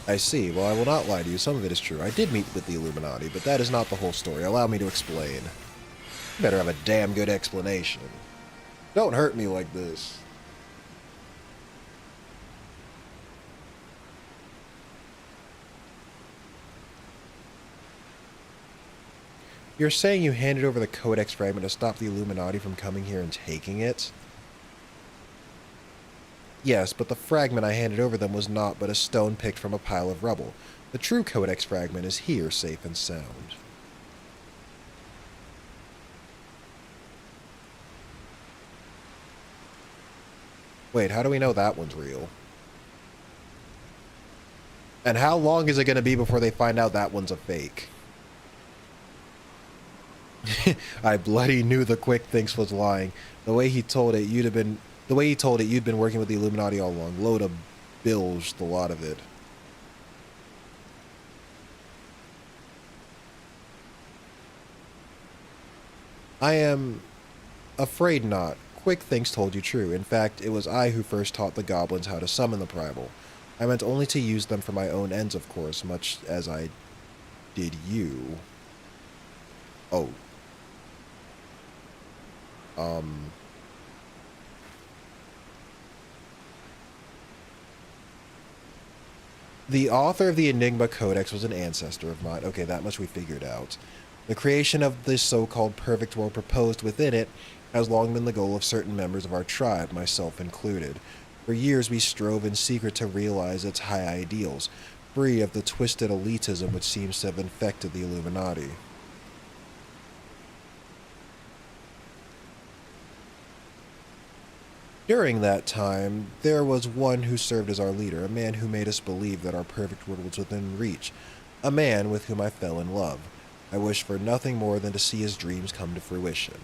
I see. Well, I will not lie to you. Some of it is true. I did meet with the Illuminati, but that is not the whole story. Allow me to explain. You better have a damn good explanation. Don't hurt me like this. You're saying you handed over the Codex fragment to stop the Illuminati from coming here and taking it? Yes, but the fragment I handed over them was not but a stone picked from a pile of rubble. The true Codex fragment is here, safe and sound. Wait, how do we know that one's real? And how long is it going to be before they find out that one's a fake? I bloody knew the Quick Thinks was lying. The way he told it, you'd been working with the Illuminati all along. Load of bilged the lot of it. I am afraid not. Quick Thinks told you true. In fact, it was I who first taught the goblins how to summon the primal. I meant only to use them for my own ends, of course, much as I did you. Oh. The author of the Enigma Codex was an ancestor of mine. Okay, that much we figured out. The creation of this so-called perfect world proposed within it has long been the goal of certain members of our tribe, myself included. For years we strove in secret to realize its high ideals, free of the twisted elitism which seems to have infected the Illuminati. During that time, there was one who served as our leader, a man who made us believe that our perfect world was within reach, a man with whom I fell in love. I wished for nothing more than to see his dreams come to fruition.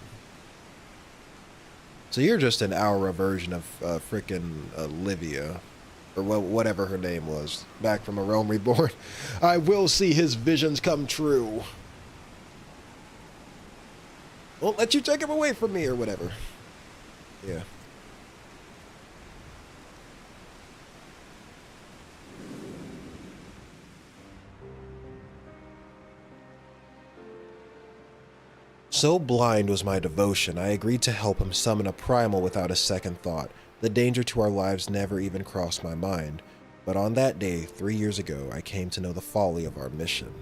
So you're just an Aura version of frickin' Livia, or whatever her name was, back from A Realm Reborn. I will see his visions come true. Won't let you take him away from me, or whatever. Yeah. So blind was my devotion, I agreed to help him summon a primal without a second thought. The danger to our lives never even crossed my mind. But on that day, 3 years ago, I came to know the folly of our mission.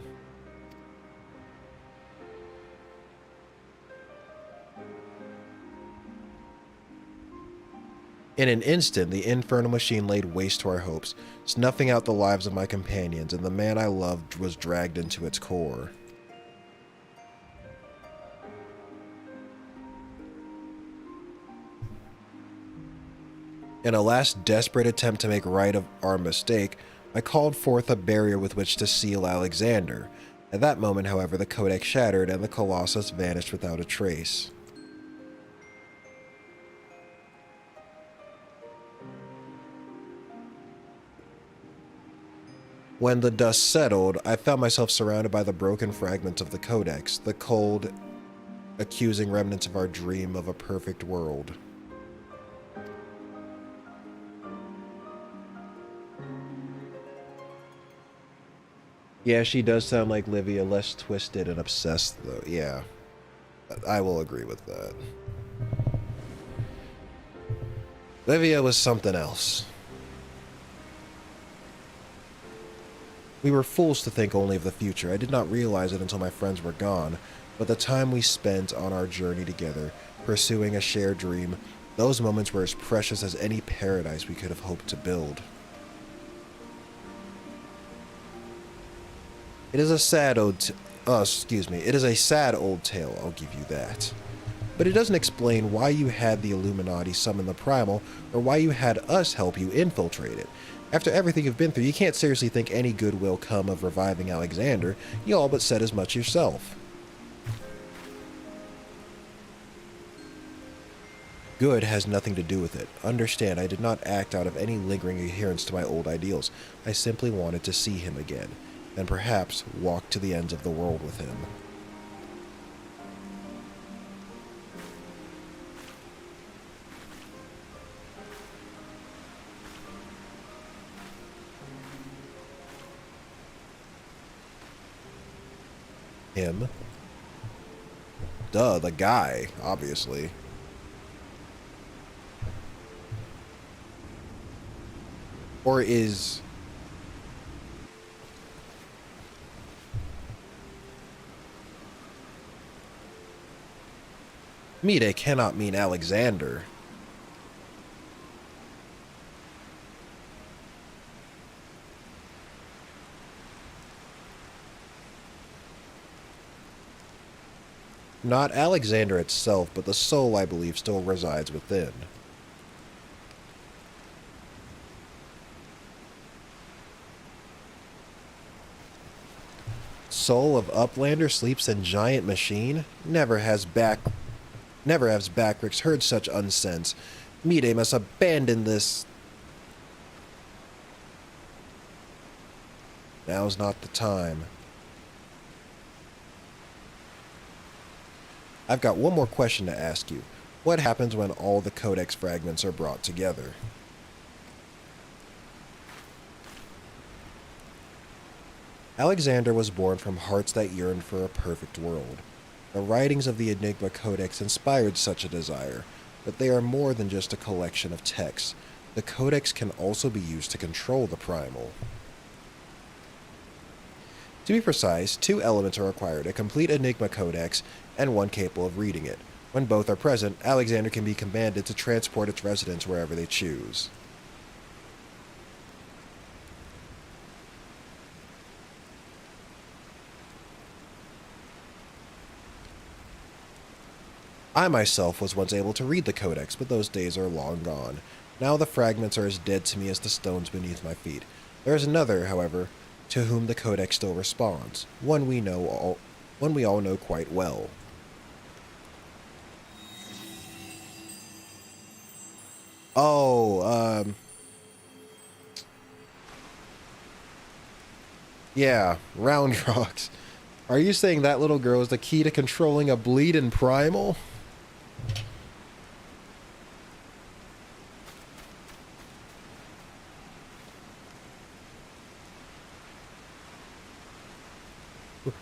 In an instant, the infernal machine laid waste to our hopes, snuffing out the lives of my companions, and the man I loved was dragged into its core. In a last desperate attempt to make right of our mistake, I called forth a barrier with which to seal Alexander. At that moment, however, the codex shattered and the Colossus vanished without a trace. When the dust settled, I found myself surrounded by the broken fragments of the codex, the cold, accusing remnants of our dream of a perfect world. Yeah, she does sound like Livia, less twisted and obsessed, though. Yeah, I will agree with that. Livia was something else. We were fools to think only of the future. I did not realize it until my friends were gone, but the time we spent on our journey together, pursuing a shared dream, those moments were as precious as any paradise we could have hoped to build. It is a sad it is a sad old tale, I'll give you that. But it doesn't explain why you had the Illuminati summon the Primal, or why you had us help you infiltrate it. After everything you've been through, you can't seriously think any good will come of reviving Alexander. You all but said as much yourself. Good has nothing to do with it. Understand, I did not act out of any lingering adherence to my old ideals. I simply wanted to see him again, and perhaps walk to the ends of the world with him. Him? Duh, the guy, obviously. Or is... Mide cannot mean Alexander. Not Alexander itself, but the soul, I believe, still resides within. soul of Uplander sleeps in giant machine? Never has Backrix heard such unsense. Mide must abandon this. Now's not the time. I've got one more question to ask you. What happens when all the codex fragments are brought together? Alexander was born from hearts that yearned for a perfect world. The writings of the Enigma Codex inspired such a desire, but they are more than just a collection of texts. The Codex can also be used to control the Primal. To be precise, 2 elements are required, a complete Enigma Codex and one capable of reading it. When both are present, Alexander can be commanded to transport its residents wherever they choose. I myself was once able to read the Codex, but those days are long gone. Now the fragments are as dead to me as the stones beneath my feet. There is another, however, to whom the Codex still responds, one we all know quite well. Oh, yeah, Round Rocks. Are you saying that little girl is the key to controlling a bleeding primal?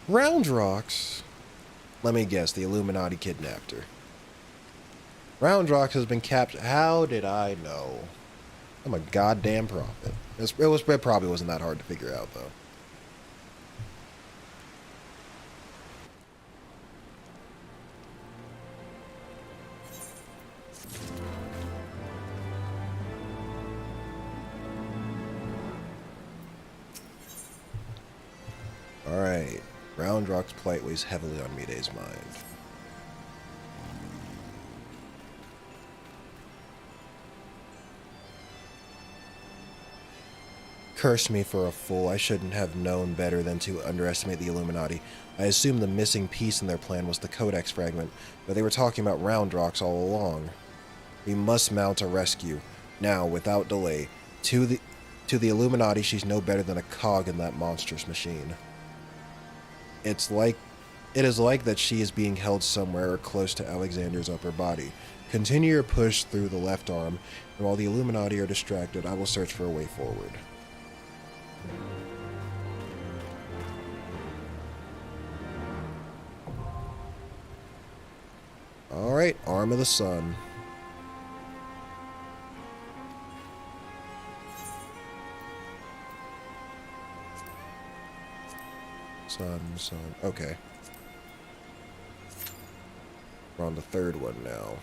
Round Rocks? Let me guess, the Illuminati kidnapped her. Round Rocks has been captured. How did I know? I'm a goddamn prophet. It probably wasn't that hard to figure out, though. Alright. Round Rock's plight weighs heavily on Mide's mind. Curse me for a fool. I shouldn't have known better than to underestimate the Illuminati. I assumed the missing piece in their plan was the Codex fragment, but they were talking about Round Rocks all along. We must mount a rescue. Now, without delay. To the Illuminati, she's no better than a cog in that monstrous machine. It is like that she is being held somewhere or close to Alexander's upper body. Continue your push through the left arm, and while the Illuminati are distracted, I will search for a way forward. Alright, Arm of the Sun. Sun. Okay. We're on the 3rd one now.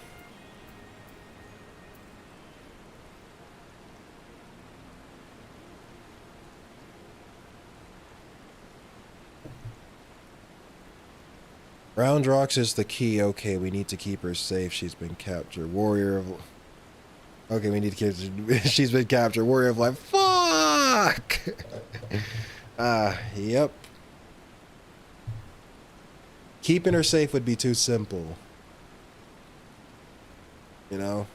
Round Rocks is the key. Okay, we need to keep her safe. She's been captured. Warrior of... Okay, we need to keep... She's been captured. Warrior of Life. Fuck! Yep. Keeping her safe would be too simple. You know?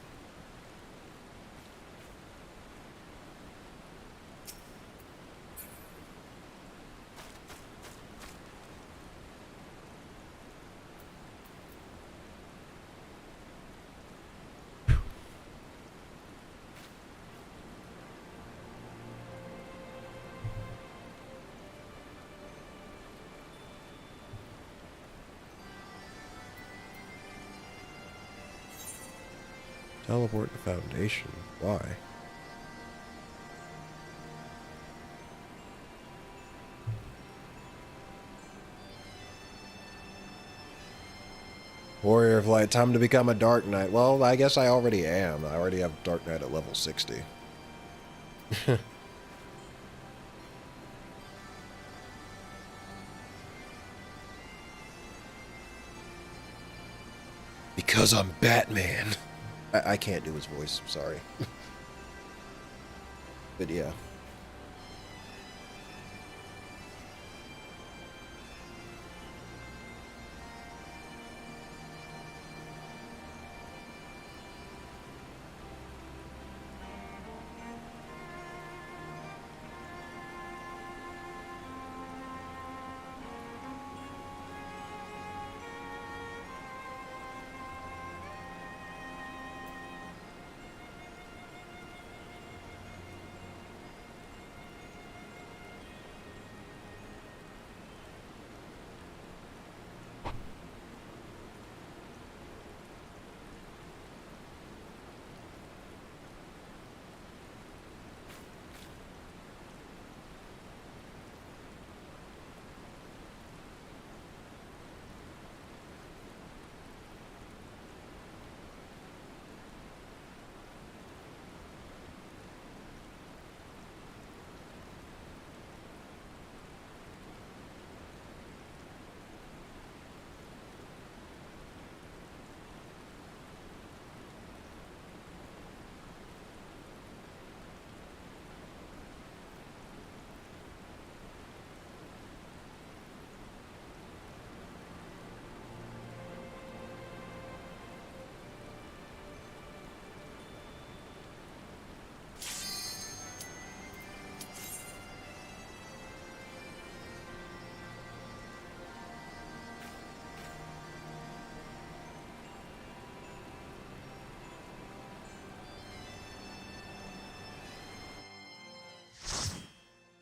Teleport the Foundation. Why? Warrior of Light. Time to become a Dark Knight. Well, I guess I already am. I already have Dark Knight at level 60. Because I'm Batman. I can't do his voice, sorry. But yeah.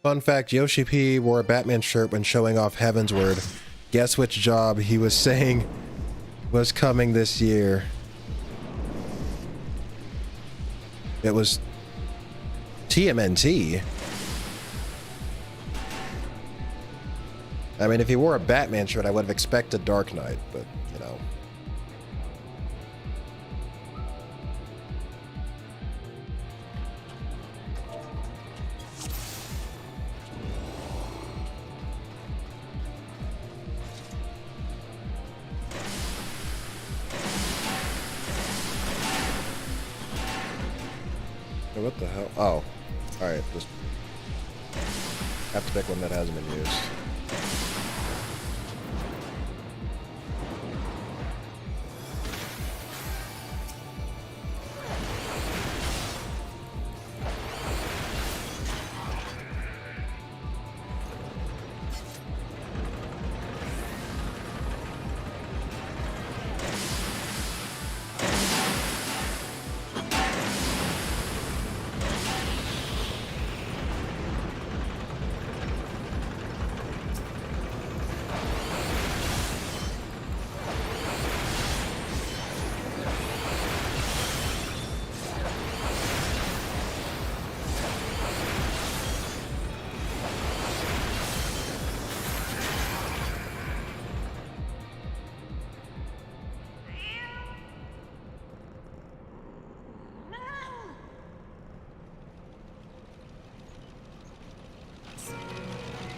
Fun fact, Yoshi P wore a Batman shirt when showing off Heavensward. Guess which job he was saying was coming this year? It was TMNT. I mean, if he wore a Batman shirt, I would have expected Dark Knight, but, you know. What the hell? Oh. Alright, just have to pick one that hasn't been used.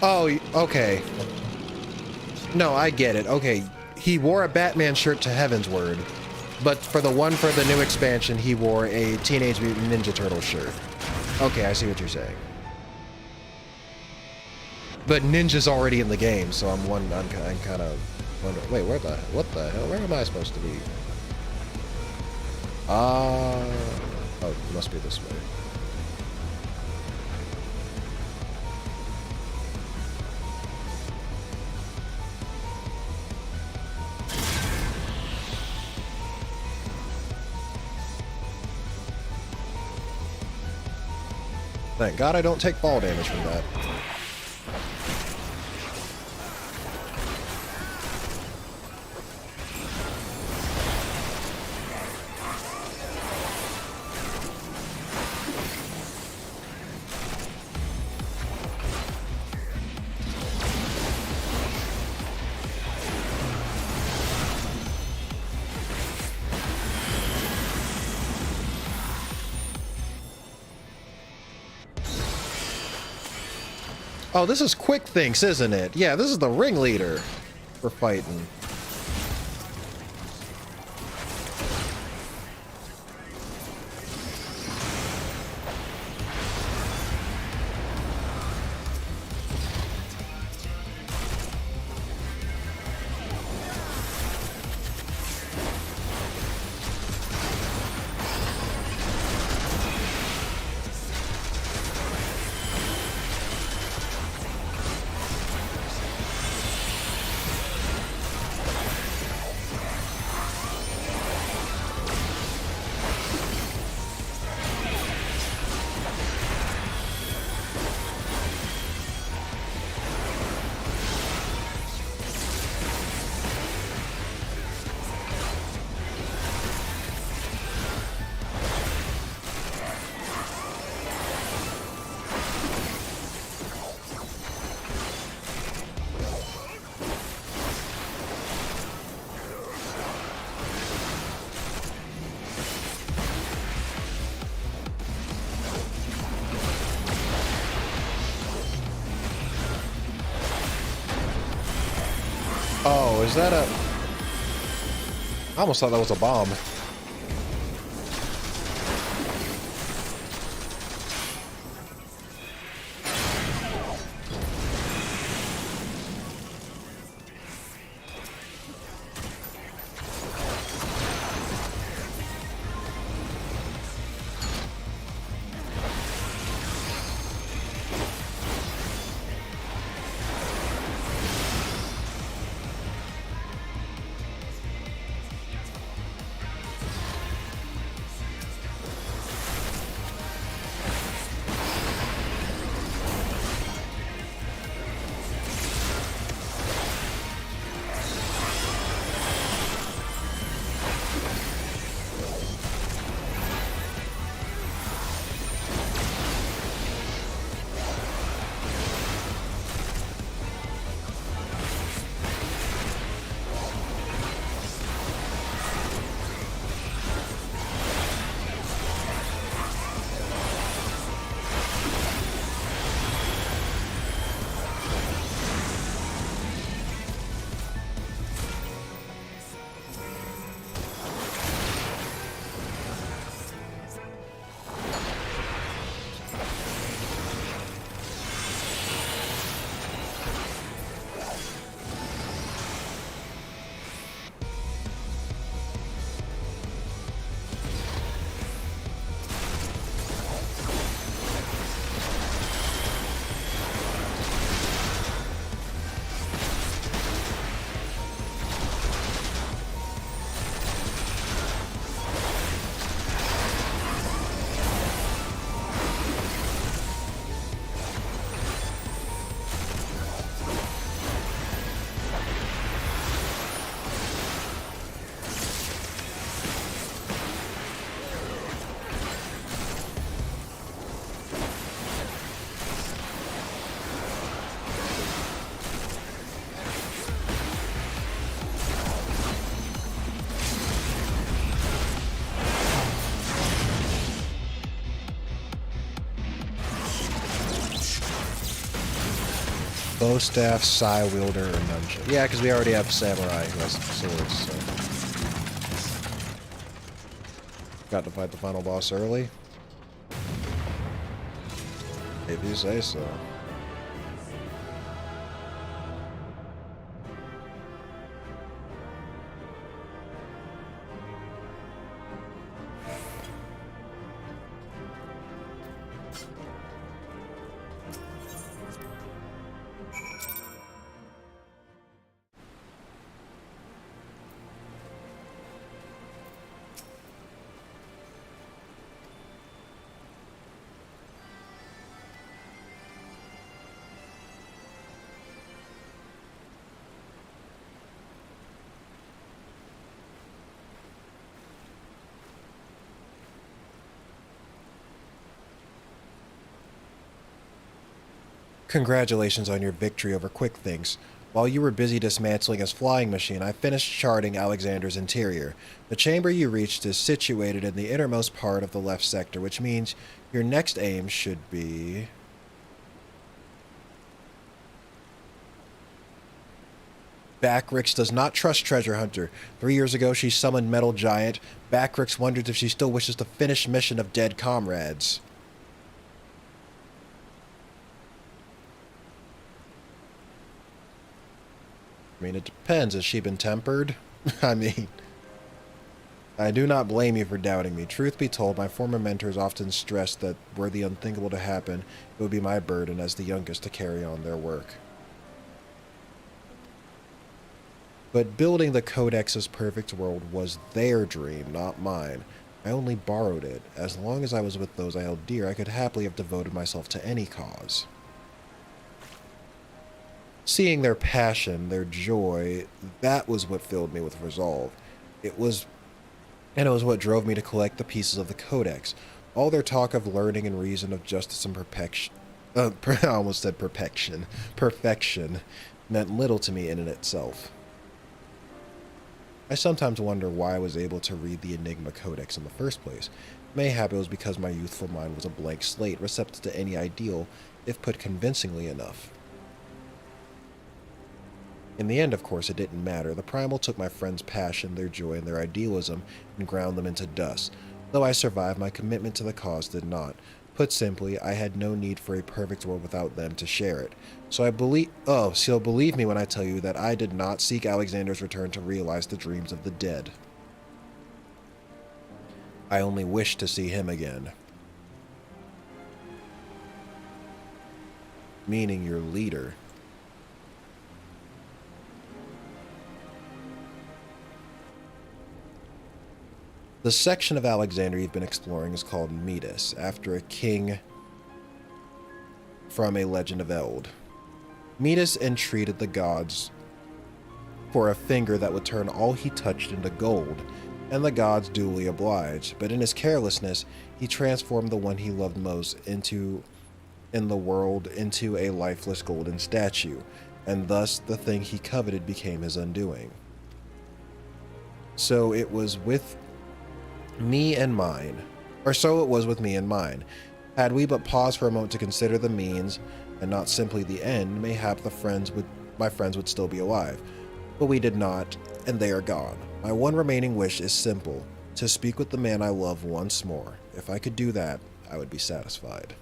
Oh, okay. No, I get it. Okay, he wore a Batman shirt to Heavensward, but for the one for the new expansion, he wore a Teenage Mutant Ninja Turtle shirt. Okay, I see what you're saying. But Ninja's already in the game, so I'm kind of wondering. Wait, what the hell? Where am I supposed to be? Oh, it must be this way. Thank God I don't take fall damage from that. Oh, this is Quick Thinks, isn't it? Yeah, this is the ringleader for fighting. Oh, is that a... I almost thought that was a bomb. Bow staff, sai wielder, or nunchuck. Yeah, because we already have samurai who has swords, so. Got to fight the final boss early? If you say so. Congratulations on your victory over Quick Things. While you were busy dismantling his flying machine, I finished charting Alexander's interior. The chamber you reached is situated in the innermost part of the left sector, which means your next aim should be... Backrix does not trust Treasure Hunter. 3 years ago, she summoned Metal Giant. Backrix wonders if she still wishes to finish mission of dead comrades. I mean, it depends. Has she been tempered? I mean, I do not blame you for doubting me. Truth be told, my former mentors often stressed that were the unthinkable to happen, it would be my burden as the youngest to carry on their work. But building the Codex's perfect world was their dream, not mine. I only borrowed it. As long as I was with those I held dear, I could happily have devoted myself to any cause. Seeing their passion, their joy, that was what filled me with resolve. It was what drove me to collect the pieces of the Codex. All their talk of learning and reason, of justice and perfection, I almost said perfection, meant little to me in and itself. I sometimes wonder why I was able to read the Enigma Codex in the first place. Mayhap it was because my youthful mind was a blank slate, receptive to any ideal, if put convincingly enough. In the end, of course, it didn't matter. The Primal took my friends' passion, their joy, and their idealism and ground them into dust. Though I survived, my commitment to the cause did not. Put simply, I had no need for a perfect world without them to share it. So believe me when I tell you that I did not seek Alexander's return to realize the dreams of the dead. I only wished to see him again. Meaning your leader. The section of Alexander you've been exploring is called Metis, after a king from a legend of Eld. Metis entreated the gods for a finger that would turn all he touched into gold, and the gods duly obliged, but in his carelessness, he transformed the one he loved most in the world into a lifeless golden statue, and thus the thing he coveted became his undoing. So it was with me and mine. Had we but paused for a moment to consider the means, and not simply the end, mayhap my friends would still be alive. But we did not, and they are gone. My one remaining wish is simple, to speak with the man I love once more. If I could do that, I would be satisfied.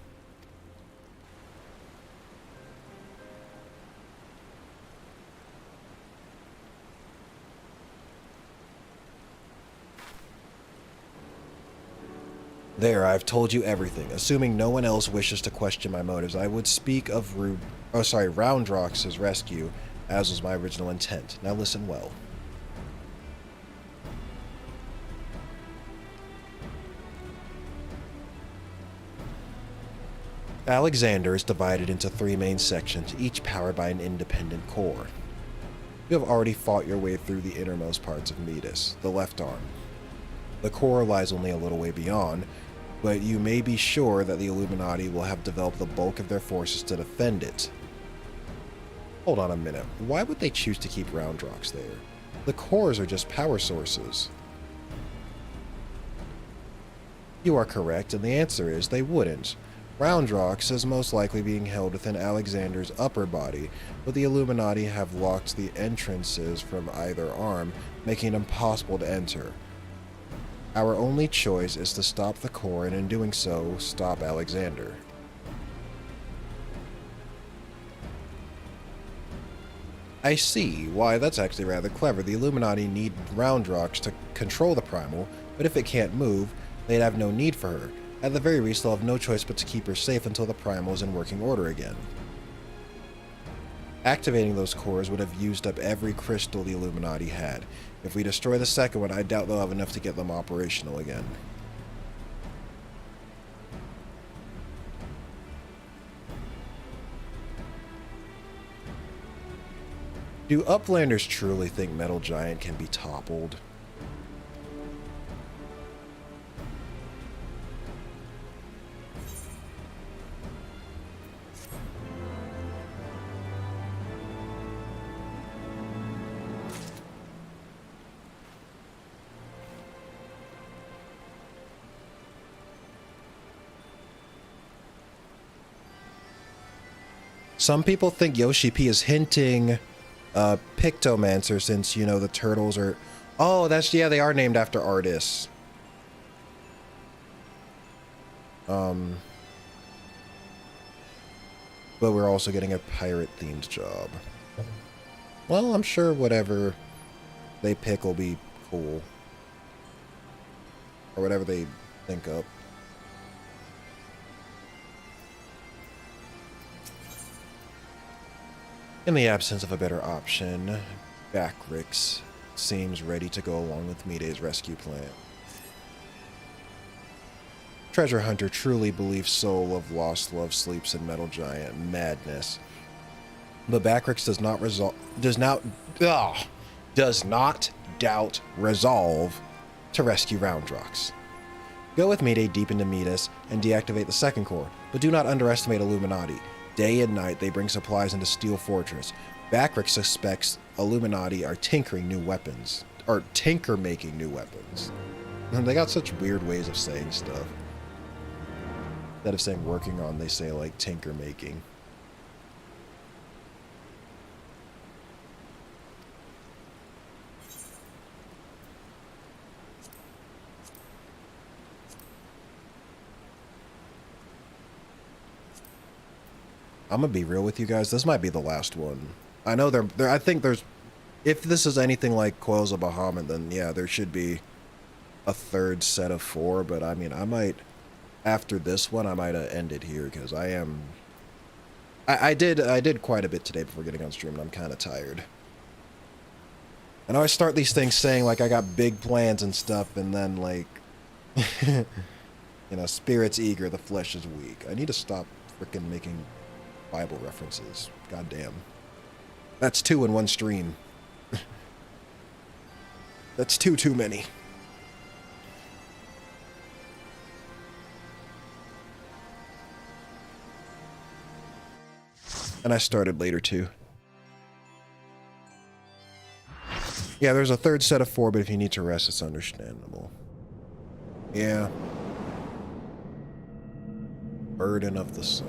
There, I've told you everything. Assuming no one else wishes to question my motives, I would speak of Roundrox's rescue, as was my original intent. Now listen well. Alexander is divided into 3 main sections, each powered by an independent core. You have already fought your way through the innermost parts of Metis, the left arm. The core lies only a little way beyond, but you may be sure that the Illuminati will have developed the bulk of their forces to defend it. Hold on a minute. Why would they choose to keep Roundrox there? The cores are just power sources. You are correct, and the answer is they wouldn't. Roundrox is most likely being held within Alexander's upper body, but the Illuminati have locked the entrances from either arm, making it impossible to enter. Our only choice is to stop the core, and in doing so, stop Alexander. I see. Why, that's actually rather clever. The Illuminati need Roundrox to control the Primal, but if it can't move, they'd have no need for her. At the very least, they'll have no choice but to keep her safe until the Primal is in working order again. Activating those cores would have used up every crystal the Illuminati had. If we destroy the second one, I doubt they'll have enough to get them operational again. Do Uplanders truly think Metal Giant can be toppled? Some people think Yoshi P is hinting Pictomancer, since, you know, the turtles are... Oh, that's... yeah, they are named after artists. But we're also getting a pirate-themed job. Well, I'm sure whatever they pick will be cool. Or whatever they think up. In the absence of a better option, Backrix seems ready to go along with Mide's rescue plan. Treasure Hunter truly believes soul of lost love sleeps in Metal Giant. Madness. But Backrix does not doubt resolve to rescue Roundrox. Go with Mide deep into Midas and deactivate the second core, but do not underestimate Illuminati. Day and night, they bring supplies into Steel Fortress. Backrix suspects Illuminati are tinkering new weapons. Or tinker-making new weapons. And they got such weird ways of saying stuff. Instead of saying working on, they say, like, tinker-making. I'm gonna be real with you guys. This might be the last one. I know I think there's... If this is anything like Coils of Bahamut, then yeah, there should be a third set of 4. But I mean, I might... After this one, I might end it here, because I am... I did quite a bit today before getting on stream, and I'm kind of tired. I know I start these things saying, like, I got big plans and stuff, and then, like... you know, spirit's eager, the flesh is weak. I need to stop freaking making Bible references. God damn. That's 2 in one stream. That's too many. And I started later too. Yeah, there's a third set of 4, but if you need to rest, it's understandable. Yeah. Burden of the sun.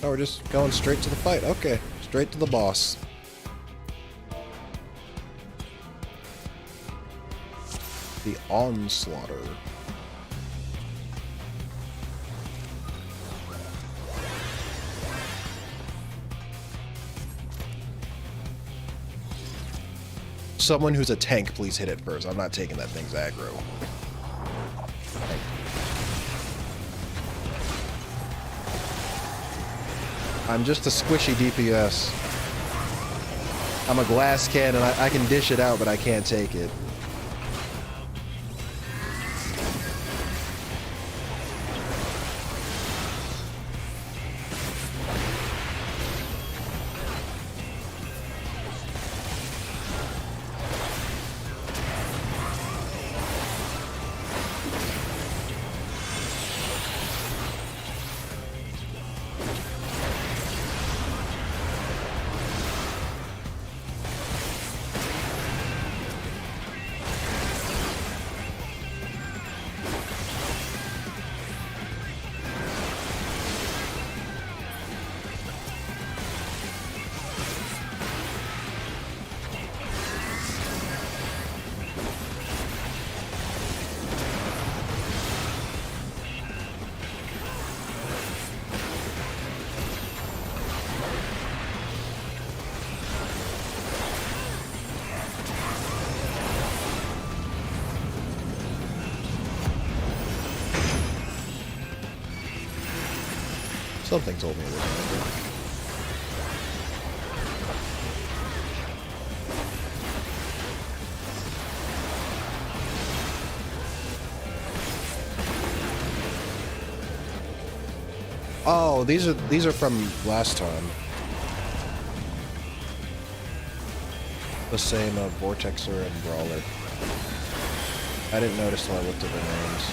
Oh, we're just going straight to the fight. Okay, straight to the boss. The Onslaughter. Someone who's a tank, please hit it first. I'm not taking that thing's aggro. I'm just a squishy DPS. I'm a glass cannon. I can dish it out, but I can't take it. Something told me it was Andrew. Oh, these are from last time. The same Vortexer and Brawler. I didn't notice till I looked at their names.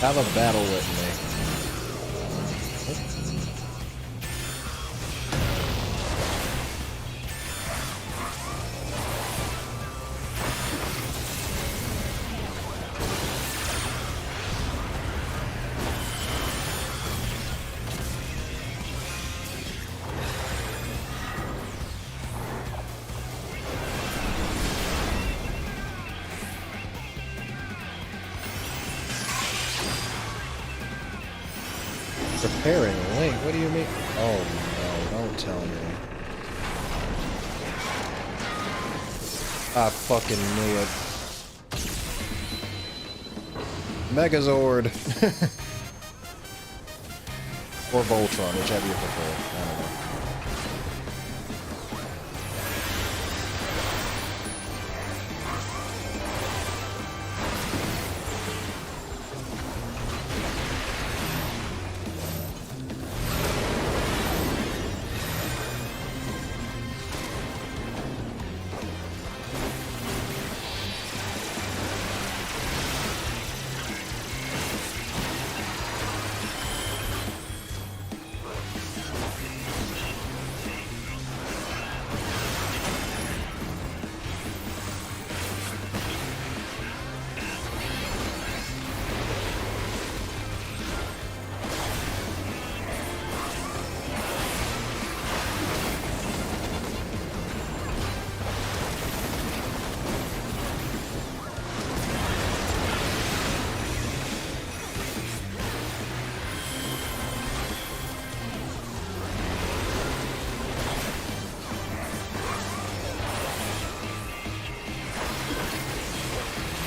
Have a battle with me. Preparing a link? What do you mean? Oh no, don't tell me. I fucking knew it. Megazord! Or Voltron, whichever you prefer. I don't know.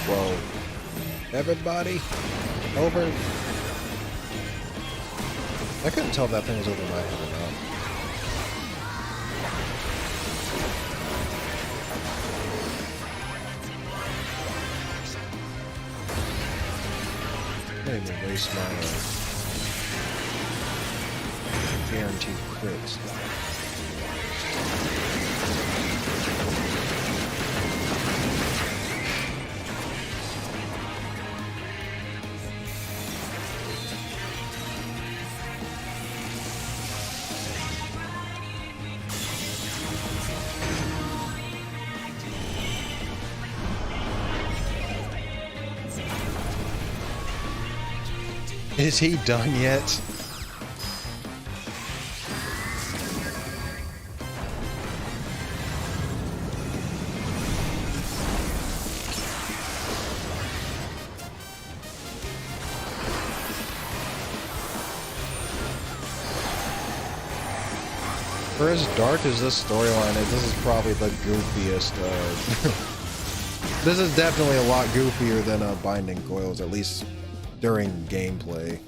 Whoa. Everybody, over. I couldn't tell if that thing was over my head or not. I didn't even waste my guaranteed crits. Is he done yet? For as dark as this storyline is, this is probably the goofiest. This is definitely a lot goofier than Binding Coils, at least during gameplay.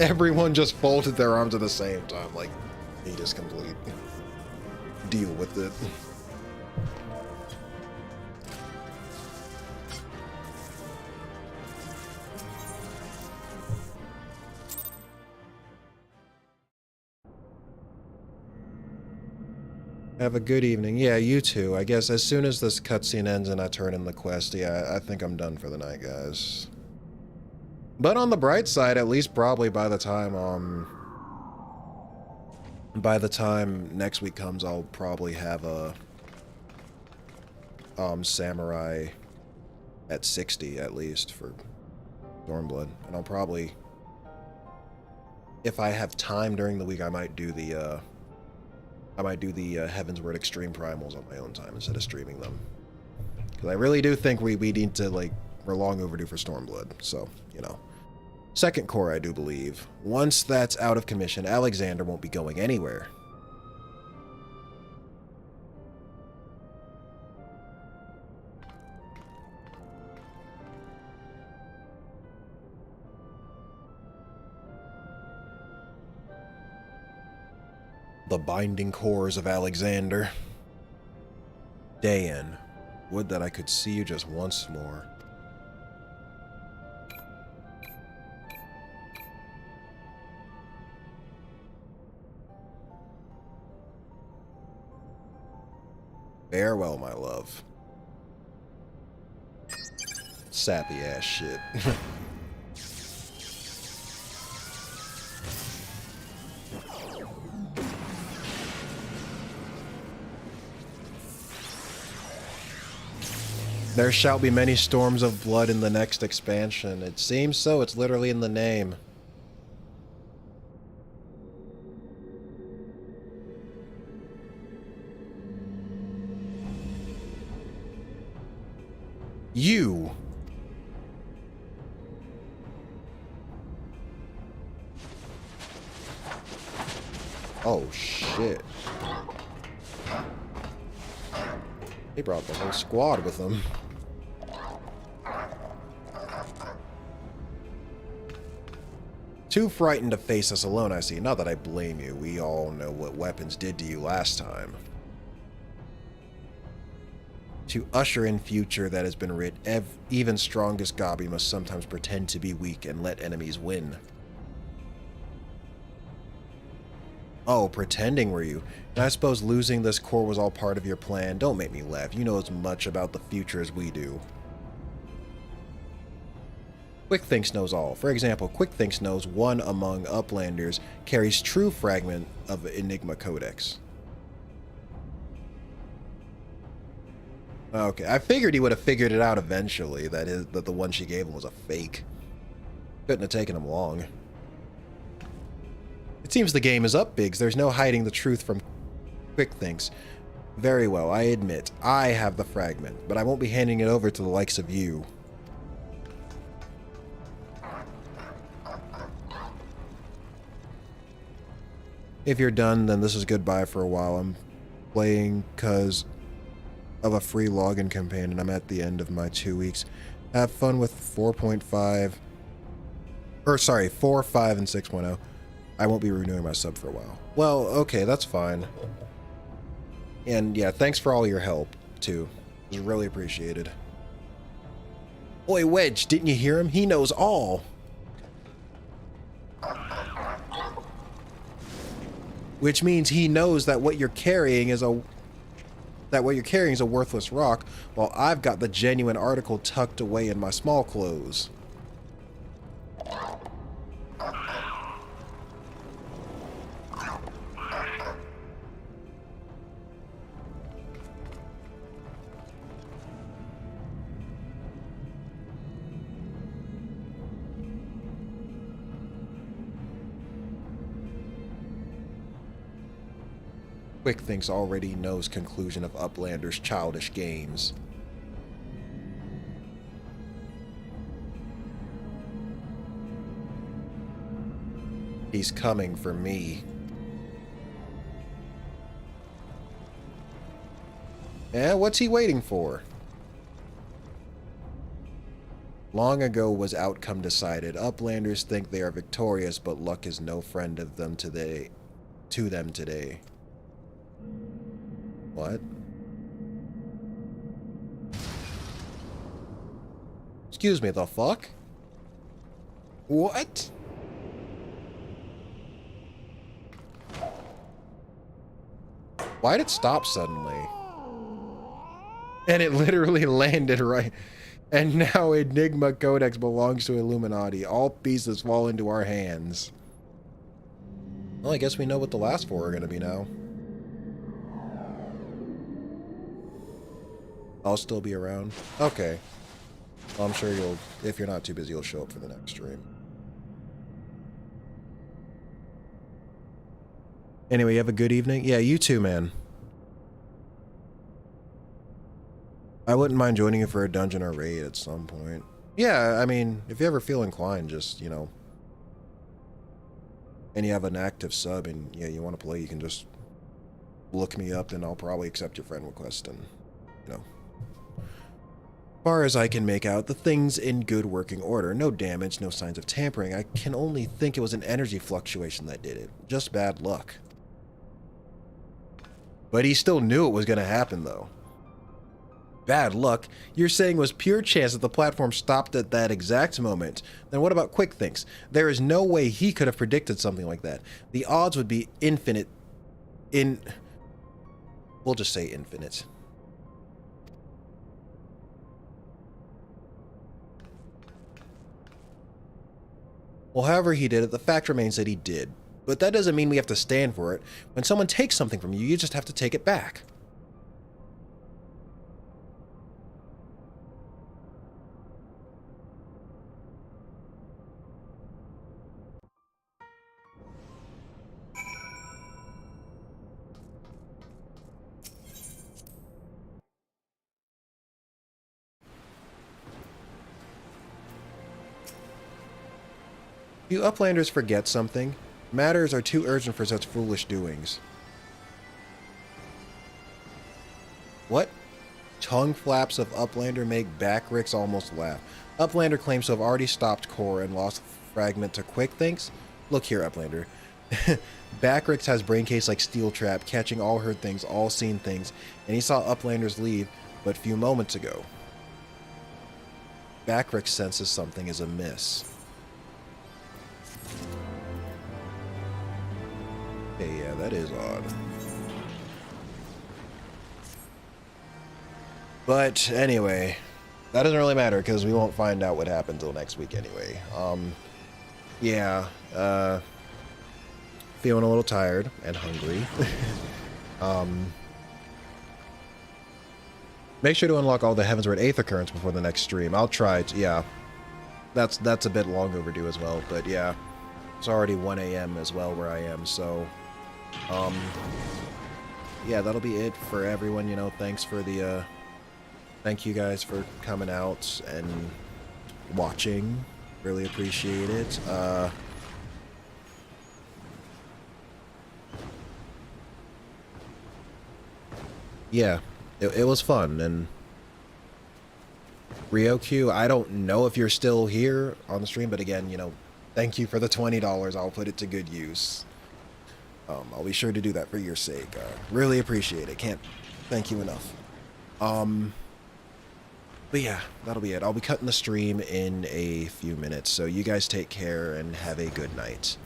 Everyone just folded their arms at the same time, like, need is complete. Deal with it. Have a good evening. Yeah, you too. I guess as soon as this cutscene ends and I turn in the quest, yeah, I think I'm done for the night, guys. But on the bright side, at least probably by the time next week comes, I'll probably have a samurai at 60 at least for Stormblood, and I'll probably, if I have time during the week, I might do the Heavensward Extreme Primals on my own time instead of streaming them, because I really do think we need to, like, we're long overdue for Stormblood. So, you know, second core, I do believe. Once that's out of commission, Alexander won't be going anywhere. The binding cores of Alexander. Dayan, would that I could see you just once more. Farewell, my love. Sappy ass shit. There shall be many storms of blood in the next expansion. It seems so. It's literally in the name. You. Oh, shit. He brought the whole squad with him. Too frightened to face us alone, I see. Not that I blame you. We all know what weapons did to you last time. To usher in future that has been rid, even strongest Gabi must sometimes pretend to be weak and let enemies win. Oh, pretending were you? And I suppose losing this core was all part of your plan. Don't make me laugh. You know as much about the future as we do. Quickthinks knows all. For example, Quickthinks knows one among Uplanders carries true fragment of Enigma Codex. Okay, I figured he would have figured it out eventually, that the one she gave him was a fake. Couldn't have taken him long. It seems the game is up, Biggs. There's no hiding the truth from Quickthinks. Very well, I admit, I have the fragment, but I won't be handing it over to the likes of you. If you're done, then this is goodbye for a while. I'm playing because of a free login campaign, and I'm at the end of my 2 weeks. Have fun with 4.5, or sorry, 4, 5, and 6.0. I won't be renewing my sub for a while. Well, okay, that's fine. And yeah, thanks for all your help, too. It was really appreciated. Oi, Wedge, didn't you hear him? He knows all. Which means he knows that what you're carrying is a worthless rock, while I've got the genuine article tucked away in my small clothes. Quickthinks already knows conclusion of Uplander's childish games. He's coming for me. Eh, what's he waiting for? Long ago was outcome decided. Uplanders think they are victorious, but luck is no friend of them today. To them today. What? Excuse me, the fuck? What? Why'd it stop suddenly? And it literally landed right. And now Enigma Codex belongs to Illuminati. All pieces fall into our hands. Well, I guess we know what the last four are going to be now. I'll still be around. Okay. Well, I'm sure you'll, if you're not too busy, you'll show up for the next stream. Anyway, you have a good evening? Yeah, you too, man. I wouldn't mind joining you for a dungeon or raid at some point. Yeah, I mean, if you ever feel inclined, just, you know, and you have an active sub and, yeah, you want to play, you can just look me up and I'll probably accept your friend request and, you know. As far as I can make out, the thing's in good working order. No damage, no signs of tampering. I can only think it was an energy fluctuation that did it. Just bad luck. But he still knew it was going to happen, though. Bad luck? You're saying it was pure chance that the platform stopped at that exact moment. Then what about quick thinks? There is no way he could have predicted something like that. The odds would be infinite. We'll just say infinite. Well, however he did it, the fact remains that he did. But that doesn't mean we have to stand for it. When someone takes something from you, you just have to take it back. You Uplanders forget something. Matters are too urgent for such foolish doings. What? Tongue flaps of Uplander make Backrix almost laugh. Uplander claims to have already stopped Core and lost Fragment to Quick Thinks. Look here, Uplander. Backrix has brain case like Steel Trap, catching all heard things, all seen things, and he saw Uplanders leave but few moments ago. Backrix senses something is amiss. Okay, yeah, that is odd. But anyway, that doesn't really matter because we won't find out what happened till next week anyway. Yeah, feeling a little tired and hungry. Make sure to unlock all the Heavensward Eighth occurrence before the next stream. I'll try to, yeah. That's a bit long overdue as well, but yeah. It's already 1 a.m. as well where I am, so yeah, that'll be it for everyone, you know. Thanks for the thank you guys for coming out and watching. Really appreciate it. Yeah, it was fun. And Ryokyu, I don't know if you're still here on the stream, but again, you know, thank you for the $20. I'll put it to good use. I'll be sure to do that for your sake. Really appreciate it. Can't thank you enough. But yeah, that'll be it. I'll be cutting the stream in a few minutes, so you guys take care and have a good night.